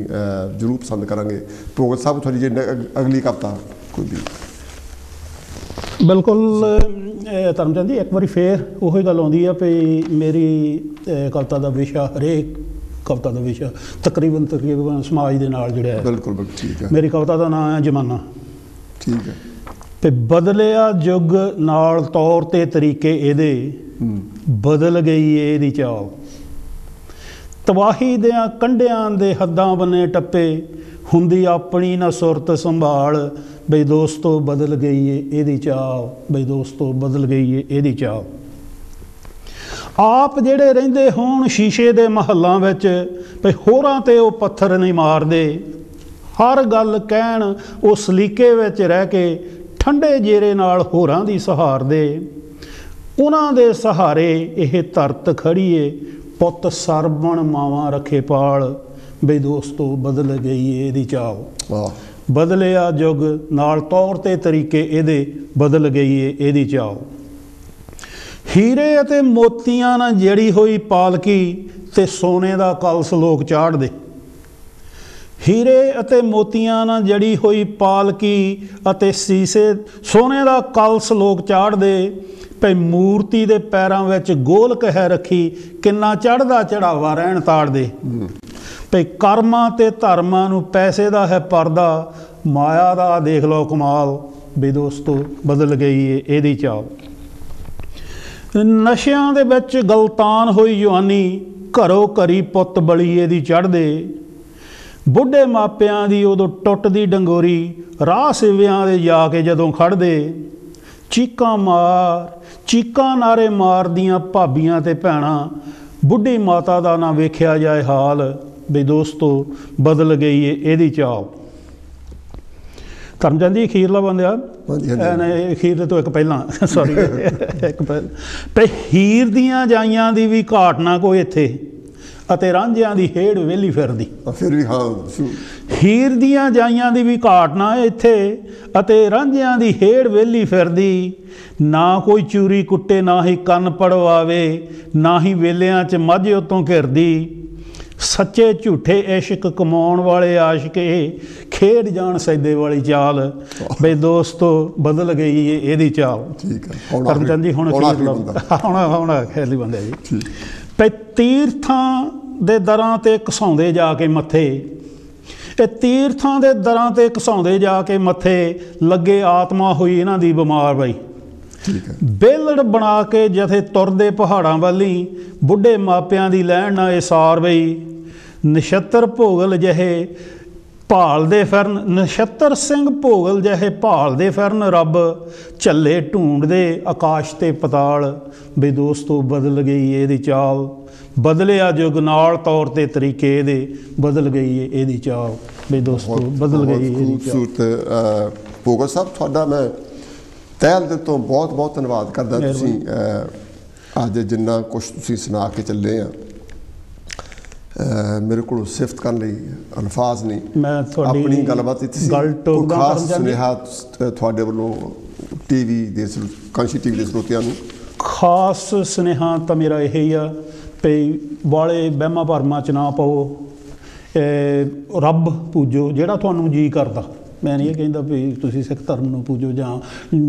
ਜ਼ਰੂਰ ਪਸੰਦ ਕਰਾਂਗੇ। ਭੋਗਲ ਸਾਹਿਬ ਤੁਹਾਡੀ ਜੇ ਅਗਲੀ ਕਵਿਤਾ ਕੋਈ ਵੀ। ਬਿਲਕੁਲ ਧਰਮਚੰਦ ਜੀ, ਇੱਕ ਵਾਰੀ ਫੇਰ ਉਹੀ ਗੱਲ ਆਉਂਦੀ ਆ ਵੀ ਮੇਰੀ ਕਵਿਤਾ ਦਾ ਵਿਸ਼ਾ, ਹਰੇਕ ਕਵਿਤਾ ਦਾ ਵਿਸ਼ਾ ਤਕਰੀਬਨ ਸਮਾਜ ਦੇ ਨਾਲ ਜੁੜਿਆ ਹੈ। ਬਿਲਕੁਲ ਠੀਕ ਹੈ। ਮੇਰੀ ਕਵਿਤਾ ਦਾ ਨਾਮ ਹੈ ਜ਼ਮਾਨਾ। ਠੀਕ ਹੈ। ਤੇ ਬਦਲਿਆ ਯੁੱਗ ਨਾਲ ਤੌਰ ਤੇ ਤਰੀਕੇ ਇਹਦੇ, ਬਦਲ ਗਈ ਇਹਦੀ ਚਾਲ। ਤਬਾਹੀ ਦਿਆਂ ਕੰਢਿਆਂ ਦੇ ਹੱਦਾਂ ਬੰਨੇ ਟੱਪੇ, ਹੁੰਦੀ ਆਪਣੀ ਨਾ ਸੁਰਤ ਸੰਭਾਲ। ਬਈ ਦੋਸਤੋ ਬਦਲ ਗਈ ਏ ਇਹਦੀ ਚਾਲ, ਬਈ ਦੋਸਤੋ ਬਦਲ ਗਈ ਏ ਇਹਦੀ ਚਾਲ। ਆਪ ਜਿਹੜੇ ਰਹਿੰਦੇ ਹੋਣ ਸ਼ੀਸ਼ੇ ਦੇ ਮਹੱਲਾਂ ਵਿੱਚ, ਬਈ ਹੋਰਾਂ 'ਤੇ ਉਹ ਪੱਥਰ ਨਹੀਂ ਮਾਰਦੇ। ਹਰ ਗੱਲ ਕਹਿਣ ਉਹ ਸਲੀਕੇ ਵਿੱਚ ਰਹਿ ਕੇ, ਠੰਡੇ ਜੇਰੇ ਨਾਲ ਹੋਰਾਂ ਦੀ ਸਹਾਰਦੇ। ਉਹਨਾਂ ਦੇ ਸਹਾਰੇ ਇਹ ਧਰਤ ਖੜੀਏ, ਪੁੱਤ ਸਰਬਣ ਮਾਵਾਂ ਰੱਖੇ ਪਾਲ। ਬਈ ਦੋਸਤੋ ਬਦਲ ਗਈ ਏ ਇਹਦੀ ਚਾਲ। ਬਦਲਿਆ ਯੁੱਗ ਨਾਲ ਤੌਰ ਤੇ ਤਰੀਕੇ ਇਹਦੇ, ਬਦਲ ਗਈ ਏ ਇਹਦੀ ਚਾਲ। ਹੀਰੇ ਅਤੇ ਮੋਤੀਆਂ ਨਾਲ ਜੜੀ ਹੋਈ ਪਾਲਕੀ, ਤੇ ਸੋਨੇ ਦਾ ਕਲਸ ਲੋਕ ਚਾੜਦੇ। ਹੀਰੇ ਅਤੇ ਮੋਤੀਆਂ ਨਾਲ ਜੜੀ ਹੋਈ ਪਾਲਕੀ ਅਤੇ ਸੀਸੇ, ਸੋਨੇ ਦਾ ਕਲਸ ਲੋਕ ਚਾੜਦੇ। ਭਈ ਮੂਰਤੀ ਦੇ ਪੈਰਾਂ ਵਿੱਚ ਗੋਲਕ ਹੈ ਰੱਖੀ, ਕਿੰਨਾ ਚੜ੍ਹਦਾ ਚੜਾਵਾ ਰਹਿਣ ਤਾੜਦੇ। ਭਈ ਕਰਮਾਂ ਤੇ ਧਰਮਾਂ ਨੂੰ ਪੈਸੇ ਦਾ ਹੈ ਪਰਦਾ, ਮਾਇਆ ਦਾ ਦੇਖ ਲਓ ਕਮਾਲ। ਵੀ ਦੋਸਤੋ ਬਦਲ ਗਈ ਏ ਇਹਦੀ ਚਾਲ। ਨਸ਼ਿਆਂ ਦੇ ਵਿੱਚ ਗਲਤਾਨ ਹੋਈ ਜਵਾਨੀ, ਘਰੋਂ ਘਰੀ ਪੁੱਤ ਬਲੀ ਇਹਦੀ ਚੜ੍ਹਦੇ। ਬੁੱਢੇ ਮਾਪਿਆਂ ਦੀ ਉਦੋਂ ਟੁੱਟਦੀ ਡੰਗੋਰੀ, ਰਾਹ ਸਿਵਿਆਂ ਦੇ ਜਾ ਕੇ ਜਦੋਂ ਖੜ੍ਹਦੇ। ਚੀਕਾਂ ਨਾਰੇ ਮਾਰਦੀਆਂ ਭਾਬੀਆਂ ਤੇ ਭੈਣਾਂ, ਬੁੱਢੀ ਮਾਤਾ ਦਾ ਨਾ ਵੇਖਿਆ ਜਾਏ ਹਾਲ। ਵੀ ਦੋਸਤੋ ਬਦਲ ਗਈ ਏ ਇਹਦੀ ਚਾਲ। ਧਰਮਚੰਦ ਜੀ ਅਖੀਰਲਾ ਬੰਦਿਆ, ਅਖੀਰਲੇ ਤੋਂ ਇੱਕ ਪਹਿਲਾਂ ਸੌਰੀ ਇੱਕ ਪਹਿਲਾਂ, ਹੀਰ ਦੀਆਂ ਜਾਈਆਂ ਦੀ ਵੀ ਘਾਟ ਨਾ ਕੋਈ ਇੱਥੇ, ਅਤੇ ਰਾਂਝਿਆਂ ਦੀ ਹੇੜ ਵਿਹਲੀ ਫਿਰਦੀ। ਫਿਰ ਵੀ ਹਾਂ, ਹੀਰ ਦੀਆਂ ਜਾਈਆਂ ਦੀ ਵੀ ਘਾਟ ਨਾ ਇੱਥੇ, ਅਤੇ ਰਾਂਝਿਆਂ ਦੀ ਹੇੜ ਵਿਹਲੀ ਫਿਰਦੀ। ਨਾ ਕੋਈ ਚੂਰੀ ਕੁੱਟੇ, ਨਾ ਹੀ ਕੰਨ ਪੜਵਾਵੇ, ਨਾ ਹੀ ਵੇਲਿਆਂ 'ਚ ਮੱਝ ਉੱਤੋਂ ਘਿਰਦੀ। ਸੱਚੇ ਝੂਠੇ ਇਸ਼ਕ ਕਮਾਉਣ ਵਾਲੇ ਆਸ਼ਕ, ਇਹ ਖੇਡ ਜਾਣ ਸੈਦੇ ਵਾਲੀ ਚਾਲ। ਬਈ ਦੋਸਤੋ ਬਦਲ ਗਈ ਏ ਇਹਦੀ ਚਾਲ। ਠੀਕ ਹੈ ਧਰਮਚੰਦ ਜੀ, ਹੁਣ ਖੇਡਲੀ ਬੰਦੇ ਜੀ। ਭਈ ਤੀਰਥਾਂ ਦੇ ਦਰਾਂ 'ਤੇ ਘਸਾਉਂਦੇ ਜਾ ਕੇ ਮੱਥੇ, ਇਹ ਤੀਰਥਾਂ ਦੇ ਦਰਾਂ 'ਤੇ ਘਸਾਉਂਦੇ ਜਾ ਕੇ ਮੱਥੇ, ਲੱਗੇ ਆਤਮਾ ਹੋਈ ਇਹਨਾਂ ਦੀ ਬਿਮਾਰ। ਬਈ ਬੇਲੜ ਬਣਾ ਕੇ ਜਥੇ ਤੁਰਦੇ ਪਹਾੜਾਂ ਵਾਲੀ, ਬੁੱਢੇ ਮਾਪਿਆਂ ਦੀ ਲੈਣ ਨਾ ਇਹ ਸਾਰ। ਬਈ ਨਛੱਤਰ ਭੋਗਲ ਜਿਹੇ ਭਾਲਦੇ ਫਿਰਨ, ਨਛੱਤਰ ਸਿੰਘ ਭੋਗਲ ਜਿਹੇ ਭਾਲਦੇ ਫਿਰਨ ਰੱਬ, ਝੱਲੇ ਢੂੰਡਦੇ ਆਕਾਸ਼ ਤੇ ਪਤਾਲ। ਵੀ ਦੋਸਤੋ ਬਦਲ ਗਈ ਇਹਦੀ ਚਾਲ। ਬਦਲਿਆ ਯੁੱਗ ਨਾਲ ਤੌਰ ਤੇ ਤਰੀਕੇ ਇਹਦੇ, ਬਦਲ ਗਈ ਇਹਦੀ ਚਾਲ। ਵੀ ਦੋਸਤੋ ਬਦਲ ਗਈ ਇਹਦੀ ਚਾਲ। ਭੋਗਲ ਸਾਹਿਬ ਤੁਹਾਡਾ ਮੈਂ ਤਹਿ ਦਿਲ ਤੋਂ ਬਹੁਤ ਬਹੁਤ ਧੰਨਵਾਦ ਕਰਦਾ। ਤੁਸੀਂ ਅੱਜ ਜਿੰਨਾ ਕੁਛ ਤੁਸੀਂ ਸੁਣਾ ਕੇ ਚੱਲੇ ਆ, ਮੇਰੇ ਕੋਲ ਸਿਫਤ ਕਰਨ ਲਈ ਅਲਫਾਜ਼ ਨਹੀਂ। ਮੈਂ ਤੁਹਾਡੀ ਆਪਣੀ ਗੱਲਬਾਤ ਇੱਥੇ ਕੋਈ ਖਾਸ ਸੁਨੇਹਾ ਤੁਹਾਡੇ ਵੱਲੋਂ ਟੀਵੀ ਦੇ ਕਾਂਸ਼ੀ ਟੀਵੀ ਦੇ ਸਰੋਤਿਆਂ ਨੂੰ? ਖਾਸ ਸੁਨੇਹਾ ਤਾਂ ਮੇਰਾ ਇਹ ਹੀ ਆ ਵੀ ਵਾਲੇ ਵਹਿਮਾਂ ਭਰਮਾਂ 'ਚ ਨਾ ਪਾਓ, ਰੱਬ ਪੂਜੋ ਜਿਹੜਾ ਤੁਹਾਨੂੰ ਜੀ ਕਰਦਾ। ਮੈਂ ਨਹੀਂ ਇਹ ਕਹਿੰਦਾ ਵੀ ਤੁਸੀਂ ਸਿੱਖ ਧਰਮ ਨੂੰ ਪੂਜੋ, ਜਾਂ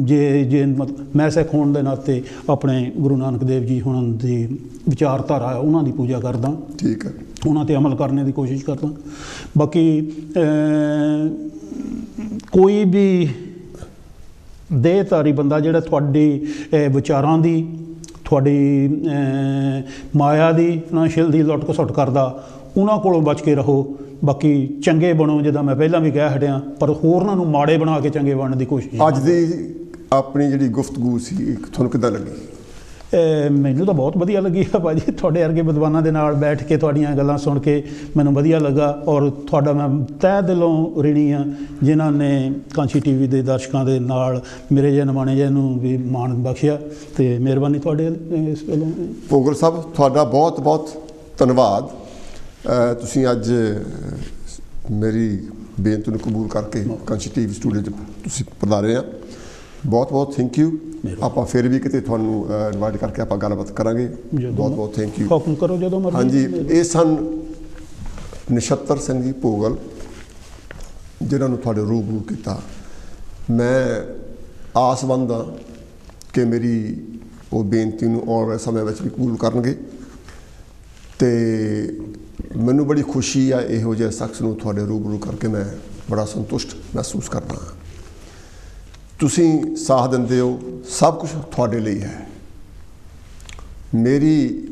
ਜੇ ਮਤਲਬ ਮੈਂ ਸਿੱਖ ਹੋਣ ਦੇ ਨਾਤੇ ਆਪਣੇ ਗੁਰੂ ਨਾਨਕ ਦੇਵ ਜੀ ਹੁਣਾਂ ਦੀ ਵਿਚਾਰਧਾਰਾ ਉਹਨਾਂ ਦੀ ਪੂਜਾ ਕਰਦਾ। ਠੀਕ ਹੈ, ਉਹਨਾਂ 'ਤੇ ਅਮਲ ਕਰਨ ਦੀ ਕੋਸ਼ਿਸ਼ ਕਰਦਾ। ਬਾਕੀ ਕੋਈ ਵੀ ਦੇਹਧਾਰੀ ਬੰਦਾ ਜਿਹੜਾ ਤੁਹਾਡੀ ਵਿਚਾਰਾਂ ਦੀ, ਤੁਹਾਡੀ ਮਾਇਆ ਦੀ, ਫਾਈਨੈਂਸ਼ੀਅਲ ਦੀ ਲੁੱਟ ਖਸੁੱਟ ਕਰਦਾ, ਉਹਨਾਂ ਕੋਲੋਂ ਬਚ ਕੇ ਰਹੋ। ਬਾਕੀ ਚੰਗੇ ਬਣੋ, ਜਿੱਦਾਂ ਮੈਂ ਪਹਿਲਾਂ ਵੀ ਕਹਿ ਹਟਿਆ, ਪਰ ਹੋਰਨਾਂ ਨੂੰ ਮਾੜੇ ਬਣਾ ਕੇ ਚੰਗੇ ਬਣਨ ਦੀ ਕੋਸ਼ਿਸ਼। ਅੱਜ ਦੀ ਆਪਣੀ ਜਿਹੜੀ ਗੁਫ਼ਤਗੂ ਸੀ ਤੁਹਾਨੂੰ ਕਿੱਦਾਂ ਲੱਗੀ? ਮੈਨੂੰ ਤਾਂ ਬਹੁਤ ਵਧੀਆ ਲੱਗੀ ਆ ਭਾਜੀ। ਤੁਹਾਡੇ ਵਰਗੇ ਵਿਦਵਾਨਾਂ ਦੇ ਨਾਲ ਬੈਠ ਕੇ ਤੁਹਾਡੀਆਂ ਗੱਲਾਂ ਸੁਣ ਕੇ ਮੈਨੂੰ ਵਧੀਆ ਲੱਗਾ, ਔਰ ਤੁਹਾਡਾ ਮੈਂ ਤਹਿ ਦਿਲੋਂ ਰਿਣੀ ਆ ਜਿਨ੍ਹਾਂ ਨੇ ਕਾਂਸ਼ੀ ਟੀਵੀ ਦੇ ਦਰਸ਼ਕਾਂ ਦੇ ਨਾਲ ਮੇਰੇ ਜਿਹੇ ਨਮਾਣੇ ਜਿਹੇ ਨੂੰ ਵੀ ਮਾਣ ਬਖਸ਼ਿਆ, ਅਤੇ ਮਿਹਰਬਾਨੀ ਤੁਹਾਡੇ ਇਸ ਵੱਲੋਂ। ਭੋਗਲ ਸਾਹਿਬ ਤੁਹਾਡਾ ਬਹੁਤ ਬਹੁਤ ਧੰਨਵਾਦ। ਤੁਸੀਂ ਅੱਜ ਮੇਰੀ ਬੇਨਤੀ ਨੂੰ ਕਬੂਲ ਕਰਕੇ ਕਾਂਸ਼ੀ ਟੀਵੀ ਸਟੂਡੀਓ 'ਚ ਤੁਸੀਂ ਪਧਾਰੇ ਆ, ਬਹੁਤ ਬਹੁਤ ਥੈਂਕ ਯੂ। ਆਪਾਂ ਫਿਰ ਵੀ ਕਿਤੇ ਤੁਹਾਨੂੰ ਇਨਵਾਈਟ ਕਰਕੇ ਆਪਾਂ ਗੱਲਬਾਤ ਕਰਾਂਗੇ। ਬਹੁਤ ਬਹੁਤ ਥੈਂਕ ਯੂ। ਹੁਕਮ ਕਰੋ ਜਦੋਂ ਮਰਜ਼ੀ। ਹਾਂਜੀ, ਇਹ ਸਨ ਨਛੱਤਰ ਸਿੰਘ ਜੀ ਭੋਗਲ, ਜਿਨ੍ਹਾਂ ਨੂੰ ਤੁਹਾਡੇ ਰੂਬਰੂ ਕੀਤਾ। ਮੈਂ ਆਸਵੰਦ ਹਾਂ ਕਿ ਮੇਰੀ ਉਹ ਬੇਨਤੀ ਨੂੰ ਆਉਣ ਵਾਲੇ ਸਮੇਂ ਵਿੱਚ ਵੀ ਕਬੂਲ ਕਰਨਗੇ, ਅਤੇ ਮੈਨੂੰ ਬੜੀ ਖੁਸ਼ੀ ਆ ਇਹੋ ਜਿਹੇ ਸ਼ਖਸ ਨੂੰ ਤੁਹਾਡੇ ਰੂਬਰੂ ਕਰਕੇ। ਮੈਂ ਬੜਾ ਸੰਤੁਸ਼ਟ ਮਹਿਸੂਸ ਕਰਦਾ ਹਾਂ। ਤੁਸੀਂ ਸਾਥ ਦਿੰਦੇ ਹੋ, ਸਭ ਕੁਝ ਤੁਹਾਡੇ ਲਈ ਹੈ। ਮੇਰੀ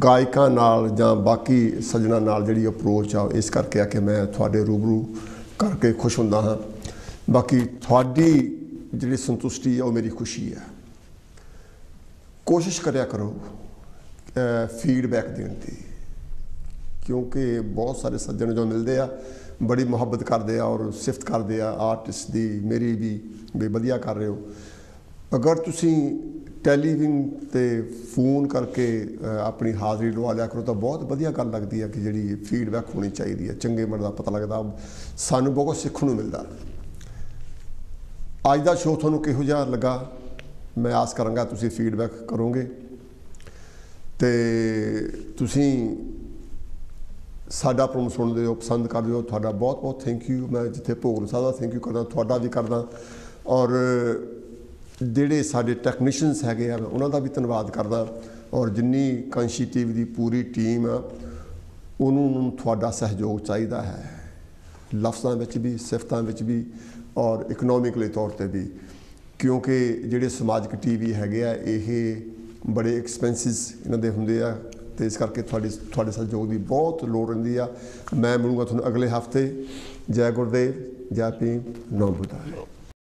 ਗਾਇਕਾਂ ਨਾਲ ਜਾਂ ਬਾਕੀ ਸੱਜਣਾ ਨਾਲ ਜਿਹੜੀ ਅਪਰੋਚ ਆ ਇਸ ਕਰਕੇ ਆ ਕਿ ਮੈਂ ਤੁਹਾਡੇ ਰੂਬਰੂ ਕਰਕੇ ਖੁਸ਼ ਹੁੰਦਾ ਹਾਂ। ਬਾਕੀ ਤੁਹਾਡੀ ਜਿਹੜੀ ਸੰਤੁਸ਼ਟੀ ਆ ਉਹ ਮੇਰੀ ਖੁਸ਼ੀ ਹੈ। ਕੋਸ਼ਿਸ਼ ਕਰਿਆ ਕਰੋ ਫੀਡਬੈਕ ਦੇਣ ਦੀ, ਕਿਉਂਕਿ ਬਹੁਤ ਸਾਰੇ ਸੱਜਣ ਜੋ ਮਿਲਦੇ ਆ ਬੜੀ ਮੁਹੱਬਤ ਕਰਦੇ ਆ ਔਰ ਸਿਫਤ ਕਰਦੇ ਆ ਆਰਟਿਸਟ ਦੀ, ਮੇਰੀ ਵੀ ਵਧੀਆ ਕਰ ਰਹੇ ਹੋ। ਅਗਰ ਤੁਸੀਂ ਟੈਲੀਵਿਜ਼ਨ 'ਤੇ ਫੋਨ ਕਰਕੇ ਆਪਣੀ ਹਾਜ਼ਰੀ ਲਵਾ ਲਿਆ ਕਰੋ ਤਾਂ ਬਹੁਤ ਵਧੀਆ ਗੱਲ ਲੱਗਦੀ ਹੈ ਕਿ ਜਿਹੜੀ ਫੀਡਬੈਕ ਹੋਣੀ ਚਾਹੀਦੀ ਹੈ। ਚੰਗੇ ਮਨ ਦਾ ਪਤਾ ਲੱਗਦਾ, ਸਾਨੂੰ ਬਹੁਤ ਸਿੱਖਣ ਨੂੰ ਮਿਲਦਾ। ਅੱਜ ਦਾ ਸ਼ੋਅ ਤੁਹਾਨੂੰ ਕਿਹੋ ਜਿਹਾ ਲੱਗਾ? ਮੈਂ ਆਸ ਕਰਾਂਗਾ ਤੁਸੀਂ ਫੀਡਬੈਕ ਕਰੋਗੇ, ਅਤੇ ਤੁਸੀਂ ਸਾਡਾ ਪ੍ਰੋਗਰਾਮ ਸੁਣਦੇ ਹੋ, ਪਸੰਦ ਕਰਦੇ ਹੋ। ਤੁਹਾਡਾ ਬਹੁਤ ਬਹੁਤ ਥੈਂਕ ਯੂ। ਮੈਂ ਜਿੱਥੇ ਭੋਗਲ ਸਾਹਿਬ ਦਾ ਥੈਂਕ ਯੂ ਕਰਦਾ, ਤੁਹਾਡਾ ਵੀ ਕਰਦਾ, ਔਰ ਜਿਹੜੇ ਸਾਡੇ ਟੈਕਨੀਸ਼ੀਅਨਸ ਹੈਗੇ ਆ ਉਹਨਾਂ ਦਾ ਵੀ ਧੰਨਵਾਦ ਕਰਦਾ, ਔਰ ਜਿੰਨੀ ਕਾਂਸ਼ੀ ਟੀਵੀ ਦੀ ਪੂਰੀ ਟੀਮ ਆ ਉਹਨੂੰ ਤੁਹਾਡਾ ਸਹਿਯੋਗ ਚਾਹੀਦਾ ਹੈ, ਲਫ਼ਜ਼ਾਂ ਵਿੱਚ ਵੀ, ਸਿਫਤਾਂ ਵਿੱਚ ਵੀ, ਔਰ ਇਕਨੋਮਿਕਲੀ ਤੌਰ 'ਤੇ ਵੀ, ਕਿਉਂਕਿ ਜਿਹੜੇ ਸਮਾਜਿਕ ਟੀਵੀ ਹੈਗੇ ਆ ਇਹ ਬੜੇ ਐਕਸਪੈਂਸਿਸ ਇਹਨਾਂ ਦੇ ਹੁੰਦੇ ਆ, ਅਤੇ ਇਸ ਕਰਕੇ ਤੁਹਾਡੇ ਸਹਿਯੋਗ ਦੀ ਬਹੁਤ ਲੋੜ ਰਹਿੰਦੀ ਆ। ਮੈਂ ਮਿਲੂੰਗਾ ਤੁਹਾਨੂੰ ਅਗਲੇ ਹਫ਼ਤੇ। ਜੈ ਗੁਰਦੇਵ, ਜੈ ਭੀਮ, ਨਮੋ ਬੁੱਧਾਏ।